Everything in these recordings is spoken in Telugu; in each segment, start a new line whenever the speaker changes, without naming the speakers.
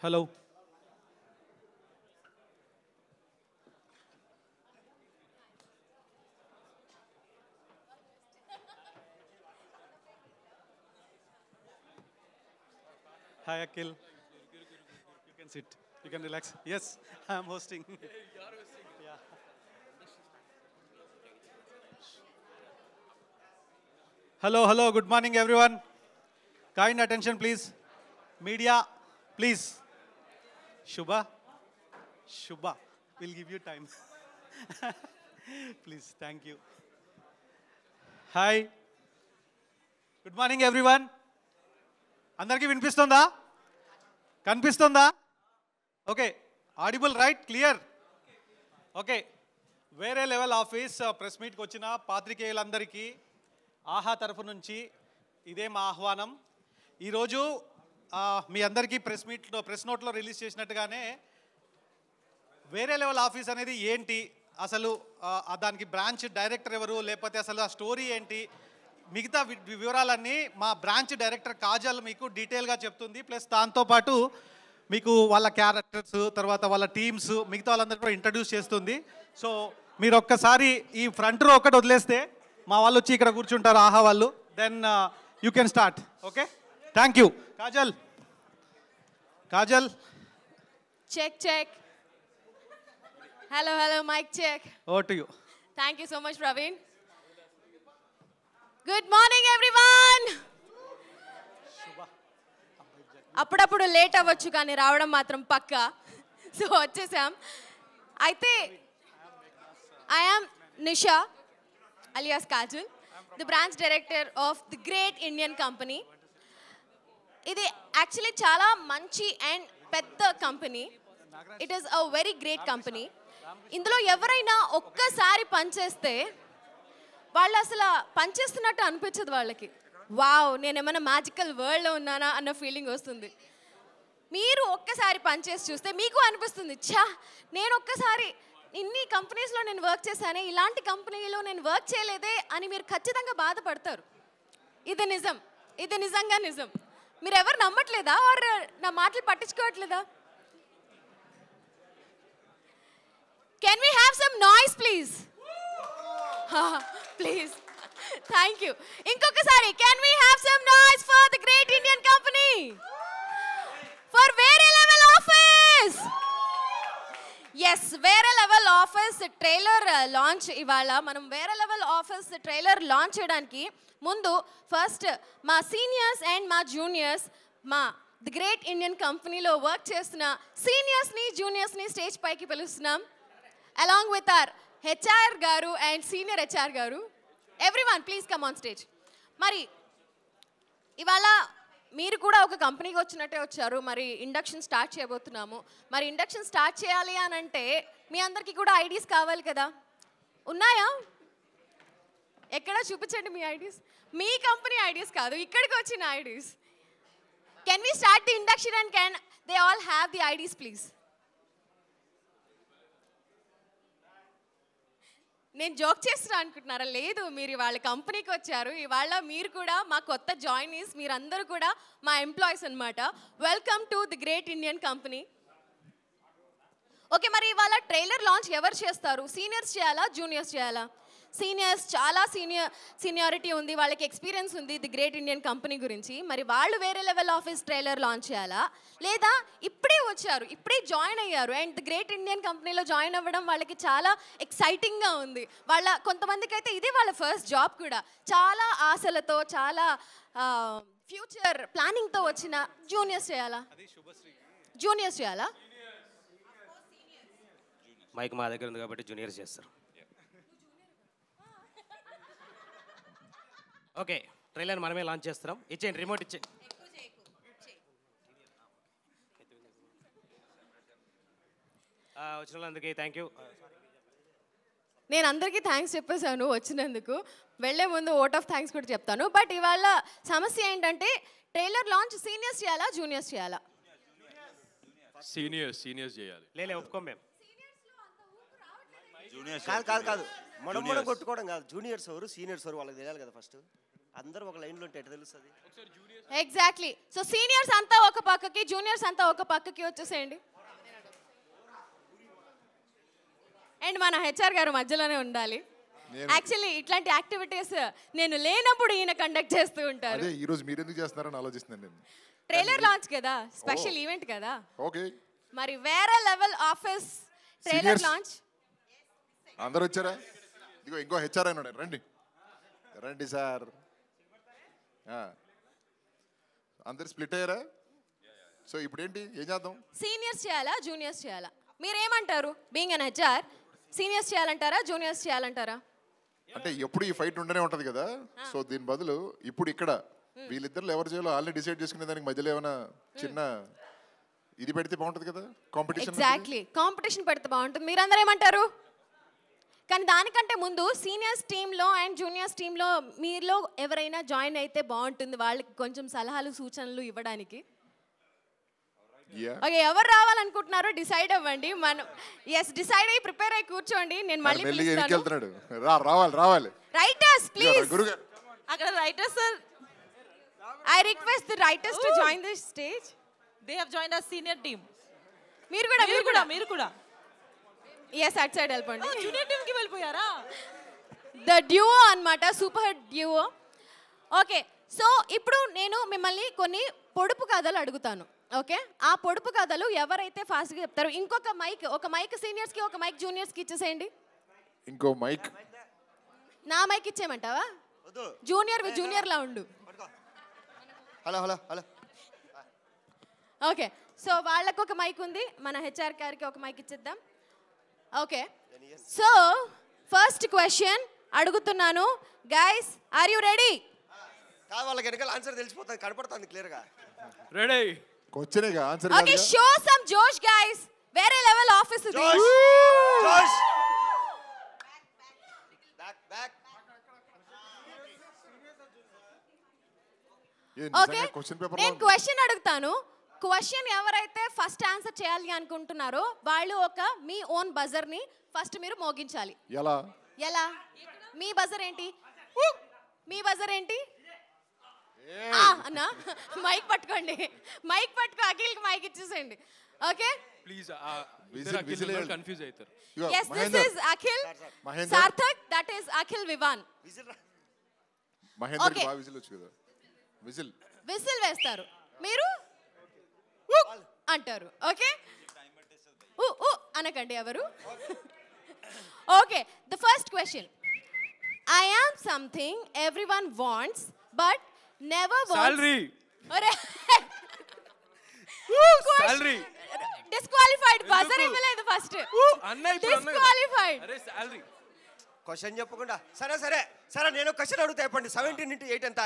Hello. Hi, Akhil. You can sit. You can relax. Yes, I am hosting. Yeah. Hello, hello. Good morning, everyone. Kind attention, please. Media, please. Shubha, Shubha, we'll give you time. Please, thank you. Hi. Good morning, everyone. అందరికీ వినిపిస్తుందా? కనిపిస్తుందా? Okay, audible right, clear. Okay, వేరే లెవెల్ ఆఫీస్ ప్రెస్ మీట్కి వచ్చిన పాత్రికేయులందరికీ ఆహా తరఫు నుంచి ఇదే మా ఆహ్వానం. ఈరోజు మీ అందరికీ ప్రెస్ నోట్లో రిలీజ్ చేసినట్టుగానే వేరే లెవెల్ ఆఫీస్ అనేది ఏంటి, అసలు దానికి బ్రాంచ్ డైరెక్టర్ ఎవరు, లేకపోతే అసలు ఆ స్టోరీ ఏంటి, మిగతా వివరాలన్నీ మా బ్రాంచ్ డైరెక్టర్ కాజల్ మీకు డీటెయిల్గా చెప్తుంది. ప్లస్ దాంతోపాటు మీకు వాళ్ళ క్యారెక్టర్స్, తర్వాత వాళ్ళ టీమ్స్, మిగతా వాళ్ళందరూ కూడా ఇంట్రడ్యూస్ చేస్తుంది. సో మీరు ఒక్కసారి ఈ ఫ్రంట్ రో ఒకటి వదిలేస్తే మా వాళ్ళు వచ్చి ఇక్కడ కూర్చుంటారు, ఆహా వాళ్ళు. Then you can start. Okay, thank you. Kajal, Kajal.
Check, check. Hello, hello, mic check.
Over to you.
Thank you so much, Praveen. Good morning, everyone. అప్పుడప్పుడు లేట్ అవ్వచ్చు కానీ రావడం మాత్రం పక్కా. సో వచ్చేసాం. అయితే I am Nisha alias Kajal, the branch director of the great Indian company. ఇది యాక్చువల్లీ చాలా మంచి అండ్ పెద్ద company. It is a very great company. ఇందులో ఎవరైనా ఒక్కసారి పనిచేస్తే వాళ్ళు అసలు పనిచేస్తున్నట్టు అనిపించదు వాళ్ళకి. వావ్, నేను ఏమైనా మ్యాజికల్ వరల్డ్లో ఉన్నానా అన్న ఫీలింగ్ వస్తుంది. మీరు ఒక్కసారి పనిచేసి చూస్తే మీకు అనిపిస్తుంది, ఛా నేను ఒక్కసారి ఇన్ని కంపెనీస్లో నేను వర్క్ చేశానే, ఇలాంటి కంపెనీలో నేను వర్క్ చేయలేదే అని మీరు ఖచ్చితంగా బాధపడతారు. ఇది నిజం, ఇది నిజంగా నిజం. మీరు ఎవరు నమ్మట్లేదా ఆర్ నా మాటలు పట్టించుకోవట్లేదా? Can we have some noise please? Please, thank you. ఇంకొకసారి can we have some noise for the great Indian company, for వేరే లెవెల్ ఆఫీస్. ఎస్, వేరే లెవెల్ ఆఫీస్ ట్రైలర్ లాంచ్. ఇవాళ మనం వేరే లెవెల్ ఆఫీస్ ట్రైలర్ లాంచ్ చేయడానికి ముందు ఫస్ట్ మా సీనియర్స్ అండ్ మా జూనియర్స్, మా ది గ్రేట్ ఇండియన్ కంపెనీలో వర్క్ చేస్తున్న సీనియర్స్ని జూనియర్స్ని స్టేజ్ పైకి పిలుస్తున్నాం. అలాంగ్ విత్ ఆర్ హెచ్ఆర్ గారు అండ్ సీనియర్ హెచ్ఆర్ గారు. Everyone please come on stage. మరి ఇవాళ మీరు కూడా ఒక కంపెనీకి వచ్చినట్టే వచ్చారు. మరి ఇండక్షన్ స్టార్ట్ చేయబోతున్నాము. మరి ఇండక్షన్ స్టార్ట్ చేయాలి అని అంటే మీ అందరికీ కూడా ఐడీస్ కావాలి కదా, ఉన్నాయా? ఎక్కడ చూపించండి మీ ఐడీస్. మీ కంపెనీ ఐడీస్ కాదు, ఇక్కడికి వచ్చిన IDs. Can we start the induction and can they all have the IDs please? నేను జోక్ చేస్తున్నా అనుకుంటున్నారా? లేదు, మీరు ఇవాళ కంపెనీకి వచ్చారు. ఇవాళ మీరు కూడా మా కొత్త జాయినీస్, మీరందరూ కూడా మా ఎంప్లాయీస్ అనమాట. Welcome to the great Indian company. Okay, మరి ఇవాళ ట్రైలర్ లాంచ్ ఎవరు చేస్తారు? సీనియర్స్ చేయాలా, జూనియర్స్ చేయాలా? సీనియర్స్, చాలా సీనియారిటీ ఉంది, వాళ్ళకి ఎక్స్పీరియన్స్ ఉంది ది గ్రేట్ ఇండియన్ కంపెనీ గురించి. మరి వాళ్ళు వేరే లెవెల్ ఆఫీస్ ట్రైలర్ లాంచ్ చేయాలా, లేదా ఇప్పుడే వచ్చారు, ఇప్పుడే జాయిన్ అయ్యారు అండ్ ది గ్రేట్ ఇండియన్ కంపెనీలో జాయిన్ అవ్వడం వాళ్ళకి చాలా ఎక్సైటింగ్గా ఉంది. కొంతమందికి అయితే ఇదే వాళ్ళ ఫస్ట్ జాబ్ కూడా. చాలా ఆశలతో, చాలా ఫ్యూచర్ ప్లానింగ్తో వచ్చిన జూనియర్స్ చేయాలా, జూనియర్స్ చేయాలా?
మైక్ మా దగ్గర ఉంది కాబట్టి జూనియర్స్ చేస్తారు. ఓకే, ట్రైలర్ మనమే లాంచ్ చేస్తున్నాం. ఇచ్చేయండి, రిమోట్ ఇచ్చేయండి. వచ్చిన వాళ్ళందరికీ థ్యాంక్ యూ.
నేను అందరికీ థ్యాంక్స్ చెప్పేశాను వచ్చినందుకు. వెళ్ళే ముందు ఓట్ ఆఫ్ థ్యాంక్స్ కూడా చెప్తాను. బట్ ఇవాళ సమస్య ఏంటంటే ట్రైలర్ లాంచ్ సీనియర్స్ చేయాలా, జూనియర్స్ చేయాలా?
సీనియర్స్ చేయాలి.
లేలే, ఒప్పుకోం మేము.
కాదు కాదు కాదు, మనం కొట్టుకోవడం కాదు. జూనియర్స్ ఎవరు, సీనియర్స్ ఎవరు వాళ్ళకి తెలియాలి కదా ఫస్ట్.
అందరూ ఒక లైన్లో ఉంటే ఎట్ట తెలుస్తుంది?
ఎగ్జాక్ట్లీ. సో సీనియర్స్ అంతా ఒక పక్కకి, జూనియర్స్ అంతా ఒక పక్కకి వచ్చేసేయండి. అండ్ మన హెచ్ఆర్ గారు మధ్యలోనే ఉండాలి. యాక్చువల్లీ ఇట్లాంటి యాక్టివిటీస్ నేను లేనప్పుడు ఈయన కండక్ట్ చేస్తూ ఉంటారు.
అదే ఈ రోజు మీరు ఎందుకు చేస్తున్నారని ఆలోచిస్తున్నాను నేను.
ట్రైలర్ లాంచ్ కదా, స్పెషల్ ఈవెంట్ కదా.
ఓకే,
మరి వేరే level office trailer
Seniors.
Launch.
అందరూ వచ్చారా? ఇదిగో ఇంకో హెచ్ఆర్ అయినా రండి రండి సార్. అందరు స్ప్లిట్ అయ్యారా? సో ఇప్పుడు ఏంటి, ఏం చేద్దాం?
సీనియర్స్ చేయాలా, జూనియర్స్ చేయాలా? మీరేమంటారు? బీయింగ్ అన్ హెచ్ఆర్, సీనియర్స్ చేయాలంటారా, జూనియర్స్ చేయాలంటారా?
అంటే ఎప్పుడు ఈ ఫైట్ ఉండనే ఉంటది కదా. సో దీని బదులు ఇప్పుడు ఇక్కడ వీళ్ళిద్దరు ఎవరు చేయాలో ఆల్రెడీ డిసైడ్ చేసుకునే దానికి మధ్యలో ఏమైనా చిన్న ఇది పెడితే బాగుంటది కదా, కాంపిటీషన్.
ఎగ్జాక్ట్లీ, కాంపిటీషన్ పెడితే బాగుంటుంది. మీరందరూ ఏమంటారు? కానీ దానికంటే ముందు సీనియర్స్ టీంలో అండ్ జూనియర్స్ టీంలో మీలో ఎవరైనా జాయిన్ అయితే బాగుంటుంది, వాళ్ళకి కొంచెం సలహాలు సూచనలు ఇవ్వడానికి. ఓకే, ఎవరు రావాలనుకుంటున్నారో డిసైడ్ అవ్వండి. మనం డిసైడ్ అయ్యి ప్రిపేర్ అయ్యి కూర్చోండి. నేను మళ్ళీ
వెళ్తున్నాడు. రావాలి రావాలి.
Writers please.
గురుగారు
అక్కడ writers sir, I request the writers to join this stage.
They have join us senior team.
మీరు కూడా yes అట్ సైడ్ వెళ్ళండి.
జూనియర్ టీమ్ కి వెళ్ళిపోయారా?
ద డ్యూయో అన్నమాట, సూపర్ డ్యూయో. ఓకే, సో ఇప్పుడు నేను మిమ్మల్ని కొన్ని పొడుపు కథలు అడుగుతాను. ఓకే, ఆ పొడుపు కథలు ఎవరైతే ఫాస్ట్గా చెప్తారో, ఒక మైక్ సీనియర్స్కి, ఒక మైక్ జూనియర్స్కి ఇచ్చేసేయండి.
ఇంకో మైక్
నా మైక్ ఇచ్చేయమంటావా? జూనియర్లా ఉండు.
Hello hello hello.
Okay, so వాళ్ళకు ఒక మైక్ ఉంది, మన హెచ్ఆర్ గారికి ఒక మైక్ ఇచ్చేద్దాం. ఓకే, సో ఫస్ట్ క్వశ్చన్ అడుగుతున్నాను. Guys, are you ready?
కాదు, వాళ్ళకి వెనకాల ఆన్సర్ తెలిసిపోతుంది, కనపడుతుంది క్లియర్గా.
రెడీ?
క్వశ్చనేగా ఆన్సర్.
ఓకే, షో సమ్ జోష్ గైస్. వేరే లెవెల్ ఆఫీస్ ఇది.
జోష్. బ్యాక్.
ఓకే, నేను క్వశ్చన్ అడుగుతాను. క్వశ్చన్ ఎవరైతే ఫస్ట్ ఆన్సర్ చేయాలి అనుకుంటున్నారో వాళ్ళు మీ ఓన్ బజర్ ని ఫస్ట్ మీరు మోగించాలి. ఎలా? మీ బజర్ ఏంటి? మీ బజర్ ఏంటి? అన్నా మైక్ పట్టుకోండి. మైక్ పట్టుకో, అఖిల్కి మైక్ ఇచ్చేసేయండి. ఓకే
ప్లీజ్,
కన్ఫ్యూజ్
అవుతారు.
yes this is Akhil, Sarthak, that is Akhil Vivan.
Mahender బాగా విజిల్ వచ్చు కదా.
విజిల్ వేస్తారు, మీరు అంటారు. ఓకే, అనకండి ఎవరు. Okay, the first question. I am something everyone wants but never wants.
Salary.
అరే
సాలరీ.
డిస్క్వాలిఫైడ్. బజర్ ఇవ్వలేదు ఫస్ట్. డిస్క్వాలిఫైడ్.
అరే సాలరీ.
క్వశ్చన్ చెప్పకుండా సరే నేను క్వశ్చన్ అడుగుతా. చెప్పండి, 17 into 8 ఎంత?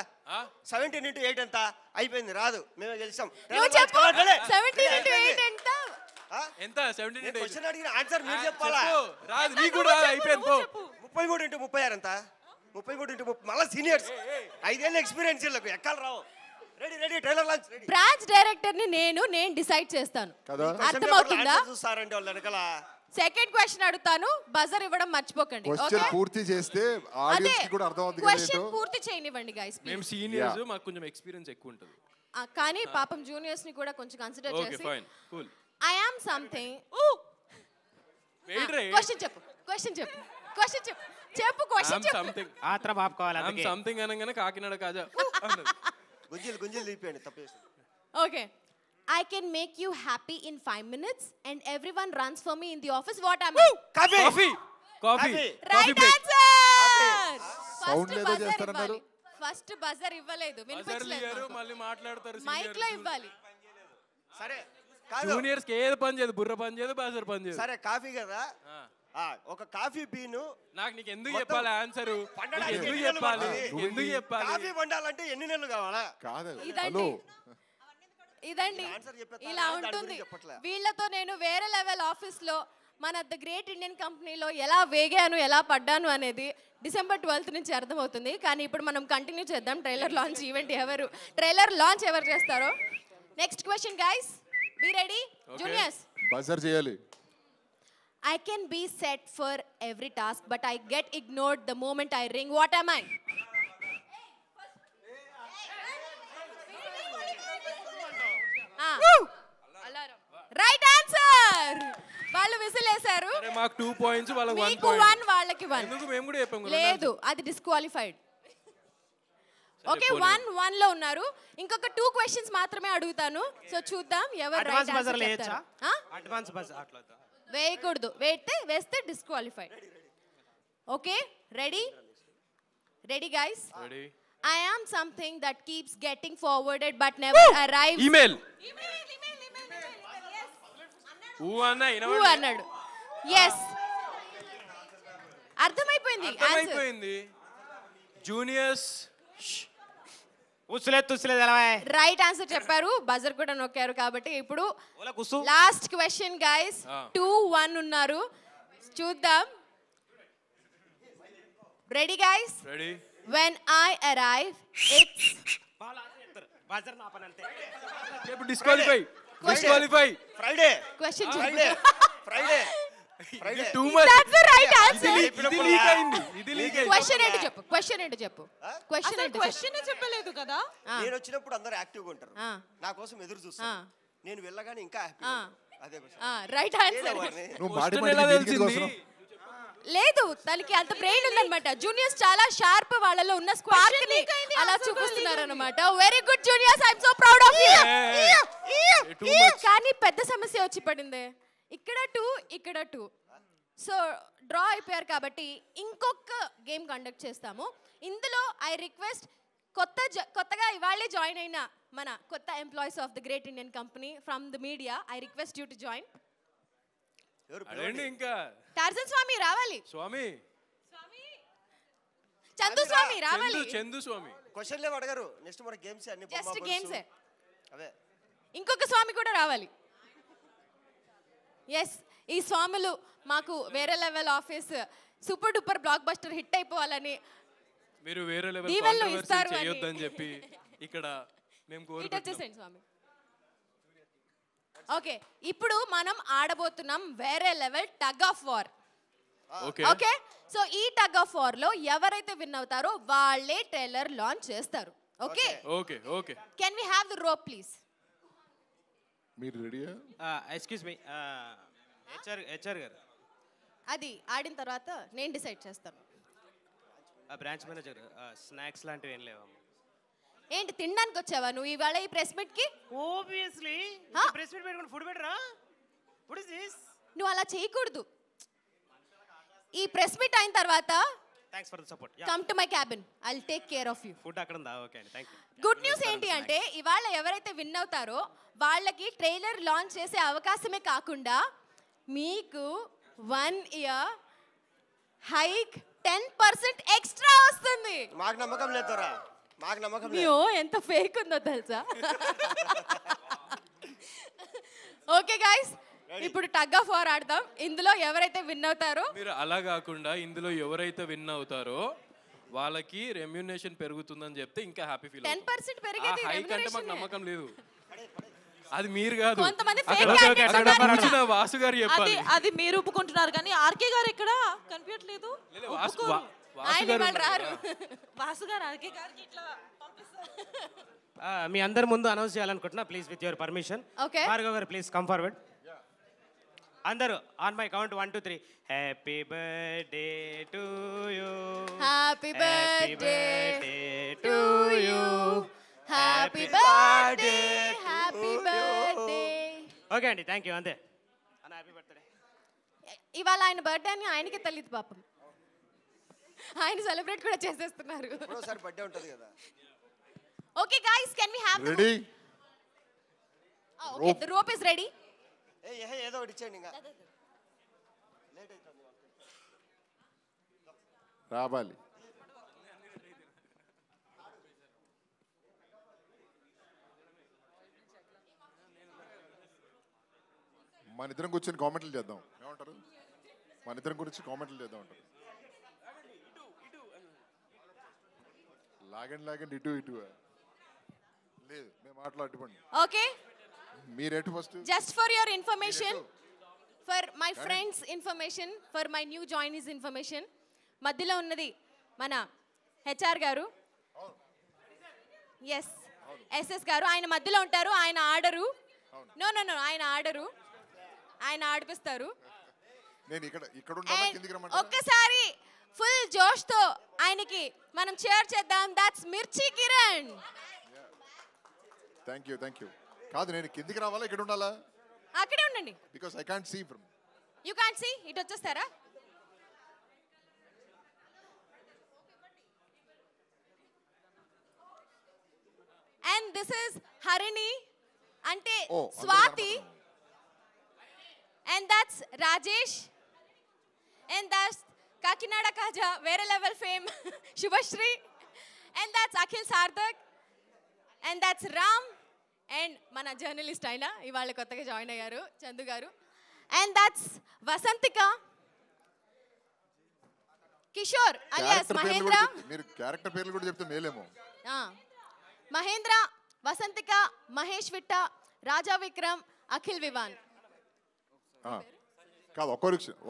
17 into 8 ఎంత? అయిపోయింది, రాదు, మేమే గెలిచాం.
నువ్వు చెప్పు. 17 into 8 ఎంత?
ఎంత? 17 into 8.
క్వశ్చన్ అడిగిన ఆన్సర్ మీరు చెప్పాలా?
రాదు, నీకు కూడా అయిపోయింది.
33 into 36 ఎంత? 33 into 30. మళ్ళీ సీనియర్స్ 5 ఏళ్ళ ఎక్స్పీరియన్స్ వీళ్ళకు ఎక్కాలి రావు. Ready trailer launch ready.
Branch director ని నేను డిసైడ్ చేస్తాను. అర్థమవుతుందా?
చూస్తారండి వాళ్ళు వెనకాల.
సెకండ్ క్వశ్చన్ అడుగుతాను, బజర్ ఇవ్వడం మర్చిపోకండి.
క్వశ్చన్ పూర్తి చేస్తే ఆడియన్స్ కి కూడా అర్థమవుతుంది.
క్వశ్చన్ పూర్తి చేయనివ్వండి గైస్.
మేము సీనియర్స్, మాకు కొంచెం ఎక్స్పీరియన్స్ ఎక్కువ ఉంటుంది.
కానీ పాపం జూనియర్స్ ని కూడా కొంచెం కన్సిడర్ చేసి.
Okay fine, cool.
I am something.
Wait రే.
క్వశ్చన్ చెప్పు.
సంథింగ్ ఆత్రం ఆపుకోవాలి.
ఐ యామ్ సంథింగ్ అనగానే కాకినాడ కాజా
గుంజిలు తీపియండి, తప్పేసి.
Okay, I can make you happy in 5 minutes and everyone runs for me in the office. What am I?
Coffee.
Right answer.
Sound లేదో చేస్తారన్నారు.
ఫస్ట్ బజర్ ఇవ్వలేదు, వినిపించలేదు.
మళ్ళీ మాట్లాడతారు.
మైక్ లో ఇవ్వాలి.
సరే కాదు,
జూనియర్స్ కి ఏది పని చేయదు, బుర్ర పని చేయదు, బజర్ పని చేయదు.
సరే కాఫీ కదా, ఒక కాఫీ బీను
నీకు ఎందుకు చెప్పాలి ఆన్సర్? ఎందుకు చెప్పాలి?
కాఫీ వండాలంటే ఎన్ని నెలలు కావాలా?
కాదు,
ఇదండి ఇలా ఉంటుంది. వీళ్ళతో నేను వేరే లెవెల్ ఆఫీస్ లో మన ద గ్రేట్ ఇండియన్ కంపెనీలో ఎలా వేగాను, ఎలా పడ్డాను అనేది December 12th నుంచి అర్థమవుతుంది. కానీ ఇప్పుడు మనం కంటిన్యూ చేద్దాం. ట్రైలర్ లాంచ్ ఎవరు చేస్తారో. Next question guys, be ready. Juniors
buzzer చేయాలి.
I can be set for every task but I get ignored the moment I ring. What am I? Right answer. వాళ్ళు విసిలేశారు.
అరే మాకు 2 పాయింట్స్ వాళ్ళకి 1
మీకు
పాయింట్
1 వాళ్ళకి 1.
ఎందుకు మేము కూడా చెప్పాం కదా
లేదు అది డిస్క్వాలిఫైడ్. ఓకే 1-1 లో ఉన్నారు. ఇంకొక 2 క్వశ్చన్స్ మాత్రమే అడుగుతాను. సో చూద్దాం ఎవరు రైట్ ఆన్సర్ చెప్తారు.
అడ్వాన్స్ బస్ అట్లా
వేయకూడదు. వేస్తే disqualified. Okay ready guys?
Ready.
I am something that keeps getting forwarded but never arrives.
Email.
Who
అన్న
అన్నాడు? Yes. అర్థమైపోయింది.
జూనియర్స్.
ఉస్సులేదు ఎలా
రైట్ ఆన్సర్ చెప్పారు. బజర్ కూడా నొక్కారు కాబట్టి ఇప్పుడు
ఓలా కుసు
లాస్ట్ క్వశ్చన్ గైస్. 2-1 ఉన్నారు. చూద్దాం. Ready guys?
Ready.
When I arrive, it's
buzzer నా పని అంతే.
చెప్పు disqualify.
Friday
question.
Friday
too much.
That's the right answer.
ఇది లీక్ అయింది.
క్వశ్చన్ ఏంటి చెప్పు. క్వశ్చన్ ఏంటి?
క్వశ్చన్ చెప్పలేదు కదా.
నేను వచ్చినప్పుడు అందరూ యాక్టివ్గా ఉంటారు,
ఆ.
నా కోసం ఎదురు చూస్తారు. నేను వెళ్ళగానే ఇంకా హ్యాపీ. అదే
రైట్ ఆన్సర్.
నువ్వు బాడీ
Question ఎలా తెలిసింది?
లేదు తనకి అంత బ్రెయిన్ ఉందన్నమాట. జూనియర్స్ చాలా షార్ప్. వాళ్ళలో ఉన్న స్పార్క్ ని అలా చూపిస్తున్నారు అన్నమాట. Very good juniors, I am so proud of you. కానీ పెద్ద సమస్య వచ్చి పడింది. ఇక్కడ 2 ఇక్కడ 2. సో డ్రా అయిపోయారు కాబట్టి ఇంకొక గేమ్ కండక్ట్ చేస్తాము. ఇందులో ఐ రిక్వెస్ట్ కొత్తగా ఇవాళే జాయిన్ అయిన మన కొత్త employees of the great Indian company from the media, I request you to join.
అదేంటి ఇంకా
టార్జన్ స్వామి రావాలి.
స్వామి.
చందు స్వామి రావాలి.
చందు స్వామి.
క్వశ్చన్లు ఏమి అడగరు. నెక్స్ట్ మన గేమ్స్ అన్ని
జస్ట్ గేమ్సే.
అవే.
ఇంకొక స్వామి కూడా రావాలి. ఎస్, ఈ స్వాములు మాకు వేరే level office super duper blockbuster hit అయిపోవాలని
మీరు వేరే లెవెల్
దీవెనలు
కాంట్రవర్సీ
ఇస్తారు అని.
చేయొద్దని చెప్పి ఇక్కడ మేము
ఇటు
కోరుకుంటున్నాం.
వచ్చేసేయండి స్వామి. ఓకే ఇప్పుడు మనం ఆడబోతున్నాం వేరే level tug of war.
Okay.
Okay so ఈ టగ్ ఆఫ్ వార్ లో ఎవరైతే విన్ అవుతారో వాళ్ళే ట్రైలర్ లాంచ్ చేస్తారు. Okay
okay okay.
Can we have the rope please?
మీరు రెడీయా?
ఎక్స్క్యూజ్ మీ హెచ్ఆర్ గారు,
అది ఆడిన తర్వాత నేను డిసైడ్ చేస్తాను.
బ్రాంచ్ మేనేజర్ స్నాక్స్ లాంటివి ఏం లేవమ్మా?
ఏంటి తినడానికి వచ్చావా నువ్వు ఇవాళ ఈ ప్రెస్ మీట్ కి?
ఓబియస్లీ ప్రెస్ మీట్ పెట్టుకొని ఫుడ్ పెట్టరా? What is this?
నువ్వు అలా చేయకూడదు. ఈ ప్రెస్ మీట్ అయిన తర్వాత
thanks for the support.
Come to my cabin, I will take care of you.
Food అక్కడ ఉందా? ఓకే అండి, థాంక్యూ.
గుడ్ న్యూస్ ఏంటి అంటే ఇవాళ ఎవరైతే విన్ అవుతారో వాళ్ళకి ట్రైలర్ లాంచ్ చేసే అవకాశమే కాకుండా మీకు 1 year హైక్ 10% ఎక్స్ట్రా వస్తుంది.
మాకు నమ్మకం లేదురా, మాకు నమ్మకం లేదు.
అయ్యో ఎంత ఫేక్ ఉందో తెలుసా? ఓకే గైస్, ఇప్పుడు టగ్ ఆఫ్ వార్ ఆడదాం. ఇందులో ఎవరైతే విన్ అవుతారో
మీరు అలా కాకుండా ఇందులో ఎవరైతే విన్ అవుతారో వాళ్ళకి రెమ్యూనరేషన్ పెరుగుతుందని చెప్తే ఇంకా హ్యాపీ ఫీల్.
10% పెరిగేది
హైక్ అంటే మాకు నమ్మకం లేదు. అది మీరు కాదు,
కొంతమంది
అక్కడ
fake candidates
అక్కడ
ఉన్నారు.
కూర్చున్న వాసు గారు చెప్పాలి.
అది మీరు ఒప్పుకుంటున్నారు కానీ ఆర్కే గారు ఇక్కడ కనిపించట్లేదు.
వాసు
ఆయన
గారు
ఇవాళ రారు.
వాసు గారు ఆర్కే గారికి ఇట్లా పంపిస్తారు.
మీ అందరి ముందు అనౌన్స్ చేయాలనుకుంటున్నా, please with your permission.
Okay.
Bhargav గారు ప్లీజ్ కమ్ ఫార్వర్డ్. అందరూ on my count 1 2 3. Happy birthday to you,
happy birthday
to you,
happy birthday happy birthday.
Okay అండి, థ్యాంక్ యూ. అంతే అన్న, హ్యాపీ బర్త్డే.
ఇవాళ ఆయన బర్త్డే అని ఆయనకి తెలియదు పాపం. ఆయన సెలబ్రేట్ కూడా చేసేస్తున్నారు.
ఒకసారి బర్త్డే ఉంటది కదా.
Okay guys, can we have
ready?
Okay the rope is ready.
ఏదో ఒకటి ఇచ్చేయండి ఇంకా.
రావాలి. మన ఇద్దరం కూర్చొని కామెంట్లు చేద్దాం, ఏమంటారు? మన ఇద్దరం గురించి కామెంట్లు చేద్దాం అంటారు. లాగండి ఇటు లేదు, మేము మాట్లాడుకోండి.
ఓకే
మీరేంటి first?
Just for your information, for my friends information, for my new joinees information, మధ్యలో ఉన్నది మన హెచ్ఆర్ గారు. ఎస్ ఎస్ఎస్ గారు ఆయన మధ్యలో ఉంటారు. ఆయన ఆర్డరు నో నో నో, ఆయన ఆడరు, ఆయన ఆడిపిస్తారు.
నేను ఇక్కడ ఉండాలా
And
కిందికి రమ్మంటారా?
ఒక్కసారి ఫుల్ జోష్ తో ఆయనకి మనం చేర్ చేద్దాం. దట్స్ మిర్చి కిరణ్.
థ్యాంక్ యూ కాదు నేను కిందికి రావాలా ఇక్కడ ఉండాలా?
అక్కడే ఉండండి.
Because I can't see from.
You can't see, ఇటు వచ్చేస్తారా? అండ్ దిస్ ఇస్ హరిణి అంటే Swathi. And that's Rajesh. And that's Kakinada Kaja, Very Level Fame, Shubhashri. And that's Akhil Sarthak. And that's Ram. And mana journalist aina ivalle kottaga join ayyaru Chandu garu. And that's Vasantika. Kishore alias Mahendra.
మీరు క్యారెక్టర్ పేర్లు కూడా చెప్తే మేలేమో.
Mahendra, Vasantika, Mahesh Vitta, Raja Vikram, Akhil Vivan.
కాదు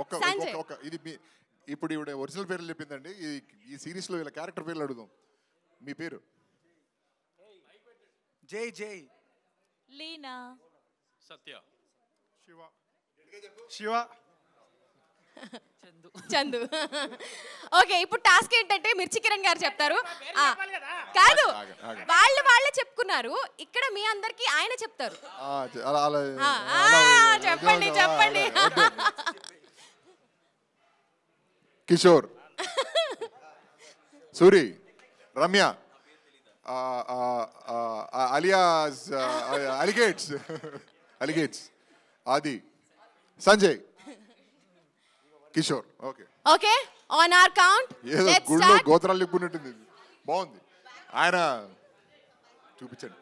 ఒక్క ఇది ఇప్పుడు ఇవిడ ఒరిజినల్ పేర్లు చెప్పిందండి. ఈ సిరీస్ లో ఇలా క్యారెక్టర్ పేర్లు అడుగుదాం. మీ పేరు?
జై
లీనా,
సత్య,
శివ,
చందు. ఓకే, ఇప్పుడు టాస్క్ ఏంటంటే మిర్చి కిరణ్ గారు చెప్తారు. కాదు, వాళ్ళే చెప్పుకున్నారు. ఇక్కడ మీ అందరికి ఆయన చెప్తారు. చెప్పండి.
కిషోర్, సూరి, రమ్య, అలియాస్ అలిగేట్స్, ఆది, Sanjay, Kishore.
Okay, on hour count
ఏదో గుళ్ళో గోత్రాలు చెప్పుకున్నట్టుంది. బాగుంది. ఆయన చూపించండి.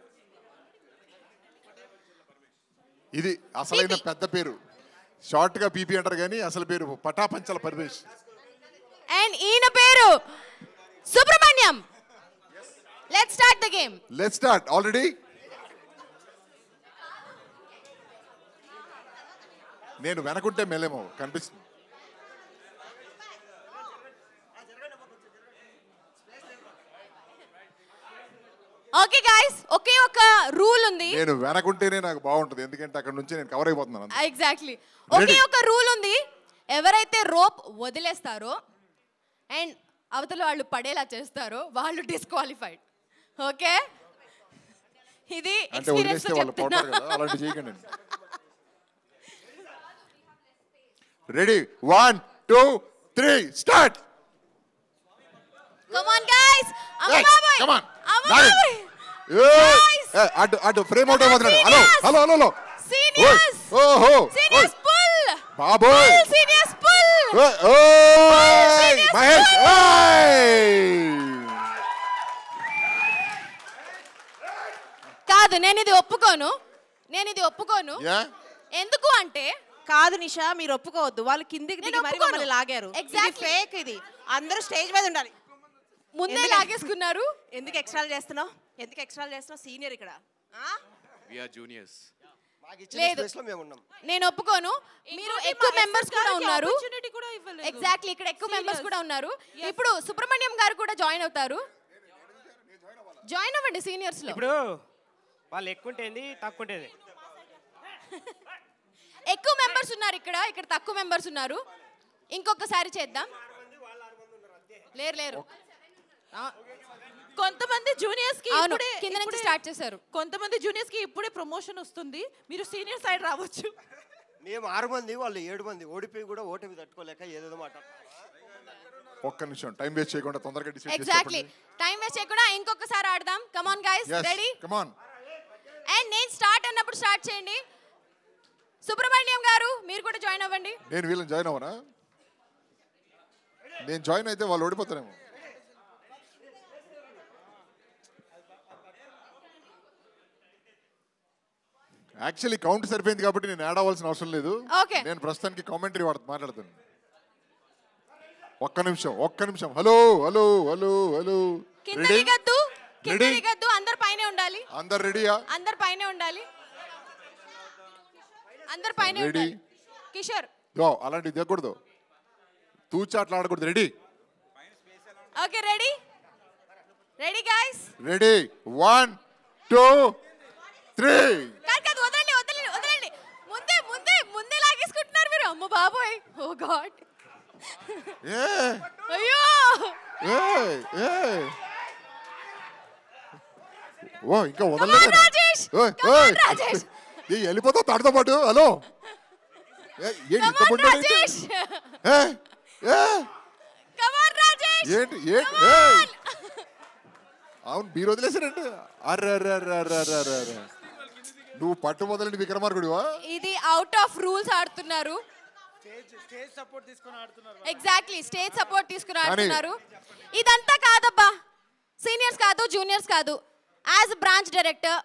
ఇది అసలైన పెద్ద పేరు. షార్ట్ గా పీపీ అంటారు కానీ అసలు పేరు పటాపంచల పరమేష్.
అండ్ ఈయన పేరు Subrahmanyam. Let's start the game.
Let's start. Already నేను వెనకుంటే మెల్లేమో కనిపిస్తుంది.
ఓకే గైస్, ఒకే ఒక రూల్ ఉంది.
నేను వెనకుంటేనే నాకు బాగుంటుంది, ఎందుకంటే అక్కడ నుంచి నేను కవర్ అయిపోతున్నాను.
ఎగ్జాక్ట్లీ. ఒకే ఒక రూల్ ఉంది. ఎవరైతే రోప్ వదిలేస్తారో అండ్ అవతల వాళ్ళు పడేలా చేస్తారో వాళ్ళు డిస్క్వాలిఫైడ్. ఓకే, ఇది
అంటే వదిలేస్తే వాళ్ళు పోతారు కదా, అలాంటి చేయకండి. Ready, 1 2 3 start.
Come on guys.
Come on. అటు ఫ్రేమ్ అవుట్ అయిపోతున్నాడు. Hello
seniors.
ఓహో
సీనియర్స్ పుల్.
బాబోయ్.
Seniors full.
మహేష్.
కాదు, నేను ఇది ఒప్పుకోను. ఎందుకు అంటే
కాదు నిషా, మీరు ఒప్పుకోవద్దు. వాళ్ళు కిందికి దిగి మరి మమ్మల్ని లాగారు.
Exactly.
ఫేక్ ఇది. అందరూ స్టేజ్ మీద ఉండాలి.
ముందే లాగేసుకున్నారు.
ఎందుకు ఎక్స్ట్రాలు చేస్తున్నావు? సీనియర్ ఇక్కడ.
We are juniors.
లేదు, నేను ఒప్పుకోను. మీరు ఎక్కువ మెంబర్స్ కూడా ఉన్నారు. ఎగ్జాక్ట్లీ, ఇక్కడ ఎక్కువ మెంబర్స్ కూడా ఉన్నారు. ఇప్పుడు సుబ్రహ్మణ్యం గారు కూడా జాయిన్ అవుతారు. జాయిన్ అవ్వండి సీనియర్స్ లో.
ఇప్పుడు వాళ్ళు ఎక్కువ ఉంటేంది, తక్కువ ఉంటేది.
ఎక్కువ మెంబర్స్ ఉన్నారు ఇక్కడ తక్కువ మెంబర్స్ ఉన్నారు. ఇంకొకసారి చేద్దాం. లేరు.
కొంతమంది జూనియర్స్ కి
కింద నుంచి స్టార్ట్ చేశారు.
కొంతమంది జూనియర్స్ కి ఇప్పుడే ప్రమోషన్ వస్తుంది. మీరు సీనియర్ సైడ్ రావచ్చు.
మేము 6 మంది, వాళ్ళు 7 మంది. ఓడిపోయి కూడా ఓటమి తట్టుకోలేక ఏదేదో మాట్లాడుతున్నారు.
ఒక్క నిమిషం, టైం వేస్ట్ చేయకుండా తొందరగా డిసైడ్ చేయండి.
ఎగ్జాక్ట్లీ, టైం వేస్ట్ చేయకుండా ఇంకొకసారి ఆడదాం. Come on guys, ready?
Come on.
And నేను స్టార్ట్ అన్నప్పుడు స్టార్ట్ చేయండి. సుబ్రహ్మణ్యం గారు మీరు కూడా జాయిన్ అవ్వండి.
నేను వీళ్ళని జాయిన్ అవ్వనా? నేను జాయిన్ అయితే వాళ్ళు ఓడిపోతారేమో. యాక్చువల్లీ కౌంట్ సరిపోయింది కాబట్టి నేను యాడ్ అవ్వాల్సిన అవసరం లేదు. నేను ప్రస్తుతానికి కామెంటరీ మాట్లాడతాను. ఒక్క నిమిషం. హలో.
కింద దిగద్దు, అందరు పైనే ఉండాలి.
అందరు రెడీయా?
అందరు పైనే ఉండాలి. కిషోర్
అలాంటివి దిగకూడదు, తూచాట్లు ఆడకూడదు. Ready?
Okay, ready guys.
Ready, 1 2 3.
వదలండి. బాబోయ్, ఓ గాడ్,
ఏ
అయ్యో,
ఓ ఇంకా వదలలేదు
రాజేష్, రాజేష్,
వెళ్ళిపోతావు తాడుతో పాటు. హలో ఏంటి
రాజేష్,
ఏంటి అవును మీరు వదిలేసారంటే అర్రర్రర్రర్రర్ర నువ్వు పట్టు మొదలండి విక్రమార్కుడివా?
ఇది అవుట్ ఆఫ్ రూల్స్ ఆడుతున్నారు. ఎగ్జాక్ట్లీ స్టేజ్ సపోర్ట్ తీసుకుని ఆడుతున్నారు. ఇదంతా కాదబ్బా, సీనియర్స్ కాదు, జూనియర్స్ కాదు. As branch director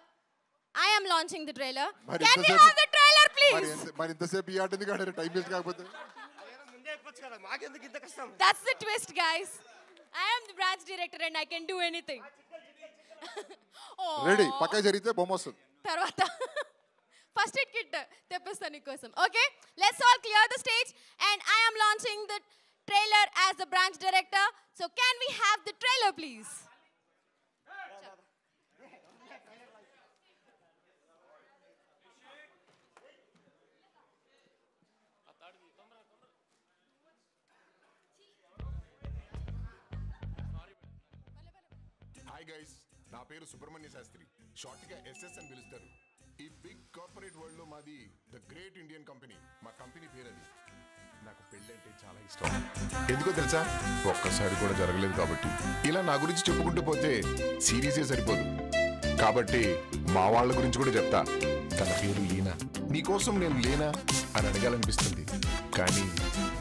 I am launching the trailer. Can we have the trailer please?
మరి ఇంతసేపు ఈ ఆట ఎందుకు ఆడారు? టైం వేస్ట్ కాకపోతే.
మాకెందుకు ఇంత కష్టం?
That's the twist guys. I am the branch director and I can do anything.
Ready, పక్క జరిగితే బొమ్మ వస్తుంది.
తర్వాత ఫస్ట్ ఎయిడ్ కిట్ తెప్పిస్తాను నీకోసం. Okay, let's all clear the stage and I am launching the trailer as the branch director. So can we have the trailer please?
Hi guys, నా పేరు సుబ్రహ్మణ్య శాస్త్రి, షార్ట్గా ఎస్ఎస్ అని పిలుస్తారు. ఈ బిగ్ కార్పొరేట్ వరల్డ్లో మాది ద గ్రేట్ ఇండియన్ కంపెనీ. మా కంపెనీ పేరు అది. నాకు పెళ్ళంటే చాలా ఇష్టం. ఎందుకో తెలుసా? ఒక్కసారి కూడా జరగలేదు కాబట్టి. ఇలా నా గురించి చెప్పుకుంటూ పోతే సిరీసే సరిపోదు. కాబట్టి మా వాళ్ళ గురించి కూడా చెప్తా. తన పేరు లీనా. నీకోసం నేను లేనా అని అడగాలనిపిస్తుంది, కానీ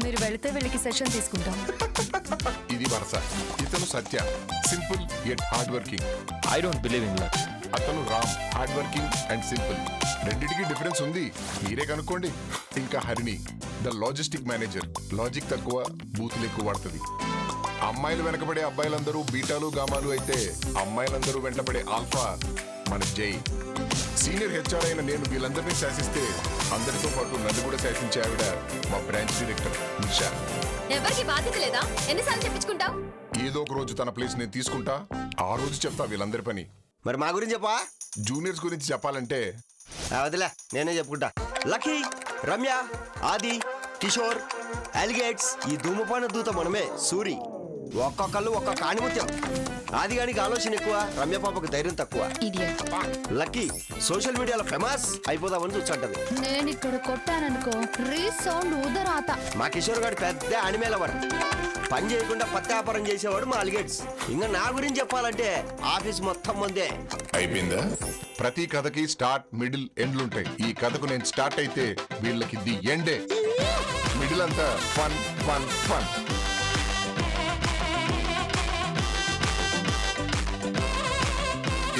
మీరు వెళితే వెళ్ళకి సెషన్ తీసుకుంటాం.
ఇది వరస. ఇతను Satya, simple yet hard working.
I don't believe in luck.
అతను Ram, hard working and simple. రెండిటికి డిఫరెన్స్ ఉంది, మీరే కనుక్కోండి. ఇంకా Harini, the logistic manager. Logic తక్కువ, బూతులు ఎక్కువ వాడుతుంది. అమ్మాయిలు వెనకబడే అబ్బాయిలందరూ బీటాలు గామాలు అయితే అమ్మాయిలందరూ వెంటబడే ఆల్ఫా మన జై. సీనియర్ హెచ్ఆర్ అయిన నేను వీళ్ళందరినీ శాసిస్తే అందరితో పాటు నన్ను కూడా శాసించే ఆవిడ మా బ్రాంచ్ డైరెక్టర్ నిషా.
ఎవరికి బాధ్యత లేదా? ఎన్నిసార్లు చెప్పించుకుంటావు?
ఏదో ఒక రోజు తన ప్లేస్ నేను తీసుకుంటా, ఆ రోజు చెప్తా వీళ్ళందరి పని.
మరి మా గురించి చెప్పా?
జూనియర్స్ గురించి చెప్పాలంటే
వదిలే, నేనే చెప్పుకుంటా. లక్కీ, రమ్య, ఆది, కిషోర్, అలిగేట్స్, ఈ ధూమపాన దూత మనమే సూరి. ఒక్కొక్కళ్ళు ఒక్కొక్క ఆణిముత్యం. ఆది గానికి ఆలోచన ఎక్కువ, రమ్య పాపకు ధైర్యం తక్కువ. లక్కీ సోషల్ మీడియాలో ఫేమస్ అయిపోదామని చూస్తుంటది.
నేను ఇక్కడ కొట్టాననుకో రీసౌండ్ ఊదరాత.
మా కిషోర్ గారు పెద్ద అనిమేలవాడు. పని చేయకుండా పత్తి వ్యాపారం చేసేవాడు మా అలిగేట్స్. ఇంకా నా గురించి చెప్పాలంటే ఆఫీస్ మొత్తం ముందే.
అయిపోయిందా? ప్రతి కథకి స్టార్ట్, మిడిల్, ఎండ్లుంటాయి. ఈ కథకు నేను స్టార్ట్ అయితే వీళ్ళకి ది ఎండే. మిడిల్ అంతా ఫన్ ఫన్ ఫన్.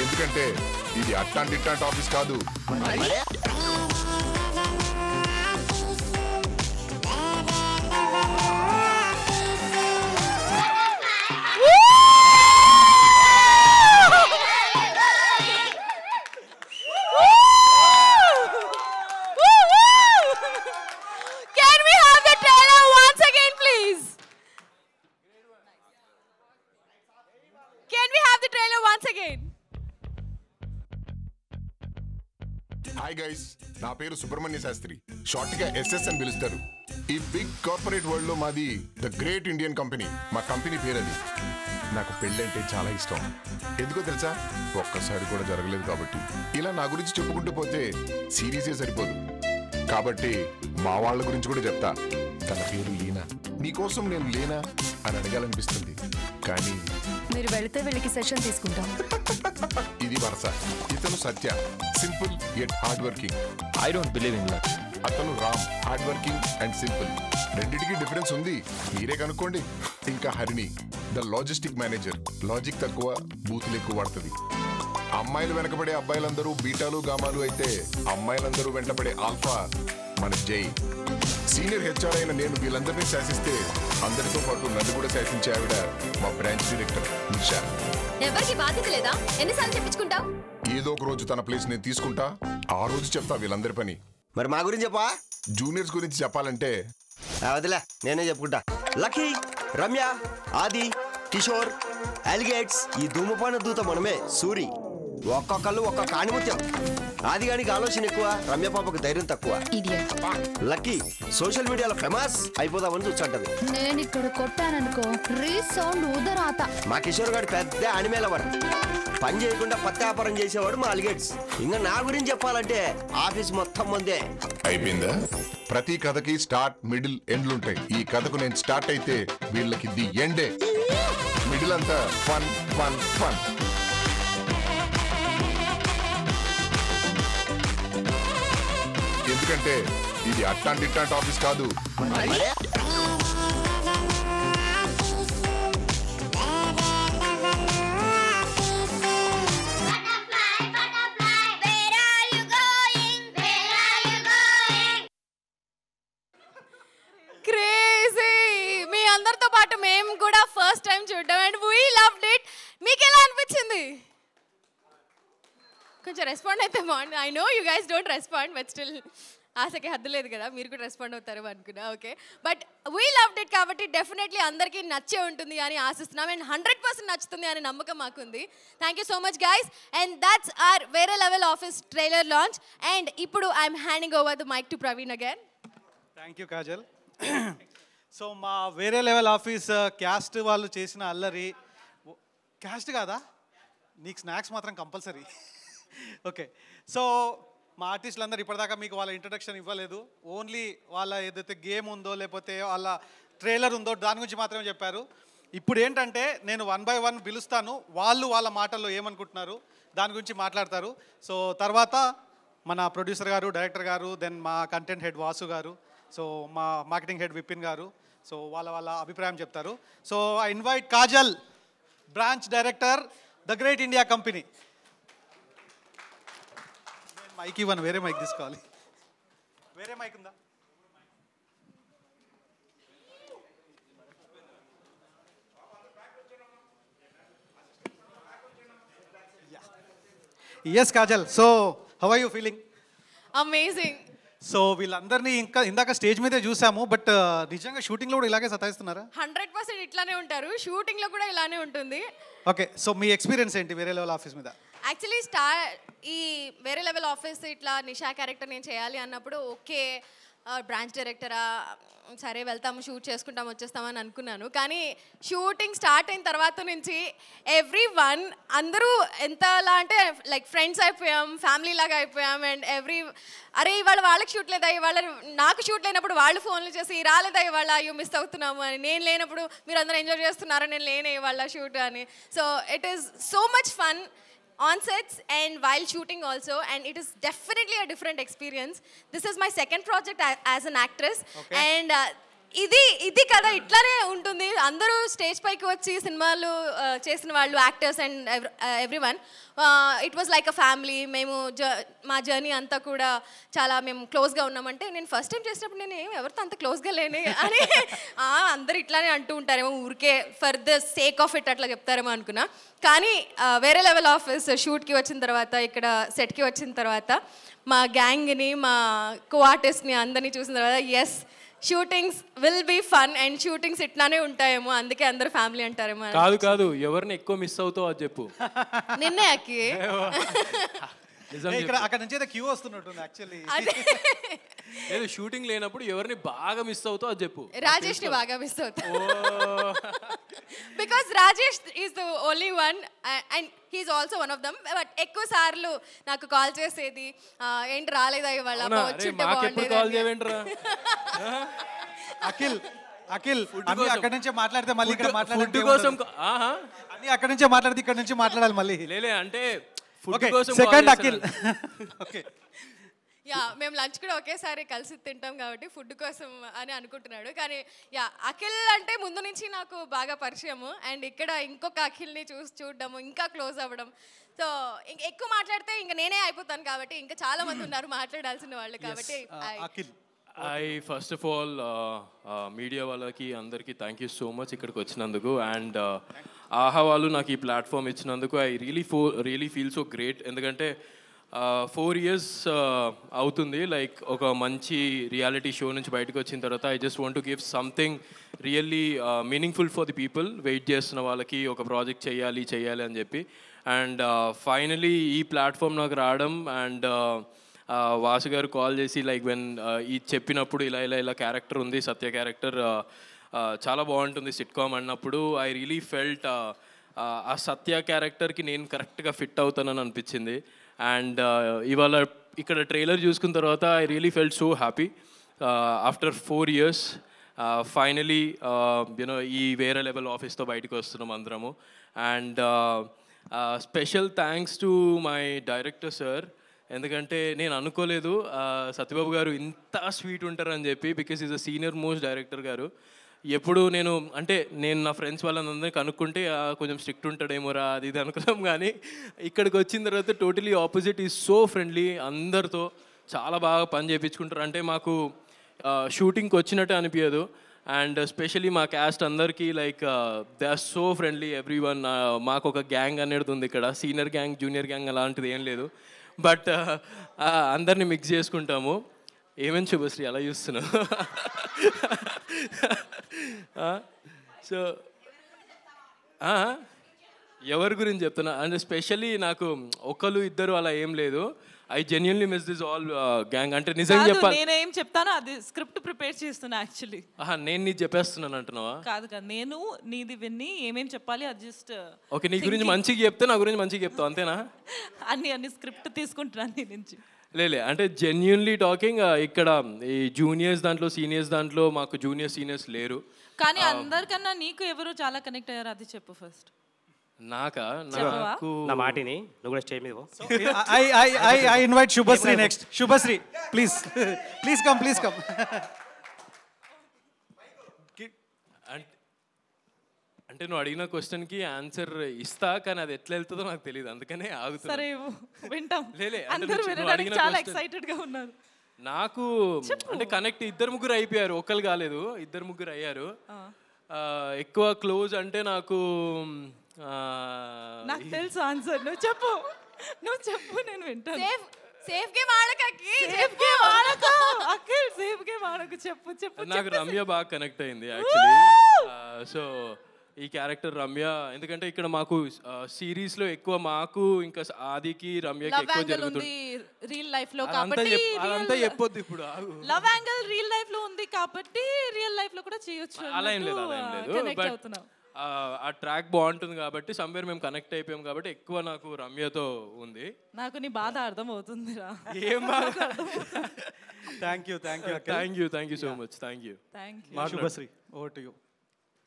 ఎందుకంటే ఇది అట్టాంటి ఇట్టాంటి ఆఫీస్ కాదు.
Can we have the trailer once again please? Can we have the trailer once again?
Hi guys, నా పేరు సుబ్రహ్మణ్య శాస్త్రి, షార్ట్గా ఎస్ఎస్ అని పిలుస్తారు. ఈ బిగ్ కార్పొరేట్ వరల్డ్లో మాది ద గ్రేట్ ఇండియన్ కంపెనీ. మా కంపెనీ పేరు అది. నాకు పెళ్ళంటే చాలా ఇష్టం. ఎందుకో తెలుసా? ఒక్కసారి కూడా జరగలేదు కాబట్టి. ఇలా నా గురించి చెప్పుకుంటూ పోతే సిరీసే సరిపోదు. కాబట్టి మా వాళ్ళ గురించి కూడా చెప్తా. తన పేరు లీనా. నీకోసం నేను లేనా అని అడగాలనిపిస్తుంది, కానీ
మీరు వెళితే వెళ్ళకి సెషన్ తీసుకుంటాం.
ఇది వరస. ఇతను Satya, simple yet hard working.
I don't believe in luck.
అతను Ram, hard working and simple. రెండిటికి డిఫరెన్స్ ఉంది, మీరే కనుక్కోండి. ఇంకా Harini, the logistic manager. Logic తక్కువ, బూతులు ఎక్కువ వాడుతుంది. అమ్మాయిలు వెనకబడే అబ్బాయిలందరూ బీటాలు గామాలు అయితే అమ్మాయిలందరూ వెంటబడే ఆల్ఫా మన జై. సీనియర్ హెచ్ఆర్ అయిన నేను వీళ్ళందరినీ శాసిస్తే అందరితో పాటు నన్ను కూడా శాసించే ఆవిడ మా బ్రాంచ్ డైరెక్టర్ నిషా.
ఎవరికి బాధ్యత లేదా? ఎన్నిసార్లు చెప్పించుకుంటావు?
ఏదో ఒక రోజు తన ప్లేస్ నేను తీసుకుంటా, ఆ రోజు చెప్తా వీళ్ళందరి పని.
మరి మా గురించి చెప్పా?
జూనియర్స్ గురించి చెప్పాలంటే
వదిలే, నేనే చెప్పుకుంటా. లక్కీ, రమ్య, ఆది, కిషోర్, అలిగేట్స్, ఈ ధూమపాన దూత మనమే సూరి. ఒక్కొక్కళ్ళు ఒక్కొక్క ఆణిముత్యం. ఆది గానికి ఆలోచన ఎక్కువ, రమ్య పాపకు ధైర్యం తక్కువ. లక్కీ సోషల్ మీడియాలో ఫేమస్ అయిపోదామని చూస్తుంటది.
నేను ఇక్కడ కొట్టాననుకో రీసౌండ్ ఊదరాత.
మా కిషోర్ గారు పెద్ద అనిమేలవాడు, పని చేయకుండా పత్తి వ్యాపారం చేసేవాడు మా అలిగేట్స్. ఇంకా నా గురించి చెప్పాలంటే ఆఫీస్ మొత్తం ముందే
అయిపోయిందా? ప్రతి కథకి స్టార్ట్ మిడిల్ ఎండ్లుంటాయి. ఈ కథకు నేను స్టార్ట్ అయితే వీళ్ళకి ది ఎండే. మిడిల్ అంతా ఫన్ ఫన్ ఫన్. ఎందుకంటే ఇది అట్టాంటి ఇట్టాంటి ఆఫీస్ కాదు.
మీ అందరితో పాటు మేము కూడా ఫస్ట్ టైం చూడడం అండ్ వీ లవ్డ్ ఇట్. మీకు ఎలా అనిపించింది? కొంచెం రెస్పాండ్ అయితే బాగుంది. I know you guys don't respond but still ఆశకి హద్దు లేదు కదా, మీరు కూడా రెస్పాండ్ అవుతారు అనుకున్నా. Okay, but we loved it కాబట్టి డెఫినెట్లీ అందరికీ నచ్చే ఉంటుంది అని ఆశిస్తున్నాం అండ్ 100% నచ్చుతుంది అనే నమ్మకం మాకుంది. Thank you so much guys and that's our వేరే level office trailer launch. And ఇప్పుడు I'm handing over the mike to Praveen again.
Thank you Kajal. So మా వేరే లెవెల్ ఆఫీస్ క్యాస్ట్ వాళ్ళు చేసిన అల్లరి, క్యాస్ట్ కాదా, నీకు స్నాక్స్ మాత్రం కంపల్సరీ. ఓకే, సో మా ఆర్టిస్టులు అందరూ ఇప్పటిదాకా మీకు వాళ్ళ ఇంట్రడక్షన్ ఇవ్వలేదు. ఓన్లీ వాళ్ళ ఏదైతే గేమ్ ఉందో లేకపోతే వాళ్ళ ట్రైలర్ ఉందో దాని గురించి మాత్రమే చెప్పారు. ఇప్పుడు ఏంటంటే నేను 1 by 1 పిలుస్తాను, వాళ్ళు వాళ్ళ మాటల్లో ఏమనుకుంటున్నారు దాని గురించి మాట్లాడతారు. సో తర్వాత మన ప్రొడ్యూసర్ గారు, డైరెక్టర్ గారు, దెన్ మా కంటెంట్ హెడ్ వాసు గారు, సో మా మార్కెటింగ్ హెడ్ విపిన్ గారు, సో వాళ్ళ అభిప్రాయం చెప్తారు. So I invite Kajal, branch director, the great India company. Mic ఇవ్వను, వేరే మైక్ తీసుకోవాలి. వేరే మైక్ ఉందా? Yes Kajal, so how are you feeling?
Amazing.
So వీళ్ళందరినీ ఇందాక స్టేజ్ మీదే చూసాము, బట్ నిజంగా షూటింగ్లో కూడా ఇలాగే సతాయిస్తున్నారా?
100% ఇట్లానే ఉంటారు, షూటింగ్లో కూడా ఇలానే ఉంటుంది.
ఓకే, సో మీ ఎక్స్పీరియన్స్ ఏంటి వేరే లెవెల్ ఆఫీస్ మీద?
యాక్చువల్లీ ఈ వేరే లెవెల్ ఆఫీస్ ఇట్లా నిషా క్యారెక్టర్ నేను చేయాలి అన్నప్పుడు ఓకే బ్రాంచ్ డైరెక్టరా, సరే వెళ్తాము షూట్ చేసుకుంటాము వచ్చేస్తామని అనుకున్నాను. కానీ షూటింగ్ స్టార్ట్ అయిన తర్వాత నుంచి ఎవ్రీవన్ అందరూ ఎంతలా అంటే లైక్ ఫ్రెండ్స్ అయిపోయాం, ఫ్యామిలీ లాగా అయిపోయాం. అండ్ అరే ఇవాళ వాళ్ళకి షూట్ లేదా, ఇవాళ నాకు షూట్ లేనప్పుడు వాళ్ళు ఫోన్లు చేసి రాలేదా ఇవాళ, అయ్యో మిస్ అవుతున్నాము అని, నేను లేనప్పుడు మీరు అందరూ ఎంజాయ్ చేస్తున్నారా, నేను లేనే ఇవాళ షూట్ అని. So it is so much fun on sets and while shooting also, and it is definitely a different experience. This is my second project as an actress. Okay. And ఇది కదా ఇట్లానే ఉంటుంది. అందరూ స్టేజ్ పైకి వచ్చి సినిమాలు చేసిన వాళ్ళు actors and everyone, it was like a family. మేము మా జర్నీ అంతా కూడా చాలా మేము క్లోజ్గా ఉన్నామంటే, నేను ఫస్ట్ టైం చేసినప్పుడు నేను ఎవరితో అంత క్లోజ్గా లేని అని అందరు ఇట్లానే అంటూ ఉంటారేమో, ఊరికే for the sake of it అట్లా చెప్తారేమో అనుకున్నా. కానీ వేరే లెవెల్ ఆఫీస్ షూట్కి వచ్చిన తర్వాత, ఇక్కడ సెట్కి వచ్చిన తర్వాత మా గ్యాంగ్ని, మా కో ఆర్టిస్ట్ని అందరినీ చూసిన తర్వాత yes shootings will be fun and shootings ఇట్లానే ఉంటాయేమో, అందుకే అందరు ఫ్యామిలీ అంటారేమో.
కాదు ఎవరిని ఎక్కువ మిస్ అవుతావు అది చెప్పు.
నిన్నే అక్కి
ఇక్కడ అక్కడ నుంచి అయితే క్యూ వస్తున్నట్టుంది యాక్చువల్లీ.
లేదు షూటింగ్ లేనప్పుడు ఎవరిని బాగా మిస్ అవుతావు అది చెప్పు.
రాజేష్ ని బాగా మిస్ అవుతా, because Rajesh is the only one and he is also one of them. But ఎక్కువ సార్లు నాకు కాల్ చేసేది, ఏంటి రాలేదా ఇవాళ, వచ్చుంటే బాగుండేది.
అఖిల్ అన్ని అక్కడి నుంచే మాట్లాడితే మళ్ళీ ఇక్కడ మాట్లాడే
కోసం
అన్ని అక్కడి నుంచే మాట్లాడితే ఇక్కడ నుంచి మాట్లాడాలి మళ్ళీ.
లేలే అంటే
సెకండ్ అఖిల్. ఓకే,
యా మేము లంచ్ కూడా ఒకేసారి కలిసి తింటాం కాబట్టి ఫుడ్ కోసం అని అనుకుంటున్నాడు. కానీ యా అఖిల్ అంటే ముందు నుంచి నాకు బాగా పరిచయము అండ్ ఇక్కడ ఇంకొక అఖిల్ని చూడడము, ఇంకా క్లోజ్ అవ్వడం. సో ఎక్కువ మాట్లాడితే ఇంకా నేనే అయిపోతాను కాబట్టి ఇంకా చాలా మంది ఉన్నారు మాట్లాడాల్సిన వాళ్ళు కాబట్టి.
ఫస్ట్ ఆఫ్ ఆల్ మీడియా వాళ్ళకి అందరికీ థ్యాంక్ యూ సో మచ్ ఇక్కడికి వచ్చినందుకు. అండ్ ఆహా వాళ్ళు నాకు ఈ ప్లాట్ఫామ్ ఇచ్చినందుకు I really feel so great. ఎందుకంటే 4 years అవుతుంది లైక్ ఒక మంచి రియాలిటీ షో నుంచి బయటకు వచ్చిన తర్వాత. I just want to give something really meaningful for the people. Wait చేస్తున్న వాళ్ళకి ఒక ప్రాజెక్ట్ చేయాలి అని చెప్పి. అండ్ ఫైనలీ ఈ ప్లాట్ఫామ్ నాకు రావడం అండ్ వాసు గారు కాల్ చేసి లైక్ వెన్ ఈ చెప్పినప్పుడు ఇలా క్యారెక్టర్ ఉంది, సత్య క్యారెక్టర్ చాలా బాగుంటుంది సిట్కామ్ అన్నప్పుడు ఐ రియలీ ఫెల్ట్ ఆ సత్య క్యారెక్టర్కి నేను కరెక్ట్గా ఫిట్ అవుతానని అనిపించింది. అండ్ ఇవాళ ఇక్కడ ట్రైలర్ చూసుకున్న తర్వాత I really felt so happy after 4 years finally you know ఈ వేరే లెవెల్ ఆఫీస్తో బయటకు వస్తున్నాం అందరము. And special thanks to my director sir, ఎందుకంటే నేను అనుకోలేదు సత్యబాబు గారు ఇంత స్వీట్ ఉంటారని చెప్పి, because is a senior most director గారు. ఎప్పుడు నేను నా ఫ్రెండ్స్ వాళ్ళందరినీ కనుక్కుంటే కొంచెం స్ట్రిక్ట్ ఉంటాడేమోరా అది ఇది అనుకున్నాం, కానీ ఇక్కడికి వచ్చిన తర్వాత totally opposite. Is so friendly, అందరితో చాలా బాగా పని చేయించుకుంటారు. అంటే మాకు షూటింగ్కి వచ్చినట్టే అనిపించదు. అండ్ స్పెషలీ మా క్యాస్ట్ అందరికీ like they are so friendly everyone. మాకు ఒక గ్యాంగ్ అనేది ఉంది ఇక్కడ, సీనియర్ గ్యాంగ్ జూనియర్ గ్యాంగ్ అలాంటిది ఏం లేదు, బట్ అందరినీ మిక్స్ చేసుకుంటాము. ఏమేమి శుభశ్రీ అలా చూస్తున్నావు? సో ఎవరి గురించి చెప్తున్నా అంటే స్పెషల్లీ నాకు ఒకరు ఇద్దరు అలా ఏం లేదు. I genuinely miss this all gang. అంటే నిజంగా చెప్పాలి,
నేనేం చెప్తాను అది స్క్రిప్ట్ ప్రిపేర్ చేస్తున్నా యాక్చువల్లీ.
నేను నీకు చెప్పేస్తున్నాను అంటున్నావా?
కాదు నేను నీది విన్ని ఏమేం చెప్పాలి అది జస్ట్
ఓకే. నీ గురించి మంచిగా చెప్తే నా గురించి మంచిగా చెప్తావు అంతేనా?
అన్ని స్క్రిప్ట్ తీసుకుంటున్నాను నీ నుంచి.
లేలే అంటే జెన్యున్లీ టాకింగ్ ఇక్కడ ఈ జూనియర్స్ దాంట్లో సీనియర్స్ దాంట్లో మాకు సీనియర్స్ లేరు.
కానీ అందరికన్నా నీకు ఎవరు చాలా కనెక్ట్ అయ్యారు అది చెప్పు ఫస్ట్.
నాకు నా మాటిని నువ్వు కూడా స్టేజ్ మీద
I invite Shubhasri next. Shubhasri, please come.
అంటే నువ్వు అడిగిన క్వశ్చన్కి ఆన్సర్ ఇస్తా, కానీ అది ఎట్లా వెళ్తుందో నాకు తెలియదు, అందుకనే ఆగుతున్నా.
సరే వింటాం.
లేలే
అందరూ వినడానికి చాలా ఎక్సైటెడ్ గా ఉన్నారు.
నాకు అంటే కనెక్ట్ 2-3 అయిపోయారు, ఒక్కరు కాలేదు, 2-3 అయ్యారు. ఎక్కువ క్లోజ్ అంటే నాకు
తెలుసు ఆన్సర్. నువ్వు చెప్పు నేను వింటాను.
సేఫ్ గేమ్ ఆడకకి,
సేఫ్ గేమ్ ఆడకు అఖిల్, సేఫ్ గేమ్ ఆడకు. చెప్పు.
నాకు రమ్య బాగా కనెక్ట్ అయింది యాక్చువల్లీ. సో ఈ క్యారెక్టర్ రమ్య, ఎందుకంటే ఇక్కడ మాకు సిరీస్ లో ఎక్కువ మాకు ఇంకా ఆదికి రమ్యకి ఎక్కువ జరుగుతుంది.
రియల్ లైఫ్ లో కాబట్టి
అదంతా చెప్పొద్దు ఇప్పుడు.
లవ్ యాంగిల్ రియల్ లైఫ్ లో ఉంది కాబట్టి రియల్ లైఫ్ లో కూడా చేయొచ్చు.
అలా ఏం లేదు, బట్ ఆ ట్రాక్ బాగుంటుంది కాబట్టి సమ్వేర్ మేము కనెక్ట్ అయిపోయాం కాబట్టి ఎక్కువ నాకు రమ్యతో ఉంది.
నాకు నీ బాధ అర్థం అవుతుందిరా.
ఏం బాధ?
Thank you
so much. Thank you.
Shubhasri, over to you.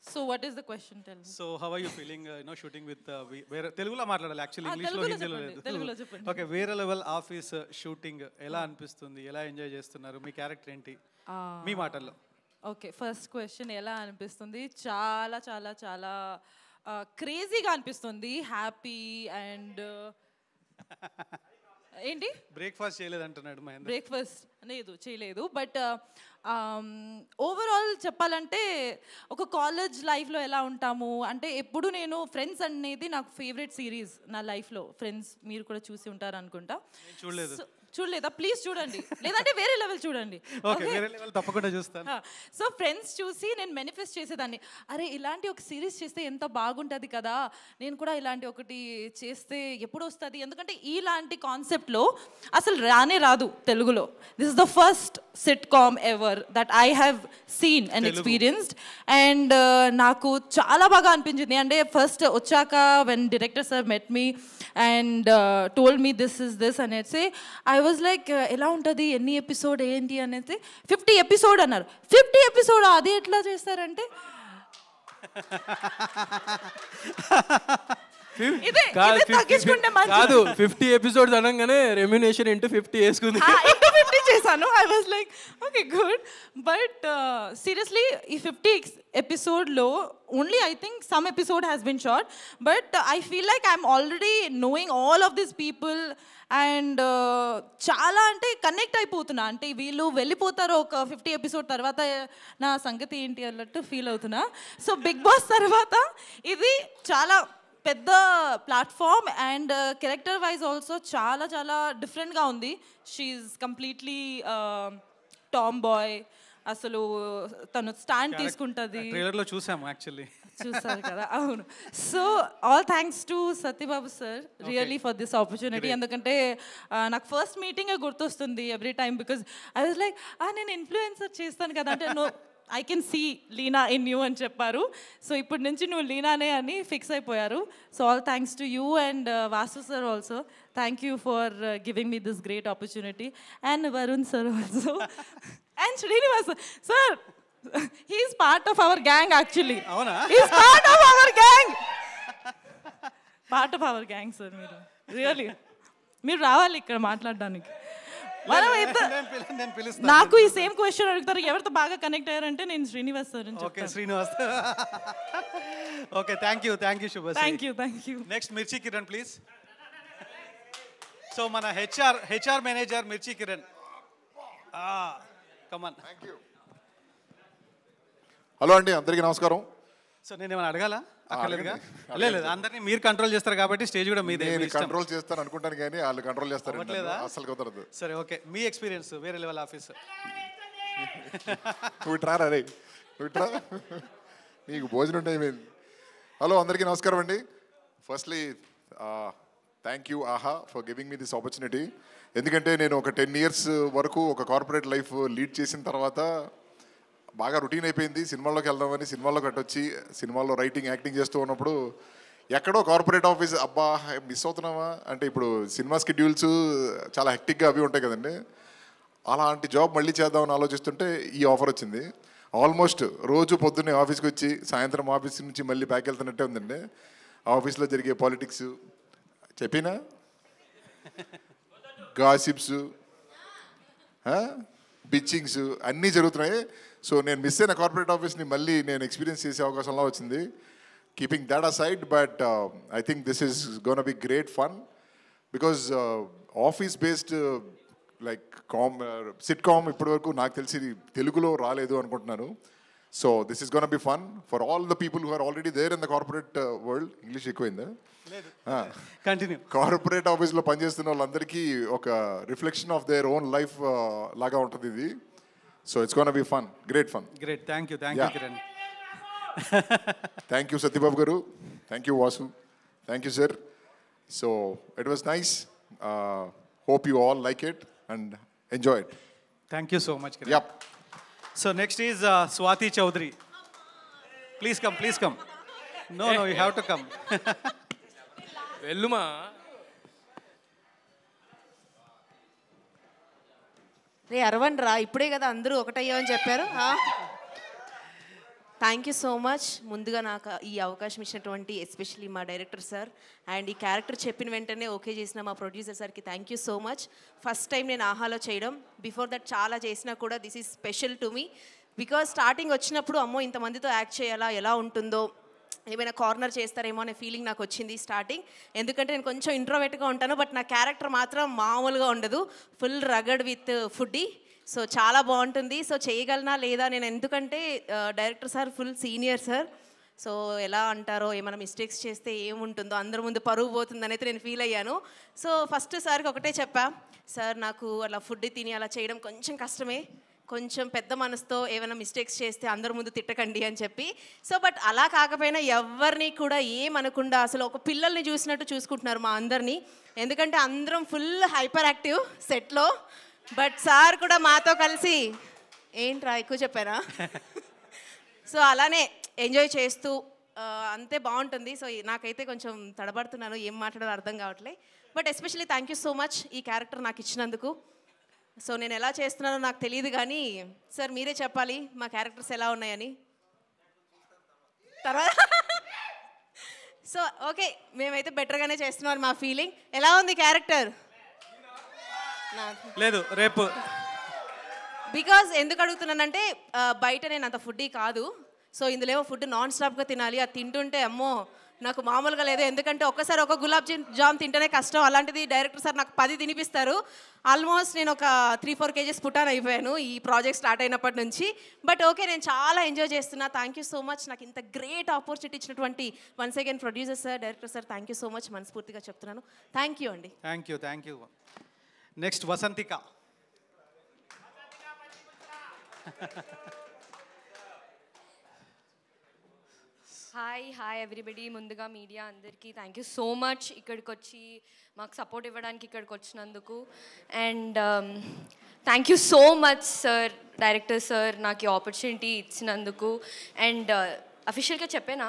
So what is the question? Tell me.
So how are you feeling shooting with వేరే తెలుగులో మాట్లాడాలి యాక్చువల్లీ, ఇంగ్లీష్ లో హిందీలో లేదు.
తెలుగులో చెప్పండి.
ఓకే, వేరే లెవెల్ ఆఫీస్ షూటింగ్ ఎలా అనిపిస్తుంది, ఎలా ఎంజాయ్ చేస్తున్నారు, మీ క్యారెక్టర్ ఏంటి మీ మాటల్లో?
ఓకే, ఫస్ట్ క్వశ్చన్ ఎలా అనిపిస్తుంది? చాలా చాలా చాలా క్రేజీగా అనిపిస్తుంది. హ్యాపీ అండ్ ఏంటి
బ్రేక్ఫాస్ట్ చేయలేదు అంటున్నాడు మహేంద్ర.
బ్రేక్ఫాస్ట్ చేయలేదు, బట్ ఓవరాల్ చెప్పాలంటే ఒక కాలేజ్ లైఫ్లో ఎలా ఉంటాము అంటే ఎప్పుడు నేను ఫ్రెండ్స్ అనేది నాకు ఫేవరెట్ సిరీస్ నా లైఫ్లో. ఫ్రెండ్స్ మీరు కూడా చూసి ఉంటారు అనుకుంటా. చూడలేదా? ప్లీజ్ చూడండి, లేదంటే వేరే లెవెల్ చూడండి.
తప్పకుండా చూస్తాను.
సో ఫ్రెండ్స్ చూసి నేను మేనిఫెస్ట్ చేసేదాన్ని, అరే ఇలాంటి ఒక సిరీస్ చేస్తే ఎంత బాగుంటుంది కదా, నేను కూడా ఇలాంటి ఒకటి చేస్తే ఎప్పుడు వస్తుంది, ఎందుకంటే ఇలాంటి కాన్సెప్ట్లో అసలు రాదు తెలుగులో. This is the first sitcom ever that I have seen and experienced. And నాకు చాలా బాగా అనిపించింది. అంటే ఫస్ట్ వచ్చాక when director sir met me and told me this is this అనేసి ఐ వాజ్ లైక్ ఎలా ఉంటుంది, ఎన్ని ఎపిసోడ్ ఏంటి అనేది. 50 ఎపిసోడ్ అన్నారు. 50 ఎపిసోడ్ అది ఎట్లా చేస్తారంటే
కాదు 50 ఎపిసోడ్స్ అనగానే రెమ్యునేషన్ ఇంటూ 50 వేసుకుంది.
ఇంటూ 50 చేశాను. I was like okay good, but seriously ఈ 50 ఎపిసోడ్లో only I think some episode has been short, but I feel like I'm already knowing all of this people and చాలా అంటే కనెక్ట్ అయిపోతున్నా. అంటే వీళ్ళు వెళ్ళిపోతారు ఒక 50 ఎపిసోడ్ తర్వాత నా సంగతి ఏంటి అన్నట్టు ఫీల్ అవుతున్నా. సో బిగ్ బాస్ తర్వాత ఇది చాలా పెద్ద platform and character wise also చాలా చాలా డిఫరెంట్గా ఉంది. షీఈ్ కంప్లీట్లీ టామ్ బాయ్ అసలు తను స్టాండ్ తీసుకుంటుంది.
ట్రైలర్లో చూసాము యాక్చువల్లీ.
చూసారు కదా, అవును. So all thanks to Satyababu sir really for this opportunity. ఎందుకంటే నాకు ఫస్ట్ మీటింగే గుర్తొస్తుంది every time, because I was like నేను ఇన్ఫ్లుయెన్సర్ చేస్తాను కదా అంటే, no I can see Leena in you అని చెప్పారు. సో ఇప్పటి నుంచి నువ్వు లీనానే అని ఫిక్స్ అయిపోయారు. So all thanks to you and Vasu sir also. Thank you for giving me this great opportunity. And Varun sir also. And Srinivas sir, he is part of our gang actually.
avuna
he is part of our gang. part of our gang sir. మీరు రావాలి ఇక్కడ మాట్లాడడానికి. మనం
నేను పిలుస్తాను.
నాకు ఈ సేమ్ క్వశ్చన్ అడుగుతారు, ఎవరితో బాగా కనెక్ట్ అయ్యారంటే నేను శ్రీనివాస్ సార్ అని చెప్తాను.
Okay Srinivas. Okay thank you Subhashree.
Thank you.
Next మిర్చి కిరణ్ ప్లీజ్. సో మన హెచ్ఆర్ మేనేజర్ మిర్చి కిరణ్, కమాన్.
హలో అండి, అందరికీ నమస్కారం.
సో నేను ఏమైనా అడగాలా? అక్కర్లేదుగా. లేదు, అందరినీ మీరు కంట్రోల్ చేస్తారు కాబట్టి స్టేజ్ కూడా మీదే.
నేను కంట్రోల్ చేస్తాను అనుకుంటాను కానీ వాళ్ళు కంట్రోల్ చేస్తారు, అసలు కుదరదు.
సరే ఓకే, మీ ఎక్స్పీరియన్స్ వేరే లెవెల్ ఆఫీస్.
విట్రా నీకు భోజనం టైం ఏంది. హలో అందరికీ నమస్కారం అండి. ఫస్ట్లీ థ్యాంక్ యూ ఆహా for giving me this opportunity. ఎందుకంటే నేను ఒక 10 years వరకు ఒక కార్పొరేట్ లైఫ్ లీడ్ చేసిన తర్వాత బాగా రొటీన్ అయిపోయింది. సినిమాల్లోకి వెళ్దామని సినిమాల్లోకి అట్టొచ్చి సినిమాల్లో రైటింగ్ యాక్టింగ్ చేస్తూ ఉన్నప్పుడు ఎక్కడో కార్పొరేట్ ఆఫీస్ అబ్బా మిస్ అవుతున్నావా అంటే, ఇప్పుడు సినిమా స్కెడ్యూల్స్ చాలా హెక్టిక్గా అవి ఉంటాయి కదండి. అలాంటి జాబ్ మళ్ళీ చేద్దామని ఆలోచిస్తుంటే ఈ ఆఫర్ వచ్చింది. ఆల్మోస్ట్ రోజు పొద్దున్నే ఆఫీస్కి వచ్చి సాయంత్రం ఆఫీస్ నుంచి మళ్ళీ బ్యాక్ వెళ్తున్నట్టే ఉందండి. ఆఫీస్లో జరిగే పాలిటిక్స్ చెప్పినా, గాసిప్స్, బిచ్చింగ్స్ అన్నీ జరుగుతున్నాయి. సో నేను మిస్ అయిన కార్పొరేట్ ఆఫీస్ని మళ్ళీ నేను ఎక్స్పీరియన్స్ చేసే అవకాశంలో వచ్చింది. Keeping that aside, but I think this is gonna be great fun because office based like sitcom ఇప్పటివరకు నాకు తెలిసి తెలుగులో రాలేదు అనుకుంటున్నాను. So this is gonna be fun for all the people who are already there in the corporate world. English ఎక్కువైందా?
కంటిన్యూ.
కార్పొరేట్ ఆఫీస్లో పనిచేస్తున్న వాళ్ళందరికీ ఒక reflection of their own life లాగా ఉంటుంది ఇది. So it's gonna be fun, great fun.
Great, thank you Kiran.
Thank you Satyababu garu, thank you Vasu, thank you sir. So it was nice. Hope you all like it and enjoy it.
Thank you so much Kiran.
Yup.
So next is Swathi Chowdary. Please come. No you have to come.
వెళ్ళుమా.
రే అరవన్ రా, ఇప్పుడే కదా అందరూ ఒకటయ్యామని చెప్పారు. Thank you so much. ముందుగా నాకు ఈ అవకాశం ఇచ్చినటువంటి ఎస్పెషలీ మా డైరెక్టర్ సార్ అండ్ ఈ క్యారెక్టర్ చెప్పిన వెంటనే ఓకే చేసిన మా ప్రొడ్యూసర్ సార్కి thank you so much. First time నేను ఆహాలో చేయడం, బిఫోర్ దట్ చాలా చేసినా కూడా this is special to me. Because starting వచ్చినప్పుడు అమ్మో ఇంతమందితో యాక్ట్ చేయాలా, ఎలా ఉంటుందో, ఏమైనా కార్నర్ చేస్తారేమో అనే ఫీలింగ్ నాకు వచ్చింది స్టార్టింగ్. ఎందుకంటే నేను కొంచెం ఇంట్రోవర్ట్గా ఉంటాను, బట్ నా క్యారెక్టర్ మాత్రం మామూలుగా ఉండదు, ఫుల్ రగడ్ విత్ ఫుడ్డీ. సో చాలా బాగుంటుంది. సో చేయగలనా లేదా నేను, ఎందుకంటే director sir full senior sir. So ఎలా అంటారో, ఏమైనా మిస్టేక్స్ చేస్తే ఏముంటుందో, అందరి ముందు పరువు పోతుందని అయితే నేను ఫీల్ అయ్యాను. సో ఫస్ట్ సార్కి ఒకటే చెప్పా, సార్ నాకు అలా ఫుడ్ తిని అలా చేయడం కొంచెం కష్టమే, కొంచెం పెద్ద మనసుతో ఏమైనా మిస్టేక్స్ చేస్తే అందరి ముందు తిట్టకండి అని చెప్పి. సో బట్ అలా కాకపోయినా ఎవరిని కూడా ఏమనకుండా అసలు ఒక పిల్లల్ని చూసినట్టు చూసుకుంటున్నారు మా అందరినీ. ఎందుకంటే అందరం ఫుల్ హైపర్ యాక్టివ్ సెట్లో, బట్ సార్ కూడా మాతో కలిసి ఏంట్రా ఎక్కువ చెప్పారా సో అలానే ఎంజాయ్ చేస్తూ అంతే బాగుంటుంది. సో నాకైతే కొంచెం తడబడుతున్నాను, ఏం మాట్లాడాలో అర్థం కావట్లే. But especially thank you so much ఈ క్యారెక్టర్ నాకు ఇచ్చినందుకు. సో నేను ఎలా చేస్తున్నానో నాకు తెలియదు కానీ సార్ మీరే చెప్పాలి మా క్యారెక్టర్స్ ఎలా ఉన్నాయని. తర్వాత సో ఓకే, మేమైతే బెటర్గానే చేస్తున్నాం మా ఫీలింగ్. ఎలా ఉంది క్యారెక్టర్?
లేదు రేపు.
బికాజ్ ఎందుకు అడుగుతున్నానంటే బయట నేను అంత ఫుడ్డీ కాదు. సో ఇందులో ఏమో ఫుడ్ నాన్ స్టాప్గా తినాలి, అది తింటుంటే అమ్మో నాకు మామూలుగా లేదు. ఎందుకంటే ఒక్కసారి ఒక గులాబ్ జామ్ తింటేనే కష్టం, అలాంటిది డైరెక్టర్ సార్ నాకు 10 తినిపిస్తారు. ఆల్మోస్ట్ నేను ఒక 3-4 kgs పుటాన్ అయిపోయాను ఈ ప్రాజెక్ట్ స్టార్ట్ అయినప్పటి నుంచి. బట్ ఓకే, నేను చాలా ఎంజాయ్ చేస్తున్నా. థ్యాంక్ యూ సో మచ్ నాకు ఇంత గ్రేట్ ఆపర్చునిటీ ఇచ్చినటువంటి once again producer sir, director sir, thank you so much మనస్ఫూర్తిగా చెప్తున్నాను. థ్యాంక్ యూ అండి.
Thank you. Next Vasanthika.
Hi everybody. ముందుగా మీడియా అందరికీ థ్యాంక్ యూ సో మచ్ ఇక్కడికి వచ్చి మాకు సపోర్ట్ ఇవ్వడానికి ఇక్కడికి వచ్చినందుకు. And thank you so much sir, director sir, నాకు ఈ ఆపర్చునిటీ ఇచ్చినందుకు. అండ్ అఫీషియల్గా చెప్పానా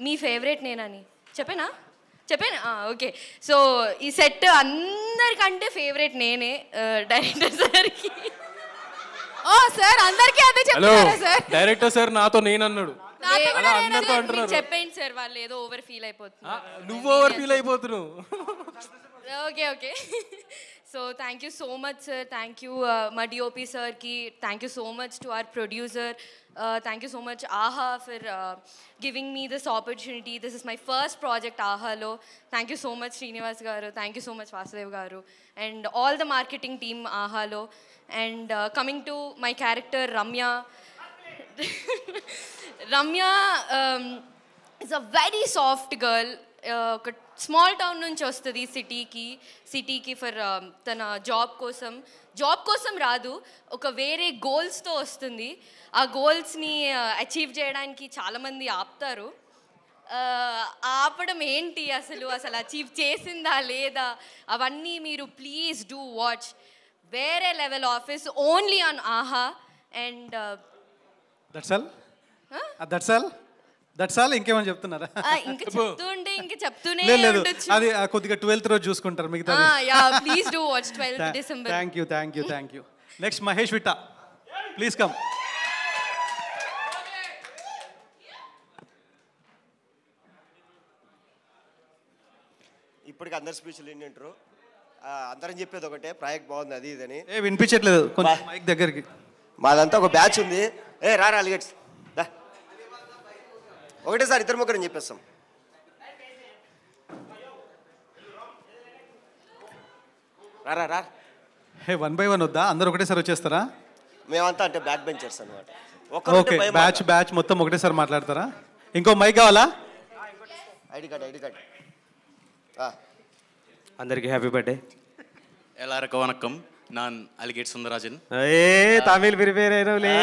మీ ఫేవరెట్ నేనని? చెప్పానా? ఓకే. సో ఈ సెట్ అందరికంటే ఫేవరెట్ నేనే డైరెక్టర్ సార్కి.
ఓ సార్, అందరికీ అదే చెప్తారా సార్?
డైరెక్టర్ సార్ నాతో నేను అన్నాడు.
చెప్పండి సార్, వాళ్ళు ఏదో ఓవర్ ఫీల్ అయిపోతున్నారు.
నువ్వు ఓవర్ ఫీల్ అయిపోతున్నావు.
Okay. So thank you so much sir. Thank you మా డిఓపి సార్కి. Thank you so much to our producer. Thank you so much Aha for giving me this opportunity. This is my first project ఆహాలో. Thank you so much Srinivas garu. Thank you so much Vasudev garu and all the marketing team ఆహాలో. And coming to my character Ramya. Ramya is a very soft girl. ఒక స్మాల్ టౌన్ నుంచి వస్తుంది సిటీకి ఫర్ తన జాబ్ కోసం రాదు, ఒక వేరే గోల్స్తో వస్తుంది. ఆ గోల్స్ని అచీవ్ చేయడానికి చాలామంది ఆపుతారు. ఆపడం ఏంటి, అసలు అచీవ్ చేసిందా లేదా, అవన్నీ మీరు ప్లీజ్ డూ వాచ్ వేరే లెవెల్ ఆఫీస్ ఓన్లీ ఆన్ ఆహా. అండ్
దట్స్ ఆల్ ఇంకేమని చెప్తున్నారా?
ఇంకా చెప్తుంటే ఇంకా చెప్తూనే
లేదు, అది కొద్దిగా 12th రోజు చూసుకుంటారు మిగతా.
Please do watch 12th December.
Thank you. Next Mahesh Vitta, please come.
ఇప్పటికి అందరు స్పీచ్లు ఏంటంటారు, అందరం చెప్పేది ఒకటే, ప్రాజెక్ట్ బాగుంది అది ఇదని.
వినిపించట్లేదు కొంచెం మైక్ దగ్గరికి.
మాదంతా ఒక బ్యాచ్ ఉంది. రారా అలిగేట్స్ ఒకటే సార్ ఇద్దరు ముగ్గురు చెప్పేస్తాం. రా
1 by 1 వద్దా? అందరూ ఒకటేసారి వచ్చేస్తారా?
మేమంతా అంటే బ్యాక్ బెంచర్స్ అనమాట.
ఓకే, బ్యాచ్ మొత్తం ఒకటేసారి మాట్లాడతారా? ఇంకో మైక్ కావాలా?
ID card.
అందరికీ హ్యాపీ బర్త్డే.
எல்லாருக்கும் வணக்கம். நான் అలిగేట్ సుందరరాజన్.
తమిళ్ ప్రిపేర్ అయినవులే.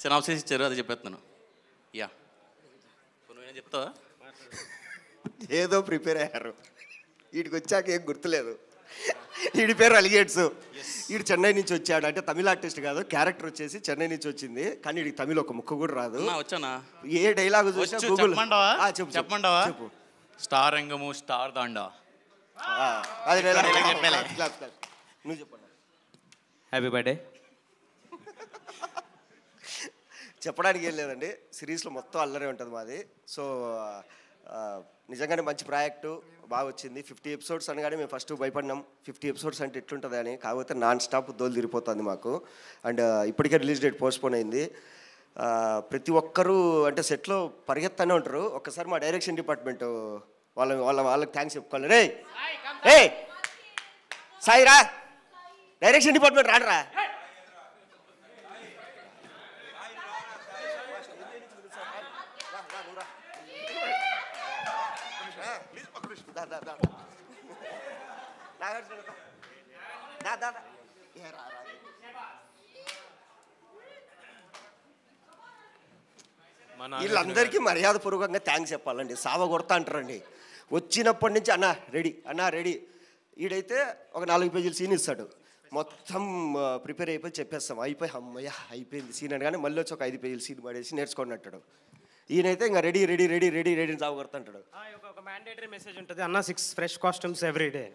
సినాప్సిస్ ఇచ్చారు, అది చెప్పేస్తున్నాను. నువ్వేం చెప్తావా?
ఏదో ప్రిపేర్ అయ్యారు, వీడికి వచ్చాక ఏం గుర్తులేదు. వీడి పేరు అలిగేట్స్. వీడు చెన్నై నుంచి వచ్చాడు, అంటే తమిళ ఆర్టిస్ట్ కాదు, క్యారెక్టర్ వచ్చేసి చెన్నై నుంచి వచ్చింది, కానీ వీడికి తమిళ ఒక ముక్క కూడా రాదు.
వచ్చానా?
ఏ డైలాగ్ చూసా గూగుల్
చెప్పమంటావా? స్టార్ రంగము స్టార్ దాండా,
అది డైలాగ్ నువ్వు చెప్పండి.
Happy birthday.
చెప్పడానికి ఏం లేదండి, సిరీస్లో మొత్తం అల్లరే ఉంటుంది మాది. సో నిజంగానే మంచి ప్రాజెక్టు, బాగా వచ్చింది. 50 episodes అనగానే మేము ఫస్ట్ భయపడినాం, 50 episodes అంటే ఎట్లుంటుంది అని. కాకపోతే నాన్ స్టాప్ దోలు తిరిగిపోతుంది మాకు. అండ్ ఇప్పటికే రిలీజ్ డేట్ పోస్ట్పోన్ అయింది. ప్రతి ఒక్కరూ అంటే సెట్లో పరిగెత్తానే ఉంటారు. ఒక్కసారి మా డైరెక్షన్ డిపార్ట్మెంట్ వాళ్ళకి థ్యాంక్స్ చెప్పుకోవాలి. రే సాయి రా, డైరెక్షన్ డిపార్ట్మెంట్ రాడరా. వీళ్ళందరికీ మర్యాదపూర్వకంగా థ్యాంక్స్ చెప్పాలండి. సావ కొడతా అంటారండి. వచ్చినప్పటి నుంచి అన్నా రెడీ. ఈడైతే ఒక 4 పేజీలు సీన్ ఇస్తాడు, మొత్తం ప్రిపేర్ అయిపోయి చెప్పేస్తాం, అమ్మయ్య అయిపోయింది సీన్ అని. కానీ మళ్ళీ వచ్చి ఒక 5 పేజీలు సీన్ పడేసి నేర్చుకోండి అంటాడు. ఈయనైతే ఇంకా రెడీ సావ కొడతా అంటాడు.
ఒక మ్యాండేటరీ మెసేజ్ ఉంటుంది, అన్న 6 fresh costumes every day.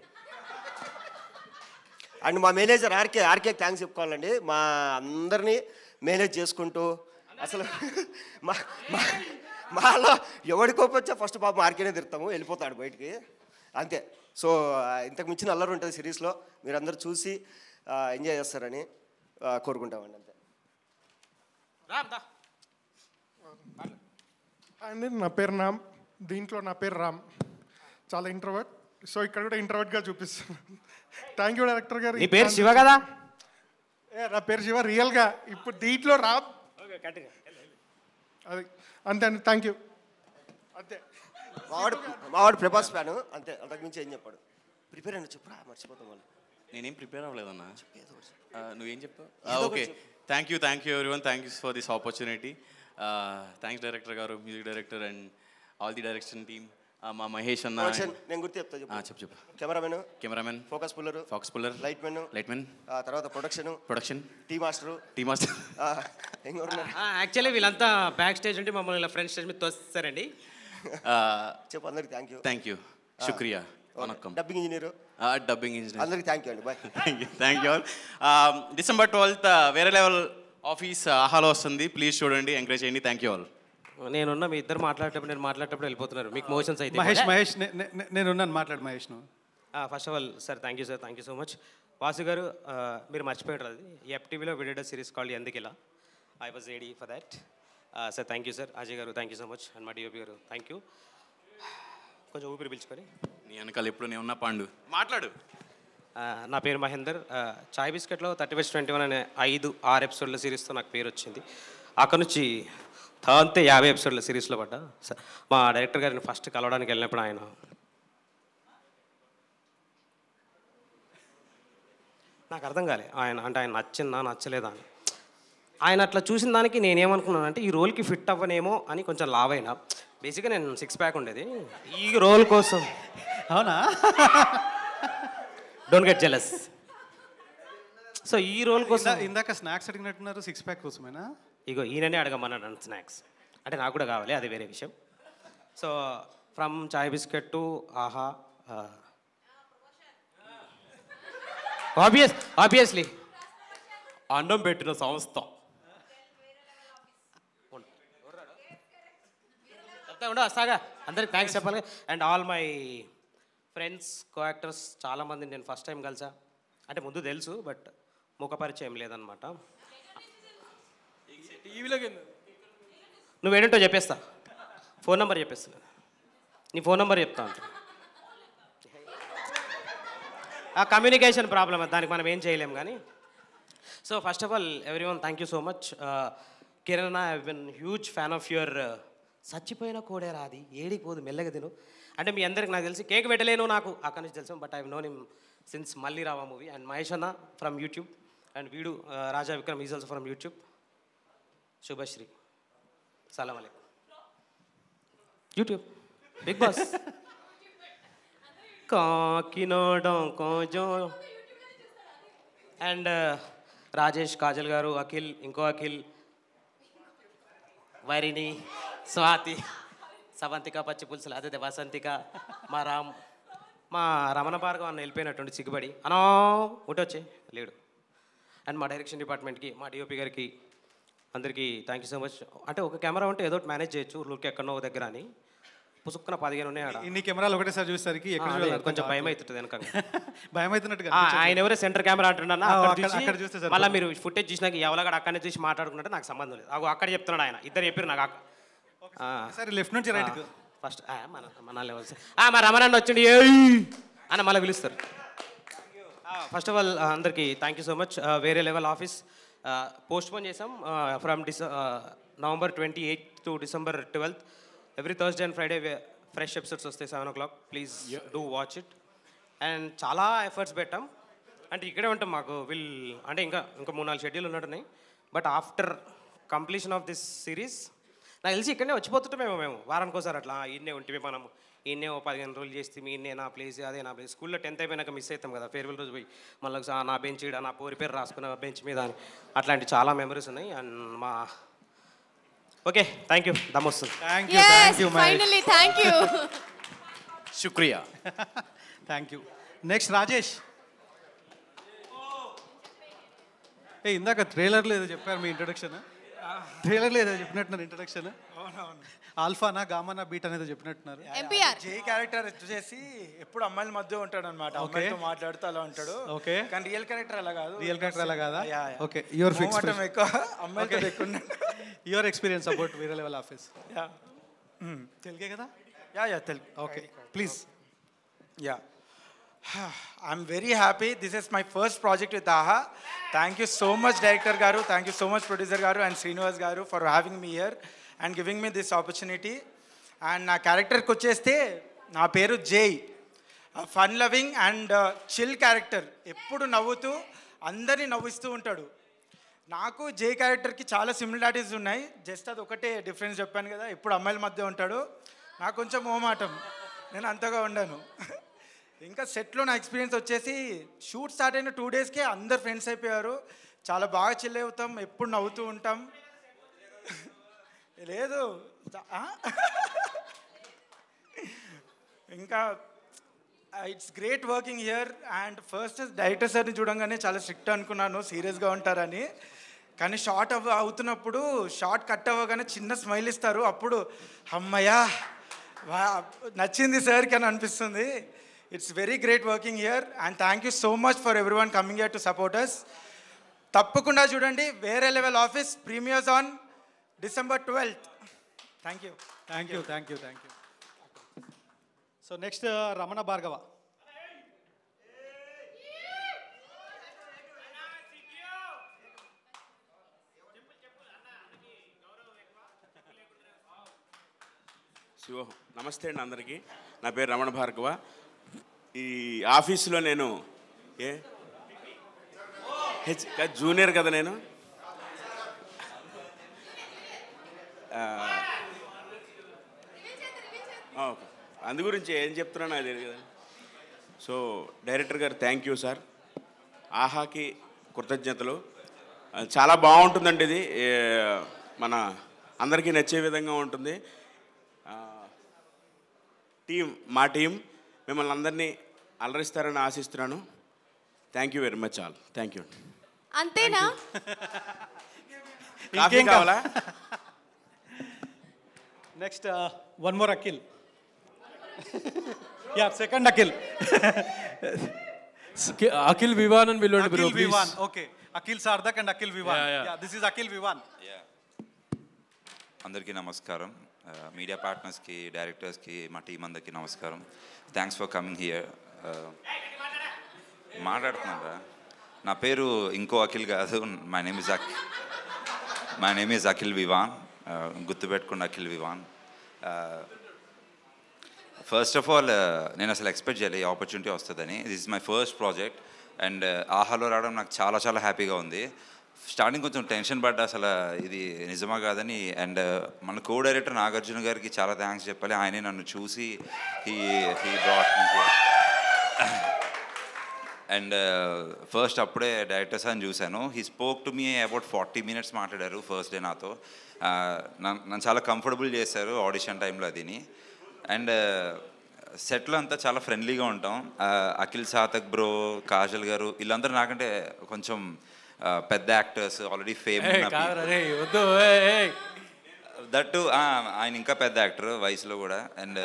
And మా మేనేజర్ ఆర్కే థ్యాంక్స్ చెప్పుకోవాలండి. మా అందరినీ మేనేజ్ చేసుకుంటూ అసలు మాలో ఎవడికోపొచ్చా ఫస్ట్ పాపం ఆర్కేనే తిరుతాము, వెళ్ళిపోతాడు బయటికి అంతే. సో ఇంతకు మించిన అల్లరి ఉంటుంది సిరీస్లో, మీరందరూ చూసి ఎంజాయ్ చేస్తారని కోరుకుంటామండి అంతే.
అండి నా పేరు నామ్, దీంట్లో నా పేరు రామ్, చాలా ఇంట్రోవర్ట్. సో ఇక్కడ కూడా ఇంట్రోవర్ట్గా చూపిస్తాను. థ్యాంక్ యూ డైరెక్టర్ గారు.
నీ పేరు శివ కదా?
నా పేరు శివ రియల్గా, ఇప్పుడు దీంట్లో రామ్ అది అంతే అండి. Thank you. అంతే.
మావాడు ప్రభాస్ ఫ్యాను అంతే, అంతకుమించి ఏం చెప్పాడు. ప్రిపేర్ అయినా చెప్పురా, మర్చిపోతాం వాళ్ళు.
నేనేం ప్రిపేర్ అవ్వలేదన్నా, నువ్వేం చెప్పావు? Okay, thank you everyone, thank you for this opportunity. Thanks director garu, music director and all the direction team. మా మహేష్ అన్న.
నేను గుర్తు చెప్తా.
చెప్పు.
Cameraman, focus puller, light men, తర్వాత ప్రొడక్షన్, టీ మాస్టర్.
యాక్చువల్లీ వీళ్ళంతా బ్యాక్ స్టేజ్ ఉంటే మమ్మల్ని ఇలా ఫ్రంట్ స్టేజ్ మీద తోస్తారండి.
చెప్పు అందరికి
థ్యాంక్ యూ, శుక్రియా, వనక్కం.
డబ్బింగ్ ఇంజనీర్ అందరికి థ్యాంక్ యూ అండి. Bye.
Thank you all. December 12th వేరే లెవెల్ ఆఫీస్ ఆహాలో వస్తుంది, ప్లీజ్ చూడండి, ఎంకరేజ్ చేయండి. Thank you all.
నేనున్నా, మీ ఇద్దరు మాట్లాడేటప్పుడు వెళ్ళిపోతున్నారు, మీకు మోషన్స్ అయితే.
మహేష్ నేనున్నాను, మాట్లాడు Mahesh.
First of all sir thank you so much. Vasu గారు మీరు మర్చిపోయారు అది FTVలో విడియో సిరీస్ కాల్డ్ ఎందుకు ఇలా, I was ready for that. Sir thank you sir. Ajay garu thank you so much. And మా DOP గారు థ్యాంక్ యూ. కొంచెం ఊపిరి పిలుచుకొని.
నీ వెనకాల ఎప్పుడు నేను ఉన్నా, పాండు మాట్లాడు.
నా పేరు మహేందర్. చాయ్ బిస్కెట్లో 31/21 అనే 5-6 ఎపిసోడ్ల సిరీస్తో నాకు పేరు వచ్చింది. అక్కడ నుంచి అంతే 50 ఎపిసోడ్ల సిరీస్లో పడ్డా. మా డైరెక్టర్ గారిని ఫస్ట్ కలవడానికి వెళ్ళినప్పుడు ఆయన నాకు అర్థం కాలే ఆయన నచ్చిందా నచ్చలేదా అని. ఆయన అట్లా చూసిన దానికి నేనేమనుకున్నానంటే ఈ రోల్కి ఫిట్ అవ్వనేమో అని కొంచెం లావైనా. బేసిక్గా నేను 6 ప్యాక్ ఉండేది ఈ రోల్ కోసం.
అవునా?
Don't get jealous. సో ఈ రోల్ కోసం
ఇందాక స్నాక్స్ అడిగినట్టున్నారు, 6 ప్యాక్ కోసమేనా?
ఇగో ఈయననే అడగమన్నాడు స్నాక్స్, అంటే నాకు కూడా కావాలి, అది వేరే విషయం. So from chai biscuit to ఆహా, ఆబ్వియస్లీ అన్నం పెట్టిన సంస్థ. వస్తాగా అందరికి థ్యాంక్స్ చెప్పాలి. And all my friends, co actors, చాలామంది నేను ఫస్ట్ టైం కలిసా. అంటే ముందు తెలుసు బట్ ముఖపరిచయం లేదనమాట. నువ్వేంటో చెప్పేస్తా, ఫోన్ నెంబర్ చెప్పేస్తా. నీ ఫోన్ నెంబర్ చెప్తా అంట. ఆ కమ్యూనికేషన్ ప్రాబ్లమ్, దానికి మనం ఏం చేయలేం కానీ. So first of all everyone thank you so much. Kiran, I have been huge fan of your చచ్చిపోయిన కోడే రాది ఏడికి పోదు మెల్లగా తిను. అంటే మీ అందరికి నాకు తెలిసి కేక్ పెట్టలేను నాకు అక్కడి నుంచి తెలుసు, but I known him since మళ్ళీ రావా మూవీ. అండ్ మహేష్ అన్న ఫ్రమ్ యూట్యూబ్, అండ్ వీడు Raja Vikram is also from YouTube. Subhashri, సలాం అలైకుం. యూట్యూబ్ బిగ్ బాస్ కాకినాడ కాజో. అండ్ రాజేష్, కాజల్ గారు, అఖిల్, ఇంకో అఖిల్, వరిణి, స్వాతి, సవంతిక, పచ్చి పులుసులు, అదే వసంతిక, మా రమణ భార్గవ్ అన్న వెళ్ళిపోయినటువంటి సిగ్గుబడి అనో ఉంటొచ్చే లేడు. అండ్ మా డైరెక్షన్ డిపార్ట్మెంట్కి, మా DOP గారికి అందరికీ థ్యాంక్ యూ సో మచ్. అంటే ఒక కెమెరా ఉంటే ఏదో మేనేజ్ చేయొచ్చు, ఊరికి ఎక్కడో దగ్గర అని. పుసుక్కున 15 ఉన్నాయి ఆడ.
ఇన్ని కెమెరాలు ఒకటేసారి చూసేసరికి
కొంచెం భయం అవుతుంది వెనక.
భయం అవుతున్నట్టుగా
ఆయన ఎవరో సెంటర్ కెమెరా అంటున్నా, మళ్ళీ మీరు ఫుటేజ్ చూసినాక ఎవరికడ అక్కడనే చూసి మాట్లాడుకున్నట్టు నాకు సంబంధం లేదు. అక్కడ చెప్తున్నాడు ఆయన, ఇద్దరు చెప్పారు నాకు.
సరే లెఫ్ట్ నుంచి రైట్
ఫస్ట్ మన లెవెల్స్ మా రమణాన్ని వచ్చిండి అని మళ్ళీ పిలుస్తారు. ఫస్ట్ ఆఫ్ ఆల్ అందరికీ థ్యాంక్ యూ సో మచ్. వేరే లెవెల్ ఆఫీస్ పోస్ట్పోన్ చేసాం from November 28th to December 12th. Every Thursday and Friday fresh episodes వస్తాయి 7 o'clock. Please do watch it. And చాలా ఎఫర్ట్స్ పెట్టాం. అంటే ఇక్కడే ఉంటాం, మాకు అంటే ఇంకా 3-4 షెడ్యూల్ ఉన్నట్టున్నాయి. But after completion of this series నాకు తెలిసి ఇక్కడనే వచ్చిపోతుంటామేమో మేము వారానికి ఒకసారి అట్లా. ఈయనే ఉంటే మనం ఈయనే 15 రోజులు చేస్తే ఈయనే నా ప్లేస్, అదే నా ప్లేస్. స్కూల్లో 10th అయిపోయినాక మిస్ అవుతాం కదా, ఫేర్వెల్ రోజు పోయి మళ్ళీ నా బెంచ్ నా పేరు రాసుకున్న బెంచ్ మీద అని. అట్లాంటి చాలా మెమరీస్ ఉన్నాయి. అండ్ మా ఓకే థ్యాంక్ యూ, దమ్మొస్తుంది.
ఫైనల్లీ థ్యాంక్ యూ,
శుక్రియా.
Thank you. నెక్స్ట్ రాజేష్. ఇందాక ట్రైలర్లో ఏదో చెప్పారు మీ ఇంట్రొడక్షన్. ట్రైలర్లో ఏదో చెప్పినట్టున్నారు ఇంట్రొడక్షన్. ఆల్ఫానా గామానా బీట్ అనేది చెప్పినట్టున్నారు.
జై క్యారెక్టర్ వచ్చేసి ఎప్పుడు అమ్మాయిల మధ్య ఉంటాడు అనమాట, అమ్మాయితో మాట్లాడుతూ అలా ఉంటాడు.
ఓకే,
కానీ రియల్ క్యారెక్టర్ అలా కాదు.
రియల్ క్యారెక్టర్ అలా కాదా? ఓకే, యువర్
ఎక్కువ అమ్మాయితో ఎక్కువ.
యువర్ ఎక్స్పీరియన్స్ అబౌట్ వేరే లెవెల్ ఆఫీస్. తెలుగే కదా?
Yeah Telugu.
Okay please.
Yeah, I'm very happy. This is my first project with AHA. Thank you so much director garu, thank you so much producer garu and Srinivas garu for having me here and giving me this opportunity. And na character ku vacheste na peru Jay, a fun loving and chill character. Eppudu navvutu andarni navvistu untadu. నాకు జే క్యారెక్టర్కి చాలా సిమిలారిటీస్ ఉన్నాయి. జస్ట్ అది ఒకటే డిఫరెన్స్ చెప్పాను కదా, ఇప్పుడు అమ్మాయిల మధ్య ఉంటాడు, నాకు కొంచెం మోమాటం, నేను అంతగా ఉండను. ఇంకా సెట్లో నా ఎక్స్పీరియన్స్ వచ్చేసి షూట్ స్టార్ట్ అయిన 2 డేస్కే అందరు ఫ్రెండ్స్ అయిపోయారు. చాలా బాగా చిల్ అవుతాం, ఎప్పుడు నవ్వుతూ ఉంటాం. లేదు ఇంకా it's great working here. And first director సార్ని చూడంగానే చాలా స్ట్రిక్ట్ అనుకున్నాను, సీరియస్గా ఉంటారని. కానీ షార్ట్ అవుతున్నప్పుడు షార్ట్ కట్ అవ్వగానే చిన్న స్మైల్ ఇస్తారు, అప్పుడు అమ్మయ్యా నచ్చింది సార్కి అని అనిపిస్తుంది. It's very great working here and thank you so much for everyone coming here to support us. తప్పకుండా చూడండి వేరే level office, premieres on December 12th. Thank you.
Thank you. So next, Ramana Bhargava.
నమస్తే అండి అందరికీ. నా పేరు రమణ భార్గవ. ఈ ఆఫీసులో నేను జూనియర్ కదా నేను. ఓకే, అందు గురించి ఏం చెప్తున్నాను అది కదా. సో డైరెక్టర్ గారు థ్యాంక్ యూ సార్. ఆహాకి కృతజ్ఞతలు. చాలా బాగుంటుందండి ఇది, మన అందరికీ నచ్చే విధంగా ఉంటుంది. మా టీం మిమ్మల్ని అందరినీ అలరిస్తారని ఆశిస్తున్నాను. Thank you very much all. Thank you.
అంతేనా?
ఇంకేం కావాలా?
Next, one more Akhil. Yeah, second Akhil.
Akhil Vivan and Vilod bro,
Akhil Vivan, okay. Akhil Sardak and Akhil Vivan. Yeah, this is Akhil Vivan.
అందరికీ నమస్కారం. మీడియా పార్ట్నర్స్కి, డైరెక్టర్స్కి, మా టీం అందరికీ నమస్కారం. Thanks for coming here. మాట్లాడుతున్నారా? నా పేరు ఇంకో అఖిల్ కాదు. My name is Akhil Vivan. గుర్తుపెట్టుకున్న Akhil Vivan. First of all నేను అసలు ఎక్స్పెక్ట్ చేయలేదు ఈ ఆపర్చునిటీ వస్తుందని. This is my first project and ఆహాలో రావడం నాకు చాలా చాలా హ్యాపీగా ఉంది. స్టార్టింగ్ కొంచెం టెన్షన్ పడ్డా అసలు ఇది నిజమా కాదని. అండ్ మన కో డైరెక్టర్ నాగార్జున గారికి చాలా థ్యాంక్స్ చెప్పాలి. ఆయనే నన్ను చూసి he brought me here. And first అప్పుడే డైరెక్టర్ సార్ని చూశాను. He spoke to me about 40 minutes మాట్లాడారు ఫస్ట్ డే నాతో. నన్ను చాలా కంఫర్టబుల్ చేశారు ఆడిషన్ టైంలో అదిని. అండ్ సెట్లో అంతా చాలా ఫ్రెండ్లీగా ఉంటాం. అఖిల్ సాతక్ బ్రో, కాజల్ గారు వీళ్ళందరూ నాకంటే కొంచెం పెద్ద యాక్టర్స్, ఆల్రెడీ ఫేమ్. దట్టు ఆయన ఇంకా పెద్ద యాక్టర్ వయసులో కూడా. అండ్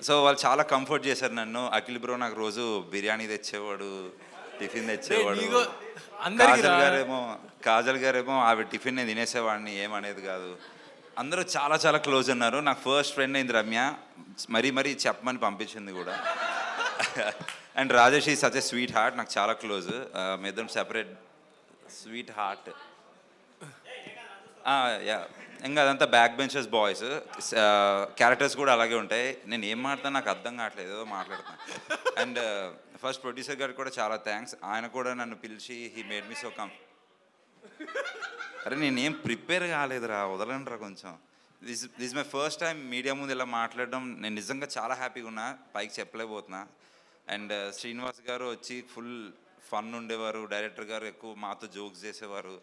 సో వాళ్ళు చాలా కంఫర్ట్ చేశారు నన్ను. అఖిల్ బ్రో నాకు రోజు బిర్యానీ తెచ్చేవాడు, టిఫిన్ తెచ్చేవాడు. కాజల్ గారేమో ఆవిడ టిఫిన్ నేను తినేసేవాడిని, ఏమనేది కాదు. అందరూ చాలా చాలా క్లోజ్ ఉన్నారు. నాకు ఫస్ట్ ఫ్రెండ్ అయింది రమ్య, మరీ చెప్పమని పంపించింది కూడా. అండ్ రాజేష్ ఈ సచ్ ఏ స్వీట్ హార్ట్, నాకు చాలా క్లోజ్. మీ ఇద్దరం సెపరేట్ స్వీట్ హార్ట్. యా, ఇంకా అదంతా బ్యాక్ బెంచర్స్ బాయ్స్. క్యారెక్టర్స్ కూడా అలాగే ఉంటాయి. నేను ఏం మాట్లాడుతాను నాకు అర్థం కావట్లేదు, ఏదో మాట్లాడుతాను. అండ్ ఫస్ట్ ప్రొడ్యూసర్ గారికి కూడా చాలా థ్యాంక్స్. ఆయన కూడా నన్ను పిలిచి he made me so come. అరే నేనేం ప్రిపేర్ కాలేదురా, వదలండిరా కొంచెం. This my first time media ముందు ఇలా మాట్లాడడం. నేను నిజంగా చాలా హ్యాపీగా ఉన్నా, పైకి చెప్పలేకపోతున్నా. అండ్ శ్రీనివాస్ గారు వచ్చి ఫుల్ ఫన్ ఉండేవారు. డైరెక్టర్ గారు ఎక్కువ మాతో జోక్స్ చేసేవారు.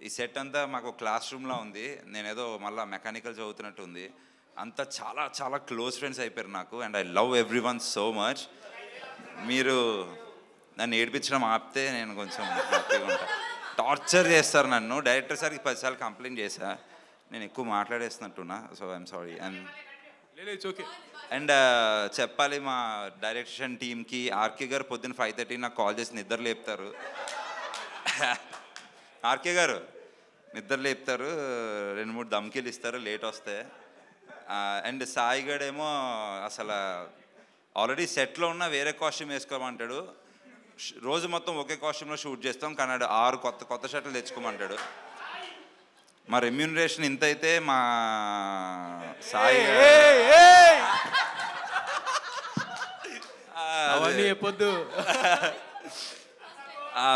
ఈ సెట్ అంతా మాకు క్లాస్ రూమ్లో ఉంది. నేనేదో మళ్ళీ మెకానికల్ చదువుతున్నట్టు ఉంది. అంతా చాలా చాలా క్లోజ్ ఫ్రెండ్స్ అయిపోయారు నాకు. And I love every one so much. మీరు నన్ను ఏడిపించడం ఆపితే నేను కొంచెం హ్యాపీగా ఉంటాను. టార్చర్ చేస్తారు నన్ను. డైరెక్టర్ సార్కి 10 సార్లు కంప్లైంట్ చేశా, నేను ఎక్కువ మాట్లాడేస్తున్నట్టున్నా. So I'm sorry. అండ్ చెప్పాలి మా డైరెక్షన్ టీమ్కి, ఆర్కే గారు పొద్దున్న 5:30 నాకు కాల్ చేసి నిద్ర లేపుతారు. ఆర్కే గారు నిద్ర లేపుతారు, 2-3 దమ్కిలు ఇస్తారు లేట్ వస్తే. అండ్ సాయి గడేమో అసలు ఆల్రెడీ సెట్లో ఉన్న వేరే కాస్ట్యూమ్ వేసుకోమంటాడు. రోజు మొత్తం ఒకే కాస్ట్యూమ్లో షూట్ చేస్తాం, కానీ 6 కొత్త షర్ట్లు తెచ్చుకోమంటాడు. మా రెమ్యూనరేషన్ ఇంత అయితే మా సాయి
అవన్నీ చెప్పొద్దు.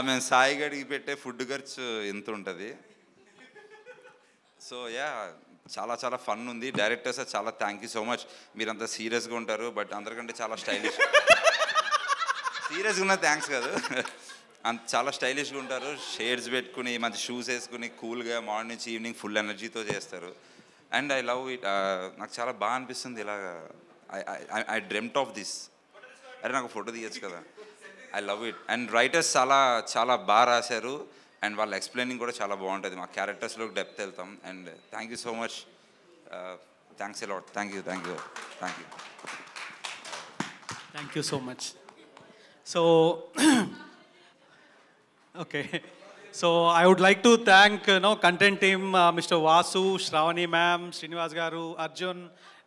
మేము సాయి గడికి పెట్టే ఫుడ్ ఖర్చు ఎంత ఉంటుంది. సో యా చాలా చాలా ఫన్ ఉంది. డైరెక్టర్స్ చాలా థ్యాంక్ యూ సో మచ్. మీరంతా సీరియస్గా ఉంటారు, బట్ అందరికంటే చాలా స్టైలిష్. సీరియస్గా ఉన్న థ్యాంక్స్ కాదు, అంత చాలా స్టైలిష్గా ఉంటారు. షేడ్స్ పెట్టుకుని మంచి షూస్ వేసుకుని కూల్గా మార్నింగ్ నుంచి ఈవినింగ్ ఫుల్ ఎనర్జీతో చేస్తారు. And I love it. నాకు చాలా బాగా అనిపిస్తుంది ఇలాగ. I dreamt of this. అరే నాకు ఫోటో తీయచ్చు కదా. I love it. And writers చాలా చాలా బాగా రాశారు. అండ్ వాళ్ళ ఎక్స్ప్లెయినింగ్ కూడా చాలా బాగుంటుంది. మా క్యారెక్టర్స్లోకి డెప్త్ వెళ్తాం. And thank you so much. Thanks a lot. Thank you thank you thank you.
Thank you so much. So, okay. So I would like to thank content team, Mr. Vasu, Shravani ma'am, Srinivas garu, Arjun,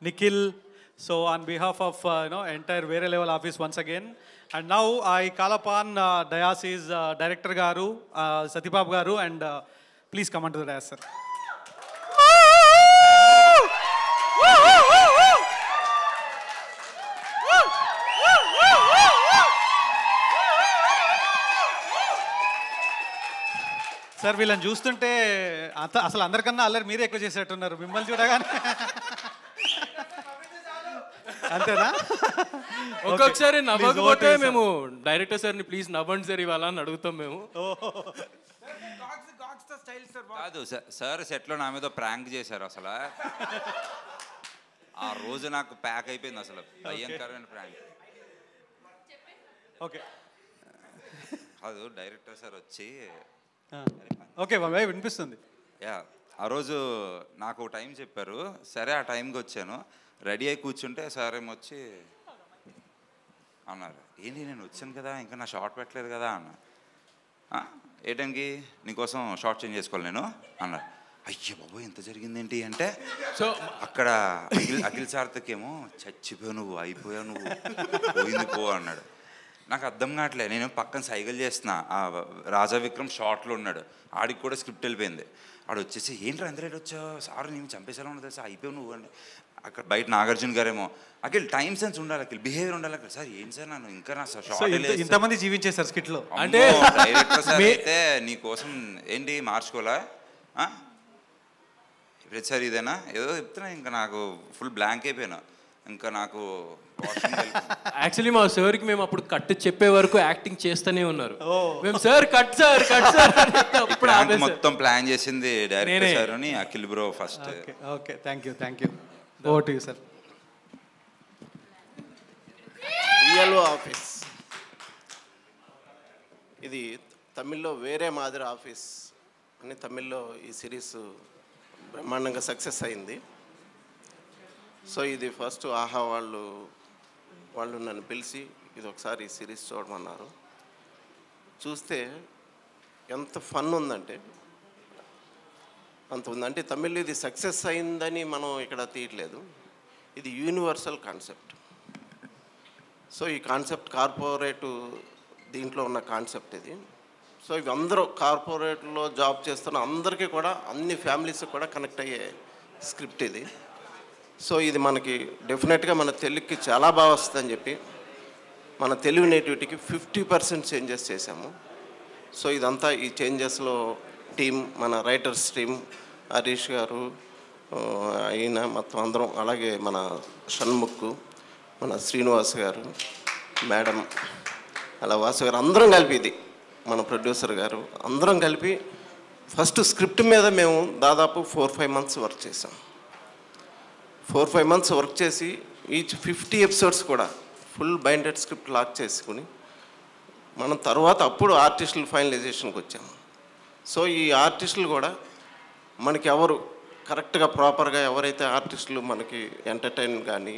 Nikhil. So on behalf of entire Vere Level office once again. And now I call upon Diasis Director garu, Satipab garu, and please come onto the dais, sir. Sir వీళ్ళని చూస్తుంటే అసలు అందరికన్నా అల్లరి మీరే ఎక్కువ చేసేట్టున్నారు మిమ్మల్ని చూడగానే. అంతేనా?
ఒక్కొక్కసారి నవ్వకపోతే మేము డైరెక్టర్ సార్ని ప్లీజ్ నవ్వండి సార్ ఇవాళ అని అడుగుతాం మేము.
కాదు సార్ సెట్లో నా మీద ప్రాంక్ చేశారు. అసలు ఆ రోజు నాకు ప్యాక్ అయిపోయింది. అసలు భయంకరమైన ప్రాంక్.
ఓకే
కాదు డైరెక్టర్ సార్ వచ్చి
ఓకే వినిపిస్తుంది.
యా ఆ రోజు నాకు టైం చెప్పారు. సరే ఆ టైంకి వచ్చాను. రెడీ అయి కూర్చుంటే సార్ ఏమొచ్చి అన్నారు, ఏంటి నేను వచ్చాను కదా ఇంకా నా షార్ట్ పెట్టలేదు కదా అన్న. ఏ టైంకి నీకోసం షార్ట్ చేంజ్ చేసుకోవాలి నేను అన్నారు. అయ్యో బాబు ఎంత జరిగిందేంటి అంటే, సో అక్కడ అఖిల్ సార్థకేమో చచ్చిపోయావు నువ్వు, అయిపోయావు నువ్వు, పోయింది పో అన్నాడు. నాకు అర్థం కావట్లే. నేను పక్కన సైకిల్ చేస్తున్నా. ఆ రాజా విక్రమ్ షార్ట్లో ఉన్నాడు. ఆడికి కూడా స్క్రిప్ట్ వెళ్ళిపోయింది. ఆడు వచ్చేసి ఏంట్రా ఎంత రేట్ వచ్చావు సార్, నేను చంపేసేలా ఉండదు తెలుసా, అయిపోయావు నువ్వు అని. అక్కడ బయట నాగార్జున గారేమో అఖిల్ టైం సెన్స్ ఉండాలి, అఖిల్ బిహేవియర్ ఉండాలి. అక్కడ సార్ ఏంటి సార్ నన్ను ఇంకా నా షార్ట్
ఇంతమంది జీవించేశారు స్కిట్లో
అంటే డైరెక్టర్ సార్ అయితే నీకోసం ఏంటి మార్చుకోవాలా ప్రతిసారి ఇదేనా ఏదో చెప్తున్నా. ఇంకా నాకు ఫుల్ బ్లాంక్ అయిపోయినా. ఇంకా నాకు
యాక్చువల్లీ మా సార్కి మేము అప్పుడు కట్ చెప్పే వరకు యాక్టింగ్ చేస్తూనే ఉన్నారు. మేము sir cut sir cut sir
మొత్తం ప్లాన్ చేసింది డైరెక్టర్ సార్ అని Akhil bro first.
Okay thank you over to you sir.
విఎల్ఓ office ఇది తమిళ్లో వేరే మాదిరి ఆఫీస్ అని తమిళ్లో ఈ సిరీస్ బ్రహ్మాండంగా సక్సెస్ అయింది. సో ఇది ఫస్ట్ ఆహా వాళ్ళు నన్ను పిలిచి ఇది ఒకసారి ఈ సిరీస్ చూడమన్నారు. చూస్తే ఎంత ఫన్ ఉందంటే అంత ఉంది. అంటే తమిళ్ ఇది సక్సెస్ అయిందని మనం ఇక్కడ తీయట్లేదు, ఇది యూనివర్సల్ కాన్సెప్ట్. సో ఈ కాన్సెప్ట్ కార్పొరేట్ దీంట్లో ఉన్న కాన్సెప్ట్ ఇది. సో ఇవి అందరూ కార్పొరేట్లో జాబ్ చేస్తున్న అందరికీ కూడా అన్ని ఫ్యామిలీస్కి కూడా కనెక్ట్ అయ్యే స్క్రిప్ట్ ఇది. సో ఇది మనకి డెఫినెట్గా మన తెలుగుకి చాలా బాగా వస్తుందని చెప్పి మన తెలుగు నేటివిటీకి 50% చేంజెస్ చేశాము. సో ఇదంతా ఈ చేంజెస్లో టీం, మన రైటర్స్ టీం, హరీష్ గారు అయిన మొత్తం అందరం, అలాగే మన షణ్ముఖ్, మన శ్రీనివాస్ గారు, మేడం, అలా వాసు గారు అందరం కలిపి, ఇది మన ప్రొడ్యూసర్ గారు అందరం కలిపి ఫస్ట్ స్క్రిప్ట్ మీద మేము దాదాపు 4-5 months వర్క్ చేసాం. 4-5 months వర్క్ చేసి ఈచ్ 50 episodes కూడా ఫుల్ బైండెడ్ స్క్రిప్ట్ లాక్ చేసుకుని మనం తర్వాత అప్పుడు ఆర్టిస్టుల ఫైనలైజేషన్కి వచ్చాము. సో ఈ ఆర్టిస్టులు కూడా మనకి ఎవరు కరెక్ట్గా ప్రాపర్గా ఎవరైతే ఆర్టిస్టులు మనకి ఎంటర్టైన్ కానీ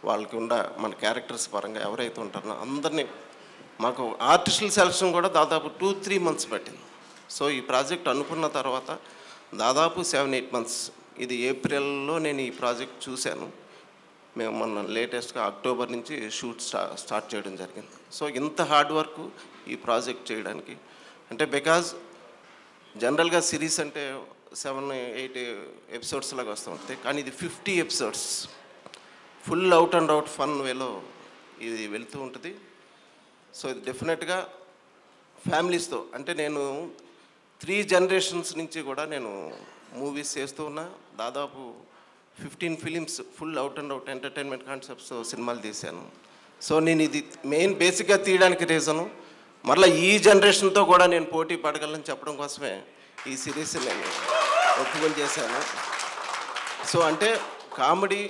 వాళ్ళకి మన క్యారెక్టర్స్ పరంగా ఎవరైతే ఉంటారో అందరినీ మాకు ఆర్టిస్టుల సెలక్షన్ కూడా దాదాపు 2-3 months పట్టింది. సో ఈ ప్రాజెక్ట్ అనుకున్న తర్వాత దాదాపు 7-8 months, ఇది ఏప్రిల్లో నేను ఈ ప్రాజెక్ట్ చూశాను. మేము మొన్న లేటెస్ట్గా అక్టోబర్ నుంచి షూట్ స్టార్ట్ చేయడం జరిగింది. సో ఇంత హార్డ్ వర్క్ ఈ ప్రాజెక్ట్ చేయడానికి అంటే బికాజ్ జనరల్గా సిరీస్ అంటే 7-8 episodes లాగా వస్తూ ఉంటాయి, కానీ ఇది 50 episodes full out and out fun వేలో ఇది వెళ్తూ ఉంటుంది. సో ఇది డెఫినెట్గా ఫ్యామిలీస్తో, అంటే నేను 3 జనరేషన్స్ నుంచి కూడా నేను మూవీస్ చేస్తూ ఉన్నా. దాదాపు 15 films full out and out entertainment concepts సినిమాలు తీశాను. సో నేను ఇది మెయిన్ బేసిక్గా తీయడానికి రీజను మరలా ఈ జనరేషన్తో కూడా నేను పోటీ పడగలను చెప్పడం కోసమే ఈ సిరీస్ నేను ఒప్పుకొని చేశాను. సో అంటే కామెడీ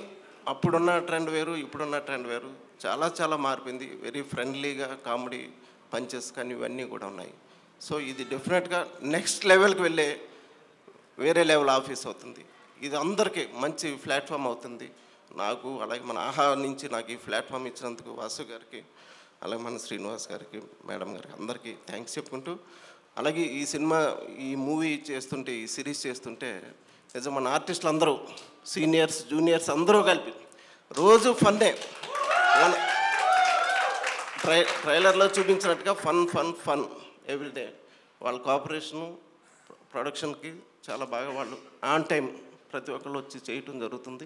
అప్పుడున్న ట్రెండ్ వేరు, ఇప్పుడున్న ట్రెండ్ వేరు, చాలా చాలా మారిపోయింది. వెరీ ఫ్రెండ్లీగా కామెడీ పంచెస్ కానీ ఇవన్నీ కూడా ఉన్నాయి. సో ఇది డెఫినెట్గా నెక్స్ట్ లెవెల్కి వెళ్ళే వేరే లెవెల్ ఆఫీస్ అవుతుంది. ఇది అందరికీ మంచి ప్లాట్ఫామ్ అవుతుంది. నాకు అలాగే మన ఆహా నుంచి నాకు ఈ ప్లాట్ఫామ్ ఇచ్చినందుకు వాసు గారికి, అలాగే మన శ్రీనివాస్ గారికి, మేడం గారికి అందరికీ థ్యాంక్స్ చెప్పుకుంటూ, అలాగే ఈ సినిమా ఈ మూవీ చేస్తుంటే ఈ సిరీస్ చేస్తుంటే నిజం మన ఆర్టిస్టులు అందరూ సీనియర్స్ జూనియర్స్ అందరూ కలిపి రోజు ఫన్నే. ట్రైలర్లో చూపించినట్టుగా ఫన్ ఫన్ ఫన్ ఎవ్రీడే. వాళ్ళ కోఆపరేషను ప్రొడక్షన్కి చాలా బాగా వాళ్ళు ఆన్ టైం ప్రతి ఒక్కళ్ళు వచ్చి చేయటం జరుగుతుంది.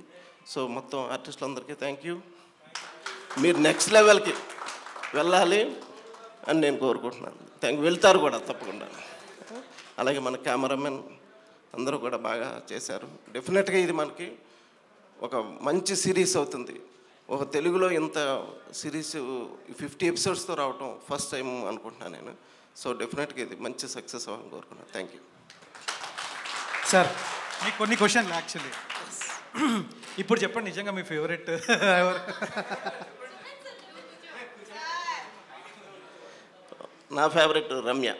సో మొత్తం ఆర్టిస్టులందరికీ థ్యాంక్ యూ. మీరు నెక్స్ట్ లెవెల్కి వెళ్ళాలి అని నేను కోరుకుంటున్నాను. వెళ్తారు కూడా తప్పకుండా. అలాగే మన కెమెరామెన్ అందరూ కూడా బాగా చేశారు. డెఫినెట్గా ఇది మనకి ఒక మంచి సిరీస్ అవుతుంది. ఒక తెలుగులో ఇంత సిరీస్ 50 ఎపిసోడ్స్తో రావటం ఫస్ట్ టైం అనుకుంటున్నాను నేను. సో డెఫినెట్గా ఇది మంచి సక్సెస్ అవ్వాలని కోరుకున్నాను. Thank you
sir. మీకు కొన్ని క్వశ్చన్లు యాక్చువల్లీ. ఇప్పుడు చెప్పండి, నిజంగా మీ ఫేవరెట్ ఎవరు?
నా favourite Ramya.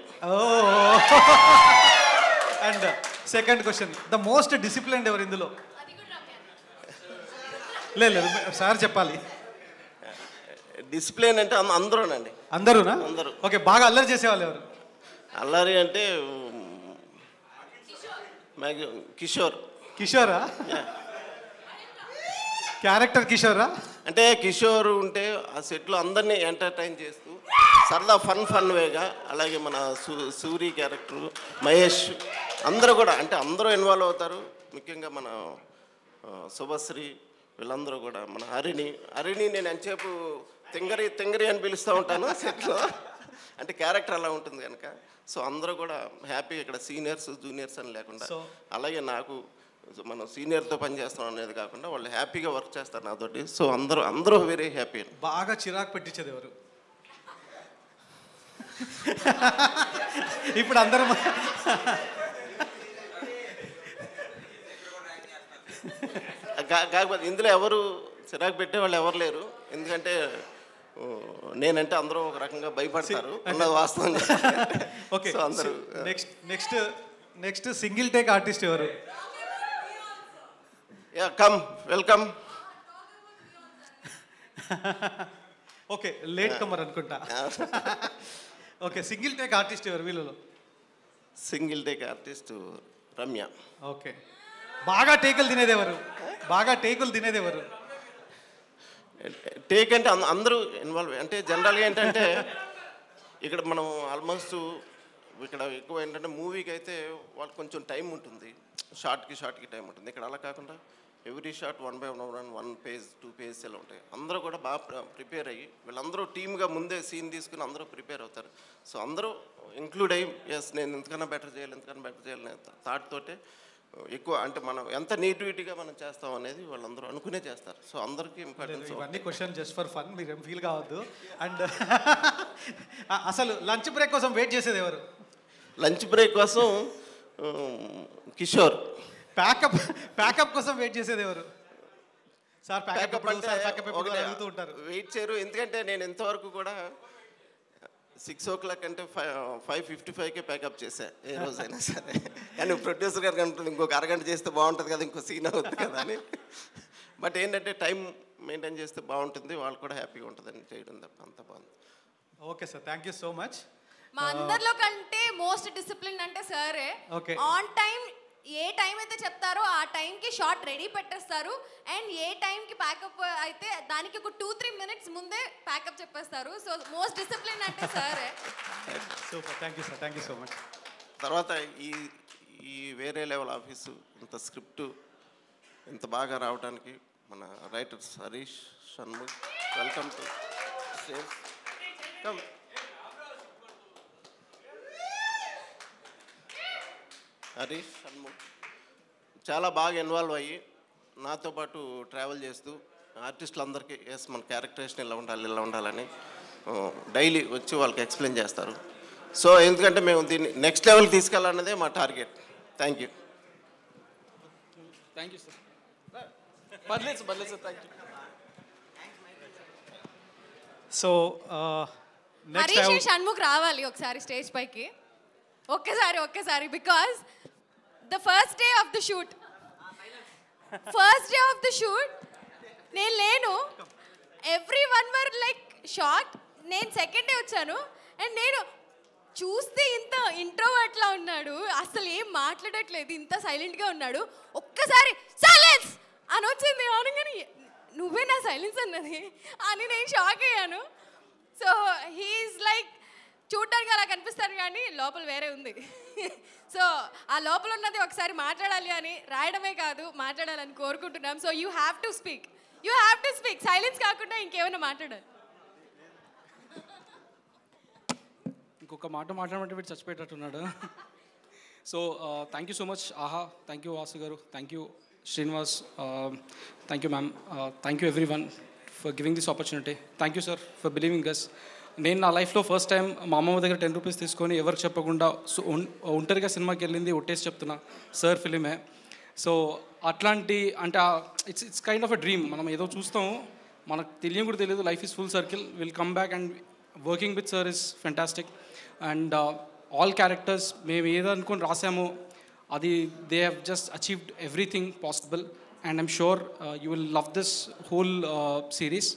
And second question, the most disciplined ఎవరు ఇందులో? లేదు సార్ చెప్పాలి.
డిసిప్లిన్ అంటే అందరూనండి.
అందరూనా?
అందరూ.
ఓకే, బాగా అల్లరి చేసేవాళ్ళు ఎవరు?
అల్లరి అంటే కిషోర్.
కిషోరా? క్యారెక్టర్ కిషోరా?
అంటే కిషోర్ ఉంటే ఆ సెట్లో అందరినీ ఎంటర్టైన్ చేస్తూ సరదా ఫన్ వేగా, అలాగే మన సూరి క్యారెక్టరు, మహేష్ అందరూ కూడా అంటే అందరూ ఇన్వాల్వ్ అవుతారు. ముఖ్యంగా మన శుభశ్రీ వీళ్ళందరూ కూడా, మన హరిణి నేను ఎంతసేపు తెంగరి అని పిలుస్తూ ఉంటాను సెట్లో, అంటే క్యారెక్టర్ అలా ఉంటుంది కనుక. సో అందరూ కూడా హ్యాపీ ఇక్కడ సీనియర్స్ జూనియర్స్ అని లేకుండా, అలాగే నాకు మనం సీనియర్తో పనిచేస్తాం అనేది కాకుండా వాళ్ళు హ్యాపీగా వర్క్ చేస్తారు నాతోటి. సో అందరూ వెరీ హ్యాపీ.
బాగా చిరాకు పెట్టించేది ఎవరు? ఇప్పుడు అందరూ
కాకపోతే ఇందులో ఎవరు చిరాకు పెట్టే వాళ్ళు ఎవరు లేరు. ఎందుకంటే నేనంటే అందరూ ఒక రకంగా భయపడతారు అన్నది వాస్తవం.
ఓకే, అందరూ నెక్స్ట్ సింగిల్ టేక్ ఆర్టిస్ట్ ఎవరు?
Come welcome.
Okay, latecomer అనుకుంటా. ఓకే, సింగిల్ టేక్ ఆర్టిస్ట్ ఎవరు వీళ్ళలో?
Single take artist Ramya.
Okay, బాగా టేకులు తినేది ఎవరు?
టేక్ అంటే అందరూ ఇన్వాల్వ్. అంటే జనరల్గా ఏంటంటే ఇక్కడ మనం ఆల్మోస్ట్ ఇక్కడ ఎక్కువ ఏంటంటే మూవీకి అయితే వాళ్ళకి కొంచెం టైం ఉంటుంది, షార్ట్కి టైం ఉంటుంది. ఇక్కడ అలా కాకుండా every shot 1 by 1 page 2 pages ఇలా ఉంటాయి. అందరూ కూడా బాగా ప్రిపేర్ అయ్యి వీళ్ళందరూ టీమ్గా ముందే సీన్ తీసుకుని అందరూ ప్రిపేర్ అవుతారు. సో అందరూ ఇంక్లూడ్ అయ్యి ఎస్ నేను ఎంతకన్నా బెటర్ చేయాలి థాట్ తోటే ఎక్కువ, అంటే మనం ఎంత నేటివిటీగా మనం చేస్తాం అనేది వాళ్ళందరూ అనుకునే చేస్తారు. సో అందరికీ ఇంపార్టెన్స్.
ఇవన్నీ క్వశ్చన్ జస్ట్ ఫర్ ఫన్, మీరేం ఫీల్ కావద్దు. అండ్ అసలు లంచ్ బ్రేక్ కోసం వెయిట్ చేసేది ఎవరు?
లంచ్ బ్రేక్ కోసం కిషోర్.
ప్యాకప్ కోసం వెయిట్ చేసేది ఎవరు? సార్ ప్యాకప్ అడుగుతూ ఉంటారు.
వెయిట్ చేయరు, ఎందుకంటే నేను ఎంతవరకు కూడా 6 o'clock అంటే 5:55కే ప్యాకప్ చేశా ఏ రోజైనా సరే. కానీ ప్రొడ్యూసర్ గారికి అంటుంది ఇంకొక అరగంట చేస్తే బాగుంటుంది కదా, ఇంకో సీన్ అవుతుంది కదా అని. బట్ ఏంటంటే టైం మెయింటైన్ చేస్తే బాగుంటుంది, వాళ్ళు కూడా హ్యాపీగా ఉంటుందని చేయడం తప్ప అంత బాగుంది.
Okay sir, thank you so much.
మా అందరిలో కంటే మోస్ట్ డిసిప్లిన్ అంటే సరే. ఆన్ టైం ఏ టైం అయితే చెప్తారో ఆ టైంకి షార్ట్ రెడీ పెట్టేస్తారు. అండ్ ఏ టైంకి ప్యాకప్ అయితే దానికి ఒక 2-3 minutes ముందే ప్యాకప్ చెప్పేస్తారు. సో మోస్ట్ డిసిప్లిన్ అంటే సరే.
Super, thank you sir, thank you so much.
తర్వాత ఈ వేరే లెవెల్ ఆఫీసు ఇంత స్క్రిప్ట్ ఇంత బాగా రావడానికి మన writers Harish Shanmukh, welcome to stage. Come Harish Shanmukh చాలా బాగా ఇన్వాల్వ్ అయ్యి నాతో పాటు ట్రావెల్ చేస్తూ ఆర్టిస్టులందరికీ ఎస్ మన క్యారెక్టరేషన్ ఇలా ఉండాలని డైలీ వచ్చి వాళ్ళకి ఎక్స్ప్లెయిన్ చేస్తారు. సో ఎందుకంటే మేము దీన్ని నెక్స్ట్ లెవెల్కి తీసుకెళ్ళాలన్నదే మా target. Thank you.
Thank you sir. పర్లేదు sir, thank you.
So
Harish Shanmukh రావాలి ఒకసారి స్టేజ్ పైకి, ఒక్కసారి because the first day of the shoot నేను లేను. Everyone were like short. నేను సెకండ్ డే వచ్చాను అండ్ నేను చూస్తే ఇంత ఇంట్రోవర్ట్లా ఉన్నాడు, అసలు ఏం మాట్లాడట్లేదు, ఇంత సైలెంట్గా ఉన్నాడు. ఒక్కసారి సైలెన్స్ అని వచ్చింది అనగానే నువ్వే నా సైలెన్స్ అన్నది అని నేను షాక్ అయ్యాను. సో హీఈస్ లైక్ చూడడానికి అలా కనిపిస్తారు కానీ లోపల వేరే ఉంది. సో ఆ లోపల ఉన్నది ఒకసారి మాట్లాడాలి అని రాయడమే కాదు మాట్లాడాలని కోరుకుంటున్నాం. So you have to speak, silence కాకుండా ఇంకేమైనా మాట్లాడాలి.
ఇంకొక మాట మాట్లాడమంటే వీడు చచ్చిపోయేటట్టున్నాడు. So thank you so much Aha, thank you Vasu garu, thank you Srinivas, thank you ma'am, thank you everyone for giving this opportunity. Thank you sir for believing us. నేను నా లైఫ్లో ఫస్ట్ టైం మా అమ్మమ్మ దగ్గర 10 రూపీస్ తీసుకొని ఎవరికి చెప్పకుండా ఒంటరిగా సినిమాకి వెళ్ళింది ఒట్టేసి చెప్తున్నా సార్ ఫిలిమే. సో అట్లాంటి అంటే it's kind of a dream. మనం ఏదో చూస్తాము, మనకు తెలియని కూడా తెలియదు. Life is full circle, will come back and working with sir is fantastic. And all characters మేము ఏదనుకొని రాసామో అది they have just achieved everything possible and I'm sure you will love this whole series.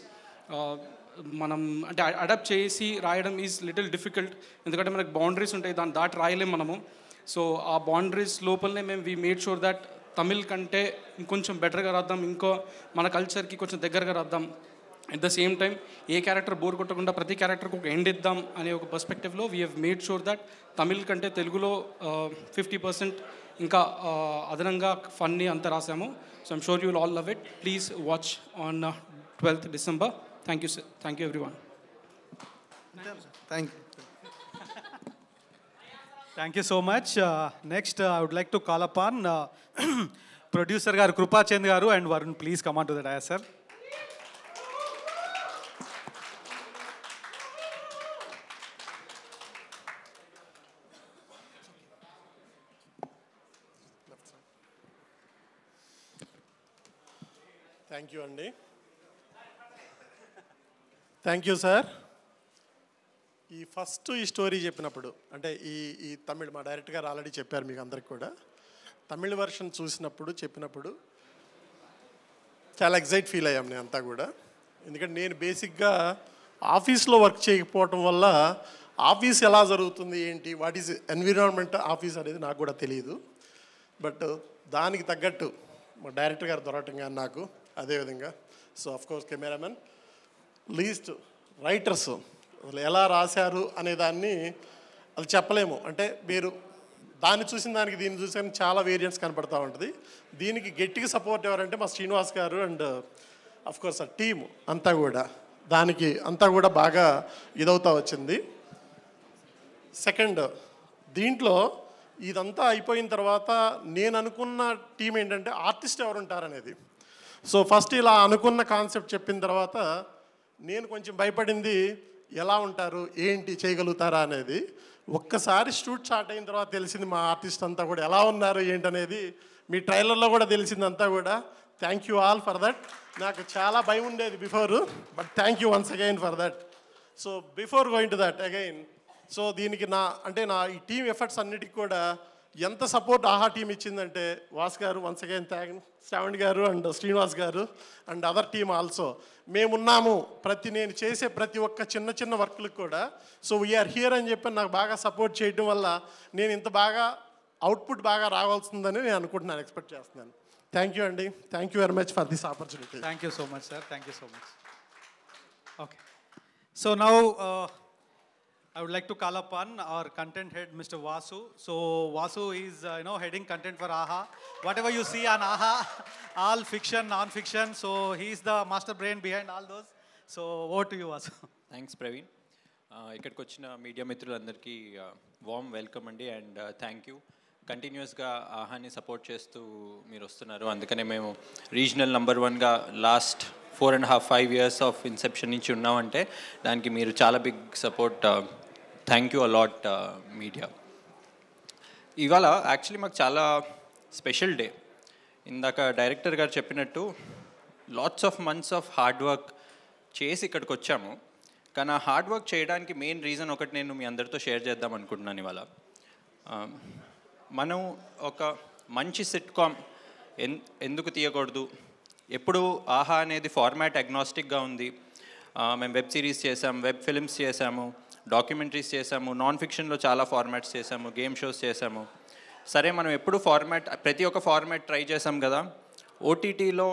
మనం అంటే అడాప్ట్ చేసి రాయడం ఈజ్ లిటిల్ డిఫికల్ట్, ఎందుకంటే మనకు బౌండరీస్ ఉంటాయి, దాన్ని దాటి రాయలేం మనము. సో ఆ బౌండరీస్ లోపలనే మేము we made sure that Tamil కంటే ఇంకొంచెం బెటర్గా రాద్దాం, ఇంకో మన కల్చర్కి కొంచెం దగ్గరగా రాద్దాం. At the same time a character bore కొట్టకుండా ప్రతి క్యారెక్టర్కి ఒక ఎండ్ ఇద్దాం అనే ఒక పర్స్పెక్టివ్లో we have made sure that Tamil కంటే తెలుగులో 50% ఇంకా అదనంగా ఫన్నీ అంతా రాసాము. So I'm sure you will all love it. Please watch on 12th December. Thank you, sir. Thank you, everyone.
Thank you so much. Next, I would like to call upon producer garu Krupa Chand garu and Varun. Please come on to the dais, sir.
Thank you, Andy. Thank you sir. ఈ స్టోరీ చెప్పినప్పుడు అంటే ఈ తమిళ్ మా డైరెక్టర్ గారు ఆల్రెడీ చెప్పారు మీకు అందరికి కూడా. తమిళ్ వర్షన్ చెప్పినప్పుడు చాలా ఎగ్జైట్ ఫీల్ అయ్యాం నేను అంతా కూడా. ఎందుకంటే నేను బేసిక్గా ఆఫీస్లో వర్క్ చేయకపోవటం వల్ల ఆఫీస్ ఎలా జరుగుతుంది ఏంటి, వాట్ ఈజ్ ఎన్విరాన్మెంట్ ఆఫీస్ అనేది నాకు కూడా తెలియదు. బట్ దానికి తగ్గట్టు మా డైరెక్టర్ గారు దొరకటం కానీ నాకు అదేవిధంగా so of course cameraman least writers ఎలా రాశారు అనే దాన్ని అది చెప్పలేము. అంటే మీరు దాన్ని చూసిన దానికి దీన్ని చూసిన చాలా వేరియంట్స్ కనపడతా ఉంటుంది. దీనికి గట్టిగా సపోర్ట్ ఎవరంటే మా శ్రీనివాస్ గారు అండ్ అఫ్కోర్స్ ఆ టీమ్ అంతా కూడా దానికి అంతా కూడా బాగా ఇదవుతా వచ్చింది. సెకండ్ దీంట్లో ఇదంతా అయిపోయిన తర్వాత నేను అనుకున్న టీం ఏంటంటే ఆర్టిస్ట్ ఎవరు ఉంటారనేది. సో ఫస్ట్ ఇలా అనుకున్న కాన్సెప్ట్ చెప్పిన తర్వాత నేను కొంచెం భయపడింది ఎలా ఉంటారు ఏంటి చేయగలుగుతారా అనేది. ఒక్కసారి షూట్ స్టార్ట్ అయిన తర్వాత తెలిసింది మా ఆర్టిస్ట్ అంతా కూడా ఎలా ఉన్నారు ఏంటనేది. మీ ట్రైలర్లో కూడా తెలిసిందంతా కూడా. Thank you all for that. నాకు చాలా భయం ఉండేది before, but thank you once again for that. So before going to that again, so దీనికి నా ఈ టీమ్ ఎఫర్ట్స్ అన్నిటికి కూడా ఎంత సపోర్ట్ ఆహా టీం ఇచ్చిందంటే వాస్ గారు వన్స్ అగైన్ థ్యాంక్, శ్రావణ్ గారు అండ్ శ్రీనివాస్ గారు అండ్ అదర్ టీమ్ ఆల్సో. మేమున్నాము నేను చేసే ప్రతి ఒక్క చిన్న వర్క్లకు కూడా. సో వీఆర్ హియర్ అని చెప్పి నాకు బాగా సపోర్ట్ చేయడం వల్ల నేను ఇంత బాగా అవుట్పుట్ బాగా రావాల్సిందని నేను అనుకుంటున్నాను, ఎక్స్పెక్ట్ చేస్తున్నాను. థ్యాంక్ యూ అండి. Thank you very much for this opportunity.
Thank you so much sir. Thank you so much. Okay, so now I would like to call upon our content head, Mr. Vasu. So Vasu is, heading content for AHA. Whatever you see on AHA, all fiction, non-fiction. So he is the master brain behind all those. So over to you, Vasu.
Thanks Praveen. ఇక్కడికి వచ్చిన మీడియా మిత్రులందరికీ వామ్ వెల్కమ్ అండి అండ్ థ్యాంక్ యూ.
కంటిన్యూస్గా ఆహాని సపోర్ట్ చేస్తూ మీరు వస్తున్నారు. అందుకనే మేము రీజనల్ నంబర్ 1గా లాస్ట్ 4.5 years ఆఫ్ ఇన్సెప్షన్ నుంచి ఉన్నామంటే దానికి మీరు చాలా big support. Thank you a lot media. ఇవాళ యాక్చువల్లీ మాకు చాలా స్పెషల్ డే. ఇందాక డైరెక్టర్ గారు చెప్పినట్టు lots of months of hard work చేసి ఇక్కడికి వచ్చాము. కానీ ఆ హార్డ్ వర్క్ చేయడానికి మెయిన్ రీజన్ ఒకటి నేను మీ అందరితో షేర్ చేద్దాం అనుకుంటున్నాను ఇవాళ. మనం ఒక మంచి సిట్కామ్ ఎందుకు తీయకూడదు? ఎప్పుడు ఆహా అనేది ఫార్మాట్ అగ్నాస్టిక్గా ఉంది. మేము వెబ్ సిరీస్ చేసాము, వెబ్ ఫిల్మ్స్ చేసాము, డాక్యుమెంటరీస్ చేసాము, నాన్ ఫిక్షన్లో చాలా ఫార్మాట్స్ చేసాము, గేమ్ షోస్ చేసాము. సరే, మనం ఎప్పుడు ప్రతి ఒక్క ఫార్మాట్ ట్రై చేసాం కదా. ఓటీటీలో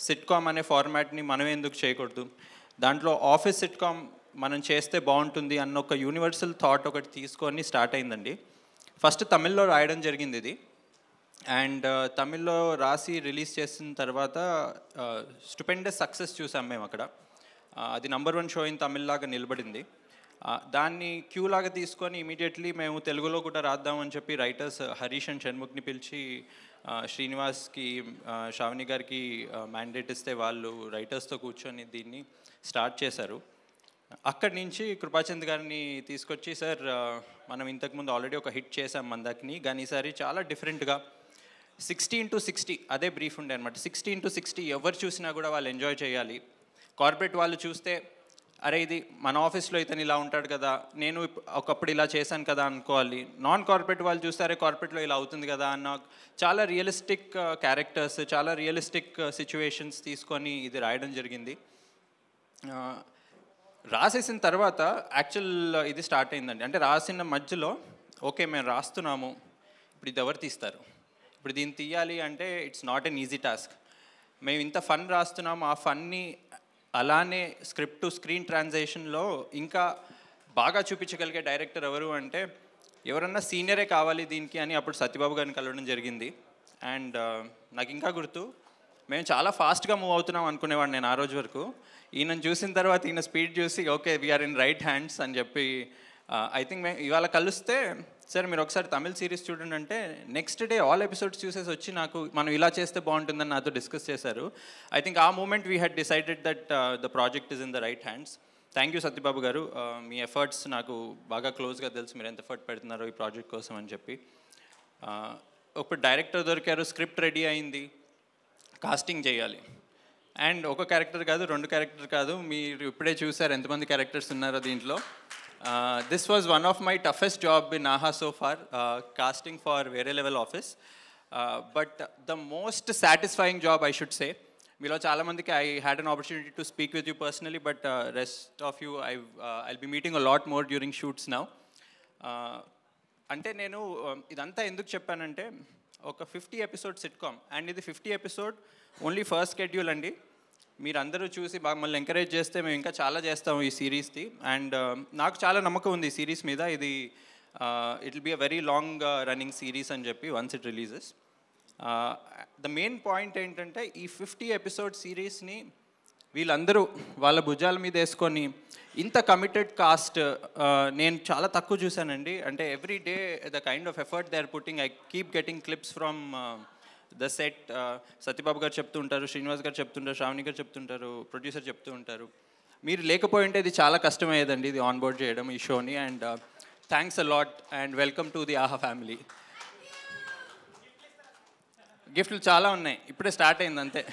సిట్కామ్ అనే ఫార్మాట్ని మనం ఎందుకు చేయకూడదు? దాంట్లో ఆఫీస్ సిట్కామ్ మనం చేస్తే బాగుంటుంది అన్న ఒక యూనివర్సల్ థాట్ ఒకటి తీసుకొని స్టార్ట్ అయిందండి. ఫస్ట్ తమిళ్లో రాయడం జరిగింది ఇది. అండ్ తమిళ్లో రాసి రిలీజ్ చేసిన తర్వాత స్టూపెండస్ సక్సెస్ చూసాం మేము అక్కడ. అది నంబర్ 1 షో ఇన్ తమిళ్ లాగా నిలబడింది. దాన్ని క్యూ లాగా తీసుకొని ఇమీడియట్లీ మేము తెలుగులో కూడా రాద్దామని చెప్పి రైటర్స్ హరీష్ అండ్ షణ్ముఖ్ని పిలిచి శ్రీనివాస్కి, శ్రావణి గారికి మ్యాండేట్ ఇస్తే వాళ్ళు రైటర్స్తో కూర్చొని దీన్ని స్టార్ట్ చేశారు. అక్కడి నుంచి కృపాచంద్ గారిని తీసుకొచ్చి, సార్ మనం ఇంతకుముందు ఆల్రెడీ ఒక హిట్ చేసాం మందాకిని, కానీ ఈసారి చాలా డిఫరెంట్గా 16:60 అదే బ్రీఫ్ ఉండే అనమాట. 16:60 ఎవరు చూసినా కూడా వాళ్ళు ఎంజాయ్ చేయాలి. కార్పొరేట్ వాళ్ళు చూస్తే అరే ఇది మన ఆఫీస్లో ఇతను ఇలా ఉంటాడు కదా, నేను ఒకప్పుడు ఇలా చేశాను కదా అనుకోవాలి. నాన్ కార్పొరేట్ వాళ్ళు చూస్తే అరే కార్పొరేట్లో ఇలా అవుతుంది కదా అన్న చాలా రియలిస్టిక్ క్యారెక్టర్స్, చాలా రియలిస్టిక్ సిచ్యువేషన్స్ తీసుకొని ఇది రాయడం జరిగింది. రాసేసిన తర్వాత యాక్చువల్ ఇది స్టార్ట్ అయిందండి. అంటే రాసిన మధ్యలో ఓకే మేము రాస్తున్నాము, ఇప్పుడు ఇది ఎవరు తీస్తారు, ఇప్పుడు దీన్ని తీయాలి అంటే it's not an easy task. మేము ఇంత ఫన్ రాస్తున్నాము, ఆ ఫన్ని అలానే స్క్రిప్ట్ టు స్క్రీన్ ట్రాన్స్లేషన్లో ఇంకా బాగా చూపించగలిగే డైరెక్టర్ ఎవరు అంటే ఎవరన్నా సీనియరే కావాలి దీనికి అని అప్పుడు సత్యబాబు గారిని కలవడం జరిగింది. అండ్ నాకు ఇంకా గుర్తు, మేము చాలా ఫాస్ట్గా మూవ్ అవుతున్నాం అనుకునేవాడు నేను ఆ రోజు వరకు. ఈయనను చూసిన తర్వాత ఈయన స్పీడ్ చూసి okay we're in right hands అని చెప్పి ఐ థింక్ మేము ఇవాళ కలిస్తే సార్ మీరు ఒకసారి తమిళ్ సిరీస్ చూడండి అంటే నెక్స్ట్ డే ఆల్ ఎపిసోడ్స్ చూసేసి వచ్చి నాకు మనం ఇలా చేస్తే బాగుంటుందని నాతో డిస్కస్ చేశారు. ఐ థింక్ ఆ moment we had decided that the project is in the right hands. Thank you Satyababu garu, మీ ఎఫర్ట్స్ నాకు బాగా క్లోజ్గా తెలుసు, మీరు ఎంత ఎఫర్ట్ పెడుతున్నారో ఈ ప్రాజెక్ట్ కోసం అని చెప్పి. ఇప్పుడు డైరెక్టర్ దొరికారు, స్క్రిప్ట్ రెడీ అయింది, కాస్టింగ్ చేయాలి. అండ్ ఒక క్యారెక్టర్ కాదు, 2 క్యారెక్టర్ కాదు, మీరు ఇప్పుడే చూసారు ఎంతమంది క్యారెక్టర్స్ ఉన్నారో దీంట్లో. This was one of my toughest job in ఆహా సో ఫార్, కాస్టింగ్ ఫార్ వేరే level office. But the most satisfying job I should say. మీలో చాలామందికి I had an opportunity to speak with you personally, but rest of you I'll be meeting a lot more during shoots now. అంటే నేను ఇదంతా ఎందుకు చెప్పానంటే ఒక 50 ఎపిసోడ్ సిట్కామ్, అండ్ ఇది 50 ఎపిసోడ్ ఓన్లీ ఫస్ట్ షెడ్యూల్ అండి. మీరందరూ చూసి బాగా మళ్ళీ ఎంకరేజ్ చేస్తే మేము ఇంకా చాలా చేస్తాము ఈ సిరీస్ది. అండ్ నాకు చాలా నమ్మకం ఉంది ఈ సిరీస్ మీద. ఇది it will be a very long running series అని చెప్పి once it releases. The main point ఏంటంటే ఈ 50 ఎపిసోడ్ సిరీస్ని వీళ్ళందరూ వాళ్ళ భుజాల మీద వేసుకొని ఇంత కమిటెడ్ కాస్ట్ నేను చాలా తక్కువ చూశానండి. అంటే every day the kind of effort they are putting, I keep getting clips from the set. Satyababu garu చెప్తూ ఉంటారు, శ్రీనివాస్ గారు చెప్తుంటారు, శ్రావణి గారు చెప్తుంటారు, ప్రొడ్యూసర్ చెప్తూ ఉంటారు. మీరు లేకపోయి ఉంటే ఇది చాలా కష్టమయ్యేదండి ఇది ఆన్బోర్డ్ చేయడం ఈ షోని. And thanks a lot and welcome to the ఆహా ఫ్యామిలీ. గిఫ్ట్లు చాలా ఉన్నాయి, ఇప్పుడే స్టార్ట్ అయింది అంతే.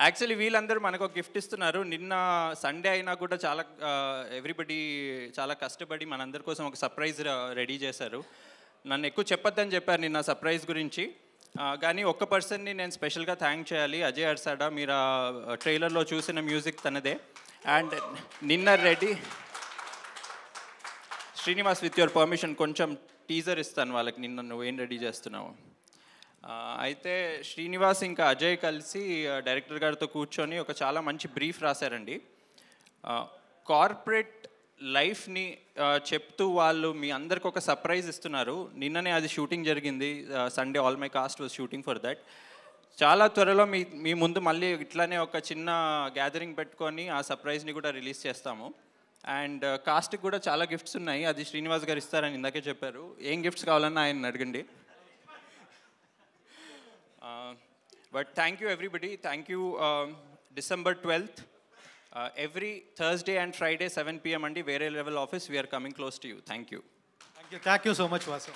యాక్చువల్లీ వీళ్ళందరూ మనకు ఒక గిఫ్ట్ ఇస్తున్నారు. నిన్న సండే అయినా కూడా చాలా ఎవ్రీబడి చాలా కష్టపడి మనందరి కోసం ఒక సర్ప్రైజ్ రెడీ చేశారు. నన్ను ఎక్కువ చెప్పొద్దని చెప్పారు నిన్న సర్ప్రైజ్ గురించి, కానీ ఒక్క పర్సన్ని నేను స్పెషల్గా థ్యాంక్ చేయాలి, అజయ్ అర్సాడా. మీరు ఆ ట్రైలర్లో చూసిన మ్యూజిక్ తనదే. అండ్ నిన్న ready Srinivas with your permission కొంచెం టీజర్ ఇస్తాను వాళ్ళకి, నిన్న నువ్వేం రెడీ చేస్తున్నావు. అయితే శ్రీనివాస్ ఇంకా అజయ్ కలిసి డైరెక్టర్ గారితో కూర్చొని ఒక చాలా మంచి బ్రీఫ్ రాశారండి. కార్పొరేట్ లైఫ్ని చెప్తూ వాళ్ళు మీ అందరికి ఒక సర్ప్రైజ్ ఇస్తున్నారు. నిన్ననే అది షూటింగ్ జరిగింది, Sunday all my cast was shooting for that. చాలా త్వరలో మీ ముందు మళ్ళీ ఇట్లానే ఒక చిన్న గ్యాదరింగ్ పెట్టుకొని ఆ సర్ప్రైజ్ని కూడా రిలీజ్ చేస్తాము. అండ్ కాస్ట్కి కూడా చాలా గిఫ్ట్స్ ఉన్నాయి, అది శ్రీనివాస్ గారు ఇస్తారని ఇందాకే చెప్పారు. ఏం గిఫ్ట్స్ కావాలన్నా ఆయన అడగండి. But thank you everybody. Thank you. December 12th, every Thursday and Friday 7 p.m. అండి, వేరే level office. We're coming close to you. Thank you.
Thank you so much, Vasu.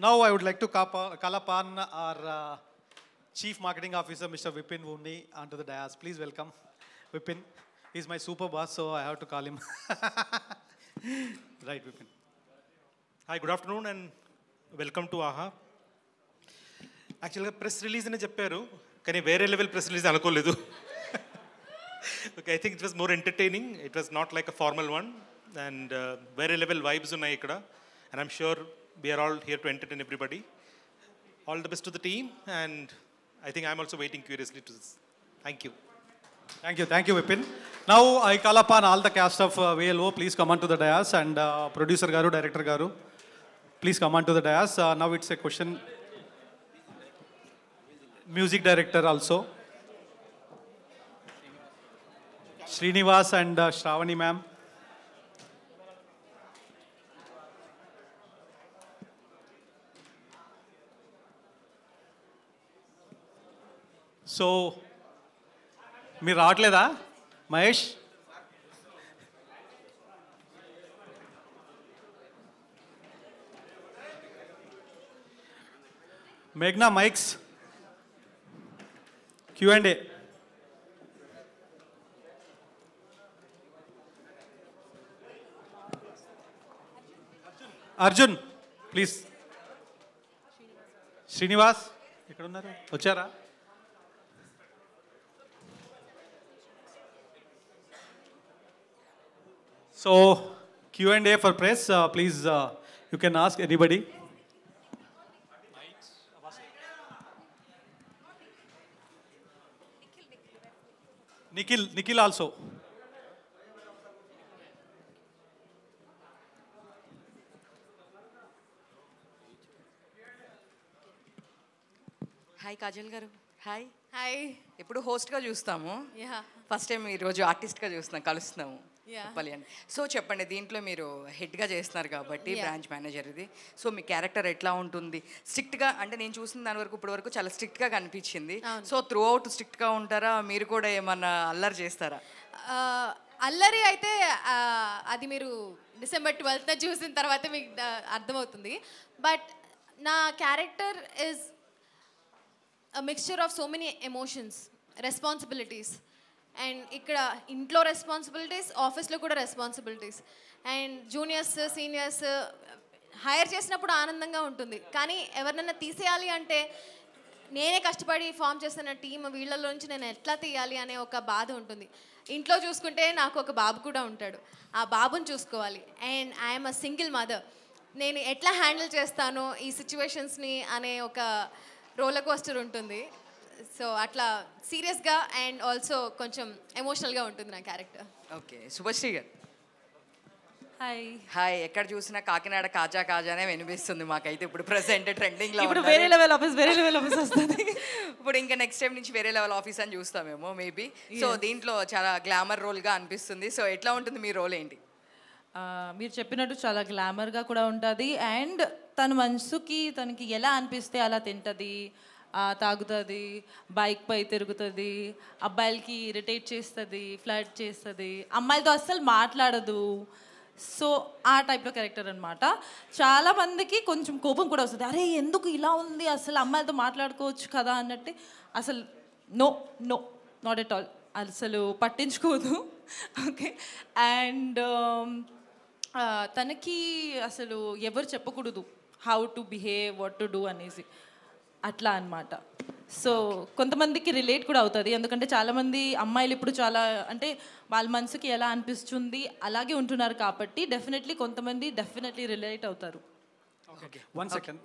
Now I would like to call upon our Chief Marketing Officer, Mr. Vipin Vunni, onto the dais. Please welcome Vipin. He's my super boss, so I have to call him. Right, Vipin.
Hi, good afternoon and welcome to AHA. యాక్చువల్గా ప్రెస్ రిలీజ్ అనే చెప్పారు, కానీ వేరే లెవెల్ ప్రెస్ రిలీజ్ అనుకోలేదు. Okay, I think it was more entertaining. It was not like a formal one, and వేరే లెవెల్ వైబ్స్ ఉన్నాయి ఇక్కడ. And I'm sure we're all here to entertain everybody. All the best to the team, and I think I'm also waiting curiously to this. Thank you.
Thank you, Vipin. Now I call upon all the cast of VLO. Please come on to the dais, and producer Garu, director Garu, please come on to the dais. Now it's a question. Music director also. Srinivas and Shravani ma'am. సో మీరు రావట్లేదా మహేష్? మేఘ్నా mics, Q&A. Arjun please. Srinivas ఎక్కడ ఉన్నారు? వచ్చారా? So Q&A for press, please you can ask anybody. Nikhil also.
Hi Kajal గారు. హాయ్.
హాయ్.
ఎప్పుడు హోస్ట్గా చూస్తాము, ఫస్ట్ టైం ఈరోజు ఆర్టిస్ట్గా చూస్తున్నాం, కలుస్తున్నాము చెప్పాలి అని. సో చెప్పండి, దీంట్లో మీరు హెడ్గా చేస్తున్నారు కాబట్టి బ్రాంచ్ మేనేజర్ ఇది, సో మీ క్యారెక్టర్ ఎట్లా ఉంటుంది? స్ట్రిక్ట్గా అంటే నేను చూసిన దాని వరకు ఇప్పటి వరకు చాలా స్ట్రిక్ట్గా కనిపించింది. సో త్రూ అవుట్ స్ట్రిక్ట్గా ఉంటారా, మీరు కూడా ఏమన్నా అల్లరి చేస్తారా?
అల్లరి అయితే అది మీరు December 12th చూసిన తర్వాత మీకు అర్థమవుతుంది. బట్ నా character is a mixture of so many emotions, responsibilities, and ఇక్కడ ఇంట్లో రెస్పాన్సిబిలిటీస్, ఆఫీస్లో కూడా responsibilities, and juniors seniors hire చేసినప్పుడు ఆనందంగా ఉంటుంది, కానీ ఎవరినైనా తీసేయాలి అంటే నేనే కష్టపడి ఫామ్ చేస్తున్న టీమ్ వీళ్ళలో నుంచి నేను ఎట్లా తీయాలి అనే ఒక బాధ ఉంటుంది. ఇంట్లో చూసుకుంటే నాకు ఒక బాబు కూడా ఉంటాడు, ఆ బాబుని చూసుకోవాలి, and I'm a single mother. నేను ఎట్లా హ్యాండిల్ చేస్తాను ఈ సిచ్యువేషన్స్ని అనే ఒక రోలర్ కోస్టర్ ఉంటుంది. సో అట్లా సీరియస్గా అండ్ ఆల్సో కొంచెం ఎమోషనల్గా ఉంటుంది నా క్యారెక్టర్.
ఓకే, శుభశ్రీ గారు.
హాయ్.
హాయ్. ఎక్కడ చూసినా కాకినాడ కాజా కాజానే వినిపిస్తుంది మాకైతే ఇప్పుడు ప్రెసెంట్ ట్రెండింగ్లో.
ఇప్పుడు వేరే లెవెల్ ఆఫీస్ వస్తుంది.
ఇప్పుడు ఇంకా నెక్స్ట్ టైం నుంచి వేరే లెవెల్ ఆఫీస్ అని చూస్తామేమో మేబీ. సో దీంట్లో చాలా గ్లామర్ రోల్గా అనిపిస్తుంది. సో ఎట్లా ఉంటుంది మీ రోల్ ఏంటి?
మీరు చెప్పినట్టు చాలా గ్లామర్గా కూడా ఉంటుంది, అండ్ తన మనసుకి తనకి ఎలా అనిపిస్తే అలా తింటుంది, తాగుతుంది, బైక్ పై తిరుగుతుంది, అబ్బాయిలకి ఇరిటేట్ చేస్తుంది, ఫ్లర్ట్ చేస్తుంది, అమ్మాయిలతో అస్సలు మాట్లాడదు. సో ఆ టైప్లో క్యారెక్టర్ అనమాట. చాలామందికి కొంచెం కోపం కూడా వస్తుంది, అరే ఎందుకు ఇలా ఉంది, అసలు అమ్మాయిలతో మాట్లాడుకోవచ్చు కదా అన్నట్టు. అసలు no no not at all, అసలు పట్టించుకోదు. ఓకే, అండ్ తనకి అసలు ఎవరు చెప్పకూడదు how to behave, what to do అనేసి, అట్లా అనమాట. సో కొంతమందికి రిలేట్ కూడా అవుతుంది, ఎందుకంటే చాలామంది అమ్మాయిలు ఇప్పుడు చాలా అంటే వాళ్ళ మనసుకి ఎలా అనిపిస్తుంది అలాగే ఉంటున్నారు కాబట్టి కొంతమంది డెఫినెట్లీ రిలేట్ అవుతారు.
Okay, 1 second.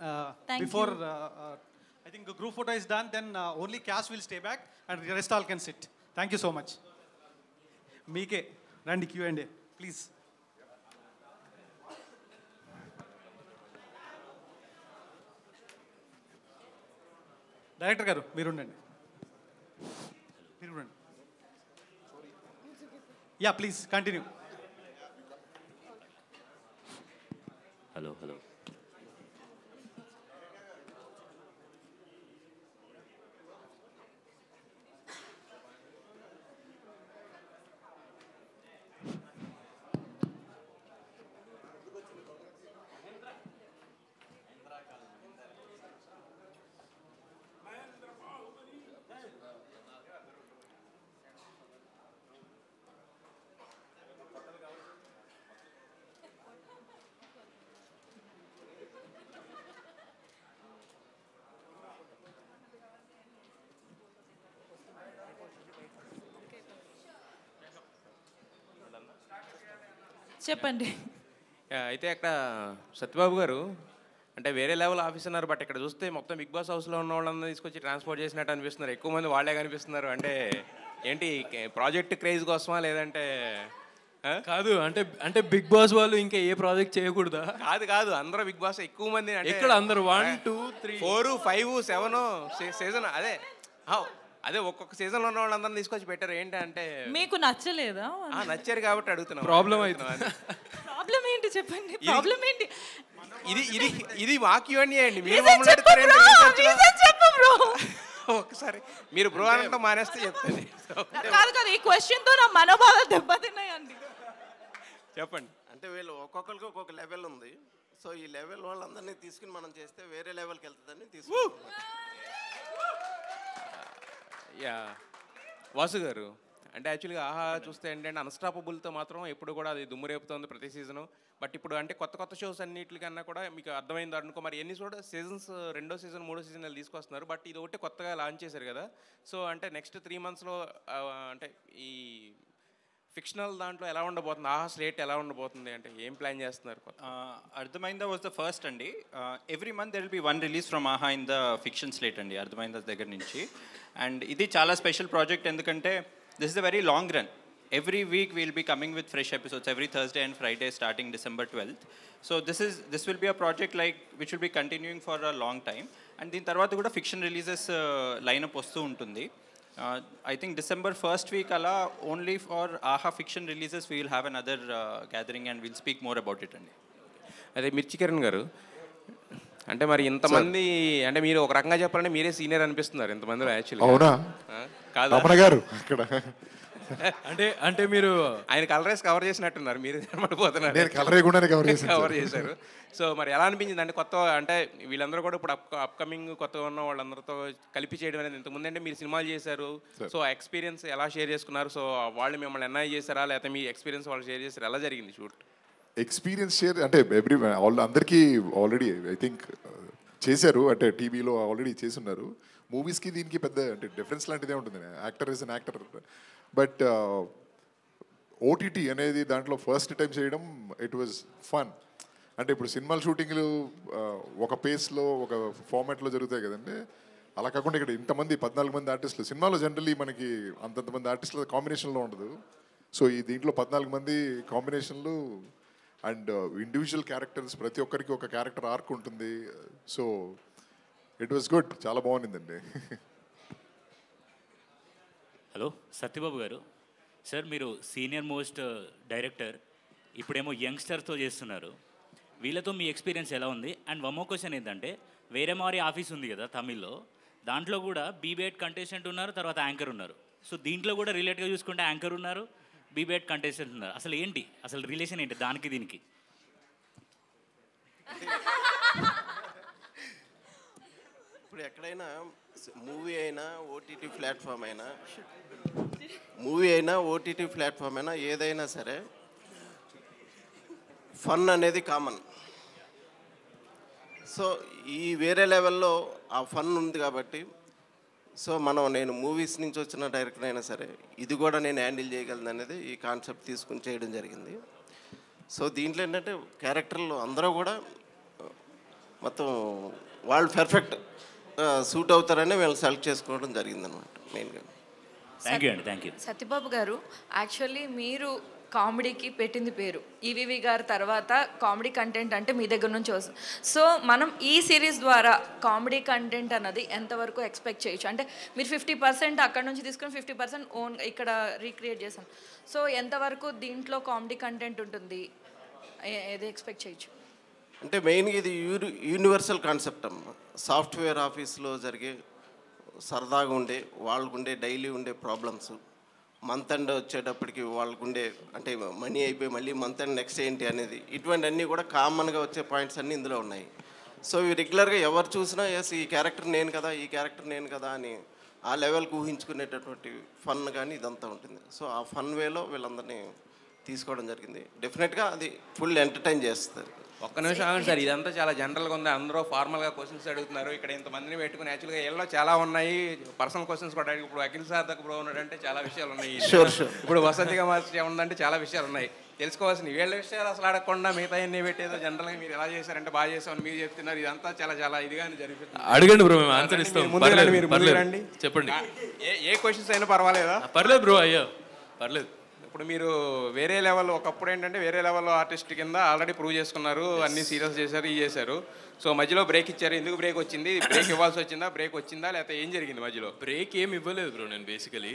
Before I think the group photo is done, then only cast will stay back and the rest all can sit. Thank you so much. Meeke, Randy Q&A, please. Director గారు మీరు ఉండండి. Yeah please continue.
Hello hello.
చెప్పండి.
అయితే అక్కడ సత్యబాబు గారు అంటే వేరే లెవెల్ ఆఫీస్ ఉన్నారు, బట్ ఇక్కడ చూస్తే మొత్తం బిగ్ బాస్ హౌస్లో ఉన్న వాళ్ళందరూ తీసుకొచ్చి ట్రాన్స్పోర్ట్ చేసినట్టు అనిపిస్తున్నారు. ఎక్కువ మంది వాళ్ళే కనిపిస్తున్నారు. అంటే ఏంటి ప్రాజెక్ట్ క్రేజ్ కోసమా లేదంటే
కాదు అంటే బిగ్ బాస్ వాళ్ళు ఇంకా ఏ ప్రాజెక్ట్ చేయకూడదా?
కాదు అందరూ బిగ్ బాస్ ఎక్కువ మంది
ఎక్కడ అందరూ 1 2 3
4 5 7 సీజన్ అదే ఒక్కొక్క సీజన్లో ఉన్న వాళ్ళందరినీ తీసుకొచ్చి పెట్టారు. ఏంటంటే
మీకు నచ్చలేదా?
నచ్చారు కాబట్టి అడుగుతున్నాం.
ప్రాబ్లం అవుతుంది.
ప్రాబ్లం ఏంటి చెప్పండి. ప్రాబ్లం ఏంటి?
ఇది మాకు ఇవన్నీ అండి. మీరు ఒకసారి మీరు బ్రో అనడం మానేస్తే చెప్తాను.
కాదు ఈ క్వశ్చన్ తో నా మనోభావాలు దెబ్బతిన్నాయండి.
చెప్పండి.
అంటే వీళ్ళు ఒక్కొక్కరికి ఒక్కొక్క లెవెల్ ఉంది. సో ఈ లెవెల్ వాళ్ళందరినీ తీసుకుని మనం చేస్తే వేరే లెవెల్కి వెళ్తుందని తీసుకుంటాం.
యా వాసు గారు అంటే యాక్చువల్గా ఆహా చూస్తే ఏంటంటే అన్స్టాపబుల్తో మాత్రం ఎప్పుడు కూడా అది దుమ్ము రేపుతుంది ప్రతి సీజను. బట్ ఇప్పుడు అంటే కొత్త షోస్ అన్నిటికన్నా కూడా మీకు అర్థమైంది అనుకో. మరి ఎన్ని సీజన్స్ 2వ సీజన్ 3వ సీజన్ తీసుకొస్తున్నారు, బట్ ఇది ఒకటి కొత్తగా లాంచ్ చేశారు కదా. సో అంటే నెక్స్ట్ 3 monthsలో అంటే ఈ ఫిక్షనల్ దాంట్లో ఎలా ఉండబోతుంది, ఆహా స్లేట్ ఎలా ఉండబోతుంది, అంటే ఏం ప్లాన్ చేస్తున్నారు?
అర్థమైందా వాజ్ ద ఫస్ట్ అండి. Every month there will be 1 release from ఆహా ఇన్ ద ఫిక్షన్ స్లేట్ అండి అర్థమైందా దగ్గర నుంచి. అండ్ ఇది చాలా స్పెషల్ ప్రాజెక్ట్ ఎందుకంటే this is a very long run. Every week we'll be coming with fresh episodes every Thursday and Friday starting December 12th. So this will be a project like which will be continuing for a long time. And din tarvata kuda fiction releases lineup vastu untundi. I think December 1st week ala only for AHA fiction releases we will have another gathering and we'll speak more about it andi.
అదే మిర్చి కిరణ్ గారు అంటే మరి ఇంతమంది అంటే మీరు ఒక రకంగా చెప్పాలంటే మీరే సీనియర్ అనిపిస్తున్నారు ఇంతమందిలో యాక్చువల్లీ.
అవునా?
కాదు
రమణ గారు ఇక్కడ
అంటే మీరు ఆయన కలర్ రేస్ కవర్ చేసినట్టున్నారు, మీరు పడిపోతున్నారు.
నేను కలర్ వేయకుండానే కవర్
చేశారు. సో మరి ఎలా అనిపించింది అంటే కొత్త అంటే వీళ్ళందరూ కూడా ఇప్పుడు అప్కమింగ్ కొత్తగా ఉన్న వాళ్ళందరితో కలిపి చేయడం అనేది ఇంతకుముందు అంటే మీరు సినిమాలు చేశారు. సో ఎక్స్పీరియన్స్ ఎలా షేర్ చేసుకున్నారు? సో వాళ్ళు మిమ్మల్ని ఎన్ఐ చేశారా లేకపోతే మీ ఎక్స్పీరియన్స్ వాళ్ళు షేర్ చేశారు? ఎలా జరిగింది షూట్?
ఎక్స్పీరియన్స్ షేర్ అంటే అందరికీ ఆల్రెడీ ఐ థింక్ చేశారు, అంటే టీవీలో ఆల్రెడీ చేసున్నారు. మూవీస్కి దీనికి పెద్ద అంటే డిఫరెన్స్ లాంటిదే ఉంటుంది. Actor is an actor. But OTT అనేది దాంట్లో ఫస్ట్ టైం చేయడం ఇట్ వాజ్ ఫన్. అంటే ఇప్పుడు సినిమాల షూటింగ్లు ఒక పేస్లో ఒక ఫార్మాట్లో జరుగుతాయి కదండి. అలా కాకుండా ఇక్కడ ఇంతమంది 14 మంది ఆర్టిస్టులు, సినిమాలో జనరల్లీ మనకి అంతంతమంది ఆర్టిస్టుల కాంబినేషన్లో ఉండదు. సో ఈ దీంట్లో 14 మంది కాంబినేషన్లు అండ్ ఇండివిజువల్ క్యారెక్టర్స్, ప్రతి ఒక్కరికి ఒక క్యారెక్టర్ ఆర్క్ ఉంటుంది. సో ఇట్ వాస్ గుడ్, చాలా బాగుండిందండి.
హలో సత్యబాబు గారు, సార్ మీరు సీనియర్ మోస్ట్ డైరెక్టర్, ఇప్పుడేమో యంగ్స్టర్స్తో చేస్తున్నారు. వీళ్ళతో మీ ఎక్స్పీరియన్స్ ఎలా ఉంది? అండ్ వన్ మోర్ క్వశ్చన్ ఏంటంటే వేరే మారి ఆఫీస్ ఉంది కదా తమిళ్లో, దాంట్లో కూడా బీబేట్ కంటెస్టెంట్ ఉన్నారు, తర్వాత యాంకర్ ఉన్నారు. సో దీంట్లో కూడా రిలేట్గా చూసుకుంటే యాంకర్ ఉన్నారు, బీబేట్ కంటెస్టెంట్ ఉన్నారు. అసలు ఏంటి అసలు రిలేషన్ ఏంటి దానికి దీనికి?
ఇప్పుడు ఎక్కడైనా మూవీ అయినా ఓటీటీ ప్లాట్ఫామ్ అయినా ఏదైనా సరే ఫన్ అనేది కామన్. సో ఈ వేరే లెవెల్లో ఆ ఫన్ ఉంది కాబట్టి సో నేను మూవీస్ నుంచి వచ్చిన డైరెక్టర్ అయినా సరే ఇది కూడా నేను హ్యాండిల్ చేయగలను అనేది ఈ కాన్సెప్ట్ తీసుకుని చేయడం జరిగింది. సో దీంట్లో ఏంటంటే క్యారెక్టర్లు అందరూ కూడా మొత్తం వాళ్ళు పర్ఫెక్ట్ సూట్ అవుతారని వీళ్ళు సెలెక్ట్ చేసుకోవడం జరిగింది అనమాట మెయిన్గా.
థ్యాంక్ యూ అండి. థ్యాంక్ యూ
సత్యబాబు గారు. యాక్చువల్లీ మీరు
కామెడీకి పెట్టింది పేరు. ఈవీవి గారి తర్వాత కామెడీ కంటెంట్ అంటే మీ దగ్గర నుంచి వస్తుంది. సో మనం ఈ సిరీస్ ద్వారా కామెడీ కంటెంట్ అన్నది ఎంతవరకు ఎక్స్పెక్ట్ చేయొచ్చు? అంటే మీరు 50% అక్కడ నుంచి తీసుకొని 50% ఓన్ ఇక్కడ రీక్రియేట్ చేశాను. సో ఎంతవరకు దీంట్లో కామెడీ కంటెంట్ ఉంటుంది, ఏది ఎక్స్పెక్ట్ చేయొచ్చు?
అంటే మెయిన్గా ఇది యూనివర్సల్ కాన్సెప్ట్ అమ్మ. సాఫ్ట్వేర్ ఆఫీస్లో జరిగే సరదాగా ఉండే వాళ్ళకు ఉండే డైలీ ఉండే ప్రాబ్లమ్స్, మంత్ ఎండ్ వచ్చేటప్పటికి వాళ్ళకు ఉండే అంటే మనీ అయిపోయి మళ్ళీ మంత్ ఎండ్ నెక్స్ట్ ఏంటి అనేది, ఇటువంటి అన్నీ కూడా కామన్గా వచ్చే పాయింట్స్ అన్నీ ఇందులో ఉన్నాయి. సో ఇవి రెగ్యులర్గా ఎవరు చూసినా ఎస్ ఈ క్యారెక్టర్ నేను కదా, ఈ క్యారెక్టర్ నేను కదా అని ఆ లెవెల్కి ఊహించుకునేటటువంటి ఫన్ కానీ ఇదంతా ఉంటుంది. సో ఆ ఫన్ వేలో వీళ్ళందరినీ తీసుకోవడం జరిగింది. డెఫినెట్గా అది ఫుల్ ఎంటర్టైన్ చేస్తుంది.
ఒక్క నిమిషం ఆగండి సార్, ఇదంతా చాలా జనరల్గా ఉంది. అందరూ ఫార్మల్గా క్వశ్చన్స్ అడుగుతున్నారు. ఇక్కడ ఇంతమందిని పెట్టుకుని యాక్చువల్గా ఎల్లో చాలా ఉన్నాయి, పర్సనల్ క్వశ్చన్స్ కూడా అడిగి. ఇప్పుడు అఖిల్ సార్ దగ్గర బ్రో ఉన్నాడంటే చాలా విషయాలు ఉన్నాయి. ఇప్పుడు వసతిగా మార్చి ఉందంటే చాలా విషయాలు ఉన్నాయి తెలుసుకోవాల్సింది. వీళ్ళ విషయాలు అసలు అడగకుండా మిగతా అన్ని పెట్టేదో జనరల్గా మీరు ఎలా చేశారంటే బాగా చేస్తామని మీరు చెప్తున్నారు. ఇదంతా చాలా చాలా ఇదిగా జరుగుతుంది.
అడగండి బ్రో, మేము ఆన్సర్ ఇస్తాం.
మీరు ముందు రండి,
చెప్పండి.
ఏ క్వశ్చన్స్ అయినా పర్వాలేదా?
పర్లేదు బ్రో, అయ్యో పర్లేదు.
ఇప్పుడు మీరు వేరే లెవెల్, ఒకప్పుడు ఏంటంటే వేరే లెవెల్లో ఆర్టిస్ట్ కింద ఆల్రెడీ ప్రూవ్ చేసుకున్నారు, అన్ని సీరియల్స్ చేశారు, ఇవి చేశారు. సో మధ్యలో బ్రేక్ ఇచ్చారు. ఎందుకు బ్రేక్ వచ్చింది? బ్రేక్ ఇవ్వాల్సి వచ్చిందా? బ్రేక్ వచ్చిందా లేకపోతే ఏం జరిగింది మధ్యలో?
బ్రేక్ ఏమి ఇవ్వలేదు బ్రో. నేను బేసికలీ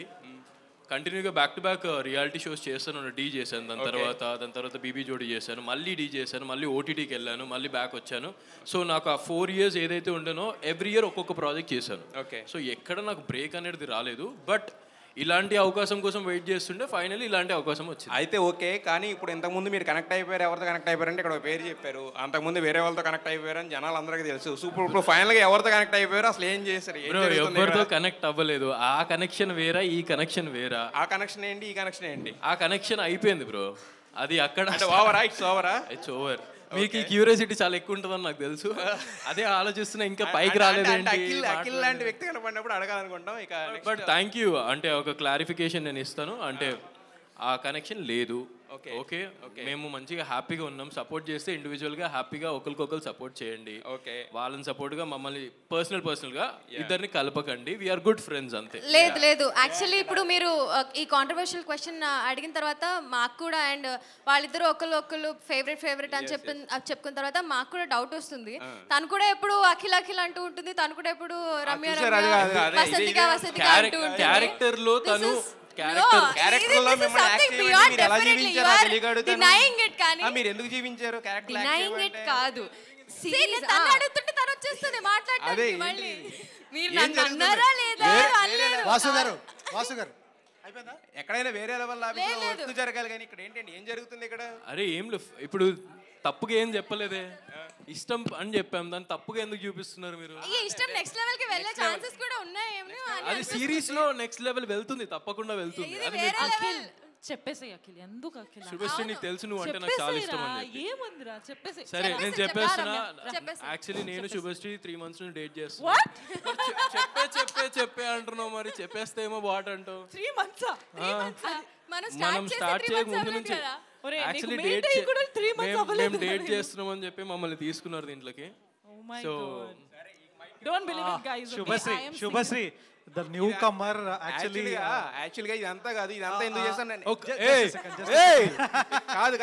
కంటిన్యూగా back to back reality shows చేస్తాను. డీ చేశాను, దాని తర్వాత బీబీ జోడీ చేశాను, మళ్ళీ డీ చేశాను, మళ్ళీ ఓటీటీకి వెళ్ళాను, మళ్ళీ బ్యాక్ వచ్చాను. సో నాకు ఆ 4 years ఏదైతే ఉండనో ఎవ్రీ ఇయర్ ఒక్కొక్క ప్రాజెక్ట్ చేశాను.
ఓకే.
సో ఎక్కడ నాకు బ్రేక్ అనేది రాలేదు. బట్ ఇలాంటి అవకాశం కోసం వెయిట్ చేస్తుంటే ఫైనల్లీ ఇలాంటి అవకాశం వచ్చింది.
అయితే ఓకే, కానీ ఇప్పుడు ఇంతకుముందు మీరు కనెక్ట్ అయిపోయారు, ఎవరితో కనెక్ట్ అయిపోయారంటే ఇక్కడ ఒక పేరు చెప్పారు. అంతకుముందు వేరే వాళ్ళతో కనెక్ట్ అయిపోయారని జనాలు అందరికీ తెలుసు. సో ఇప్పుడు ఫైనల్గా ఎవరితో కనెక్ట్ అయిపోయారు, అసలు ఏం చేశారు?
ఎవరితో కనెక్ట్ అవ్వలేదు. ఆ కనెక్షన్ వేరా, ఈ కనెక్షన్ వేరా.
ఆ కనెక్షన్ ఏంటి, ఈ కనెక్షన్ ఏంటి?
ఆ కనెక్షన్ అయిపోయింది బ్రో. అది అక్కడ
ఓవరా? ఇట్స్ ఓవరా?
It's over. మీకు ఈ క్యూరియాసిటీ చాలా ఎక్కువ ఉంటుందని నాకు తెలుసు. అదే ఆలోచిస్తున్నా ఇంకా పైకి రాలేదు.
అఖిల్ లాంటి వ్యక్తి కనపడినప్పుడు అడగాలనుకుంటాం. ఇక
బట్ థ్యాంక్ యూ. అంటే ఒక క్లారిఫికేషన్ నేను ఇస్తాను. అంటే ఆ కనెక్షన్ లేదు. ఓకే, మేము మంచిగా హ్యాపీగా ఉన్నాం. సపోర్ట్ చేస్తే ఇండివిజువల్గా హ్యాపీగా ఒకరికొకరు సపోర్ట్ చేయండి.
ఓకే,
వాళ్ళని సపోర్ట్గా మమ్మల్ని పర్సనల్గా ఇద్దరిని కలపకండి. వీఆర్ గుడ్ ఫ్రెండ్స్ అంతే.
లేదు యాక్చువల్లీ ఇప్పుడు మీరు ఈ కాంట్రవర్షియల్ క్వశ్చన్ అడిగిన తర్వాత మాకు కూడా అండ్ వాళ్ళిద్దరు ఒకళ్ళు ఫేవరెట్ అని చెప్పుకున్న తర్వాత మాకు కూడా డౌట్ వస్తుంది. తను కూడా ఎప్పుడు అఖిల్ అంటూ ఉంటుంది, తను కూడా ఎప్పుడు రమ్య వసతిగా అంటూ ఉంటుంది.
క్యారెక్టర్లో తను
మీరు ఎందుకు జీవించారు?
కాదు, అడుగుతుంటే తను వచ్చేస్తుంది మాట్లాడడానికి. మళ్ళీ మీరు నన్ను అన్నారా లేదా?
వాసు గారు
ఎక్కడైనా వేరే లెవెల్ వర్క్ జరగాలి, కానీ ఇక్కడ ఏంటండి ఏం జరుగుతుంది ఇక్కడ?
అరే ఏం ఇప్పుడు తప్పుగా ఏం చెప్పలేదే, ఇష్టం అని చెప్పాం. దాన్ని తప్పుగా ఎందుకు చూపిస్తున్నారు మీరు?
ఇష్టం నెక్స్ట్ లెవెల్ కి వెళ్ళే ఛాన్సెస్ కూడా ఉన్నాయి.
అది సిరీస్ లో నెక్స్ట్ లెవెల్ వెళ్తుంది, తప్పకుండా వెళ్తుంది.
చెప్పేసి అఖిల్, ఎందుకు అఖిల్?
శుభశ్రీ నీకు తెలుసు నువ్వు అంటే నాకు చాలా ఇష్టం అని చెప్పి.
ఏముందిరా చెప్పేసి.
సరే నేను చెప్పేస్తున్నా. యాక్చువల్లీ నేను శుభశ్రీ 3 months నుంచి డేట్ చేస్తున్నా. చెప్పే అంటున్నావు, మరి చెప్పేస్తే ఏమో బాట్ అంటావు.
3 months
మనం స్టార్ట్ చేయక ముందు నుంచి యాక్చువల్లీ మేము డేట్ చేస్తున్నాం అని చెప్పి మమ్మల్ని తీసుకున్నారు దీంట్లోకి. So
don't believe it guys.
Subhashree the newcomer
యాక్చువల్గా ఇదంతా కాదు, ఇదంతా ఎందుకు చేస్తాను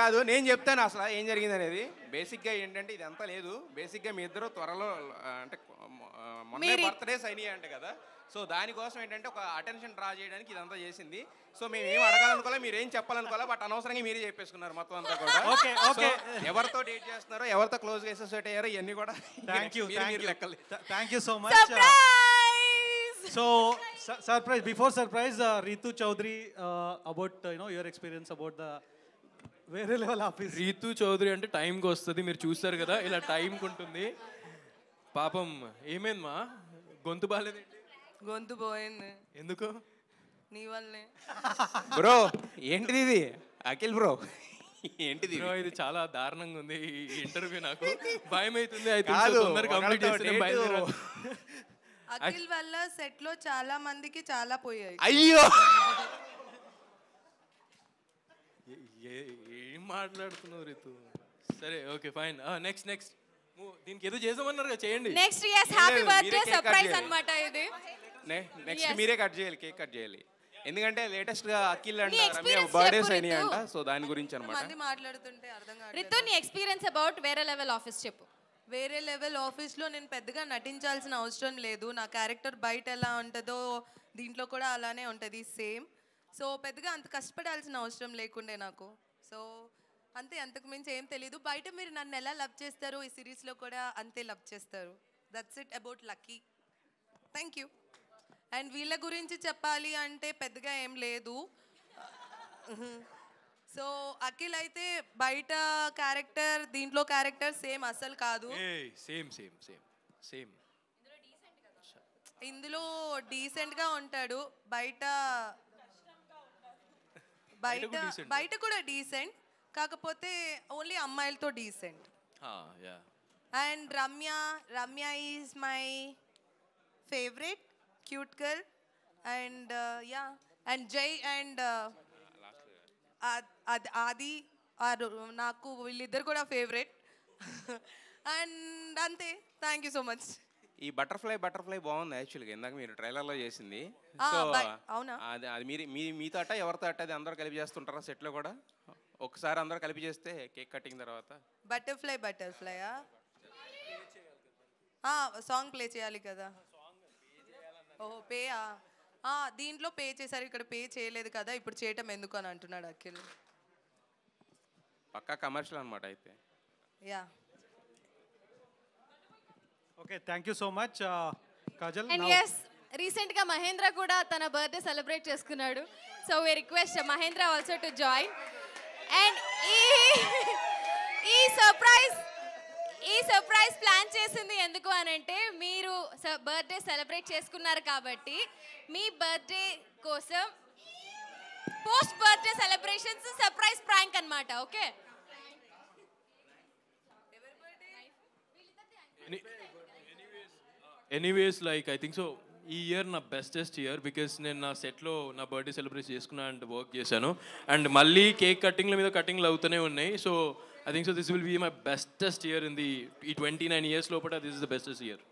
కాదు నేను చెప్తాను అసలు ఏం జరిగింది అనేది. బేసిక్గా ఏంటంటే ఇదంతా లేదు. బేసిక్గా మీ ఇద్దరు త్వరలో అంటే మొన్న బర్త్డేస్ అయినాయి అంటే కదా. సో దానికోసం ఏంటంటే ఒక అటెన్షన్ డ్రా చేయడానికి ఇదంతా చేసింది. సో మేము ఏం అడగాలనుకోలే, మీరు ఏం చెప్పాలనుకోలే, బట్ అనవసరంగా మీరే చెప్పేసుకున్నారు మొత్తం అంతా కూడా.
ఓకే
ఎవరితో డేట్ చేస్తున్నారో, ఎవరితో క్లోజ్గా అసోసియేట్ అయ్యారో ఇవన్నీ కూడా.
Thank you so much. So before surprise, Ritu Chaudhary, about your experience about the వేరే లెవెల్ ఆఫీస్.
రీతు చౌదరి అంటే టైంకి వస్తుంది, మీరు చూస్తారు కదా ఇలా టైంకి ఉంటుంది. పాపం ఏమైందమ్మా, గొంతు బాగాలేదేంటి?
గొంతు పోయింది.
ఎందుకు?
నీ వల్లే
బ్రో. ఏంటిది ఇది అఖిల్ బ్రో? ఏంటిది
బ్రో? ఇది చాలా దారుణంగా ఉంది ఈ ఇంటర్వ్యూ. నాకు భయం అవుతుంది. అయితే తొందరగా కంప్లీట్ చేస్తే
అఖిల్ వల్ల సెట్ లో చాలా మందికి చాలా పోయాయి.
అయ్యో
ఏం మాట్లాడుతున్నావు రీతు? సరే ఓకే ఫైన్. నెక్స్ట్ దీనికి ఏదో చేసామన్నారు చేయండి.
నెక్స్ట్ హ్యాపీ బర్త్డే సర్ప్రైజ్ అన్నమాట ఇది.
నెక్స్ట్ మీరే కట్ చేయాలి, కేక్ కట్ చేయాలి.
ఎందుకంటే లేటెస్ట్గా అఖిల్ అండ్
నీ
రమ్య
experience
బర్త్డేస్
చెప్పు,
అయినాయి అంట
రితు.
సో దాని గురించి అనమాట
మంది మాట్లాడుతుంటే అర్థం కాదు.
రితు నీ ఎక్స్పీరియన్స్ అబౌట్ వేరే లెవెల్ ఆఫీస్ చెప్పు.
వేరే లెవెల్ ఆఫీస్లో నేను పెద్దగా నటించాల్సిన అవసరం లేదు. నా క్యారెక్టర్ బయట ఎలా ఉంటుందో దీంట్లో కూడా అలానే ఉంటుంది సేమ్. సో పెద్దగా అంత కష్టపడాల్సిన అవసరం లేకుండే నాకు. సో అంతే, అంతకు మించి ఏం తెలీదు. బయట మీరు నన్ను ఎలా లవ్ చేస్తారో ఈ సిరీస్లో కూడా అంతే లవ్ చేస్తారు. That's it about lucky. Thank you. And వీళ్ళ గురించి చెప్పాలి అంటే పెద్దగా ఏం లేదు. సో అఖిల్ అయితే బయట క్యారెక్టర్ దీంట్లో క్యారెక్టర్ సేమ్ అస్సలు కాదు.
సేమ్ సేమ్ సేమ్ సేమ్
ఇందులో డీసెంట్గా ఉంటాడు, బయట బయట
decent.
బయట కూడా డీసెంట్, కాకపోతే ఓన్లీ అమ్మాయిలతో decent.
Yeah
and Ramya is my favourite cute girl. And yeah, and జై అండ్ ఆది నాకు వీళ్ళిద్దరు కూడా ఫేవరెట్. అండ్ అంతే. Thank you so much.
ఈ బటర్ఫ్లై బాగుంది యాక్చువల్గా, ఇందాక మీరు ట్రైలర్లో చేసింది.
ఆ,
సో
అవునా?
అది మీరు మీతో అట్ట ఎవరితో అట్ట అది అందరూ కలిపి చేస్తుంటారా సెట్లో కూడా? ఒకసారి అందరూ కలిపి చేస్తే కేక్ కటింగ్ తర్వాత
బటర్ఫ్లైయా? సాంగ్ ప్లే చేయాలి కదా. ఓహో పేయా? దీంట్లో పే చేశారు, ఇక్కడ పే చేయలేదు కదా, ఇప్పుడు చేయటం ఎందుకు అని అంటున్నాడు అఖిల్.
పక్కా కమర్షియల్ అనమాట అయితే.
Ya.
Okay, thank you so much Kajal.
And yes, రీసెంట్గా మహేంద్ర కూడా తన బర్త్డే సెలబ్రేట్ చేసుకున్నాడు. So we request Mahendra also to join. And ఈ సర్ప్రైజ్ ప్లాన్ చేసింది ఎందుకు అని అంటే, మీరు బర్త్డే సెలబ్రేట్ చేసుకున్నారు కాబట్టి మీ బర్త్డే కోసం post birthday celebrations surprise prank అన్నమాట. Okay,
anyways like I think so ఈ ఇయర్ నా బెస్టెస్ట్ ఇయర్ బికాస్ నేను నా సెట్లో నా బర్త్డే సెలబ్రేట్ చేసుకున్నా అండ్ వర్క్ చేశాను. అండ్ మళ్ళీ కేక్ కటింగ్ల మీద కటింగ్లు అవుతూనే ఉన్నాయి. So I think so this will be my bestest year in the ఈ 29 years లోపల this is the bestest year.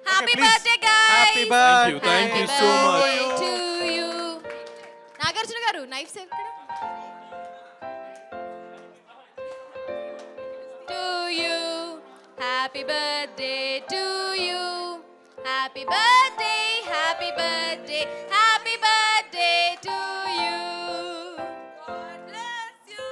Happy birthday guys.
Happy birthday.
Thank you so much
to you. Nagarjuna garu knife save ఇక్కడ. To you. Happy birthday to you. Happy birthday, happy birthday, happy birthday to you. God bless you.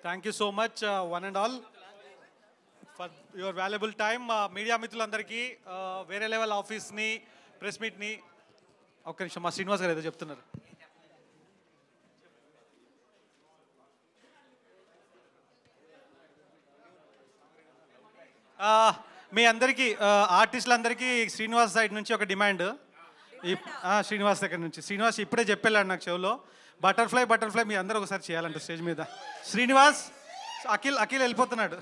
Thank you so much one and all for your valuable time. Media మిత్రులందరికీ వేరే లెవెల్ ఆఫీస్ని, ప్రెస్ మీట్ని, ఒక్క నిమిషం మా శ్రీనివాస్ గారు ఏదో చెప్తున్నారు. మీ అందరికీ ఆర్టిస్టులందరికీ శ్రీనివాస్ సైడ్ నుంచి ఒక డిమాండ్. శ్రీనివాస్ దగ్గర నుంచి. శ్రీనివాస్ ఇప్పుడే చెప్పేళ్ళాడు నాకు చెవులో, బటర్ఫ్లై మీ అందరూ ఒకసారి చేయాలంట స్టేజ్ మీద. శ్రీనివాస్, అఖిల్ వెళ్ళిపోతున్నాడు.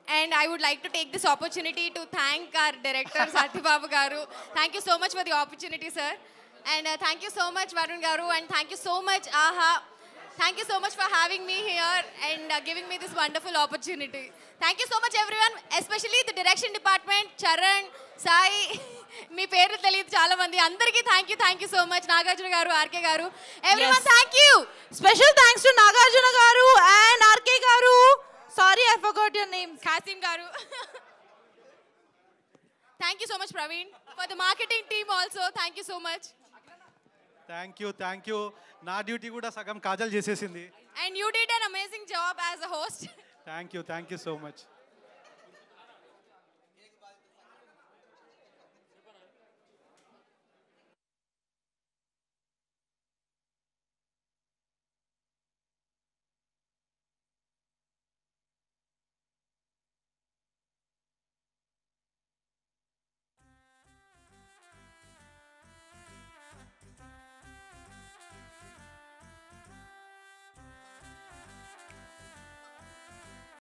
And I would like to take this opportunity to thank our director Satyababu Garu. Thank you so much for the opportunity, sir. And thank you so much Varun Garu, and thank you so much AHA. Thank you so much for having me here and giving me this wonderful opportunity. Thank you so much everyone, especially the direction department, Charan, Sai, మీ పేర్లు తెలియదు చాలా మంది, అందరికీ thank you so much. Nagarjuna గారు, ఆర్కే గారు, everyone thank you.
Special thanks to Nagarjuna గారు అండ్ ఆర్కే గారు. Sorry I forgot your name.
Kasim గారు. Thank you so much Praveen. For the marketing team also, thank you so much.
Thank you. నా డ్యూటీ కూడా సగం కాజల్ చేసేసింది.
And you did an amazing job as a host.
Thank you so much.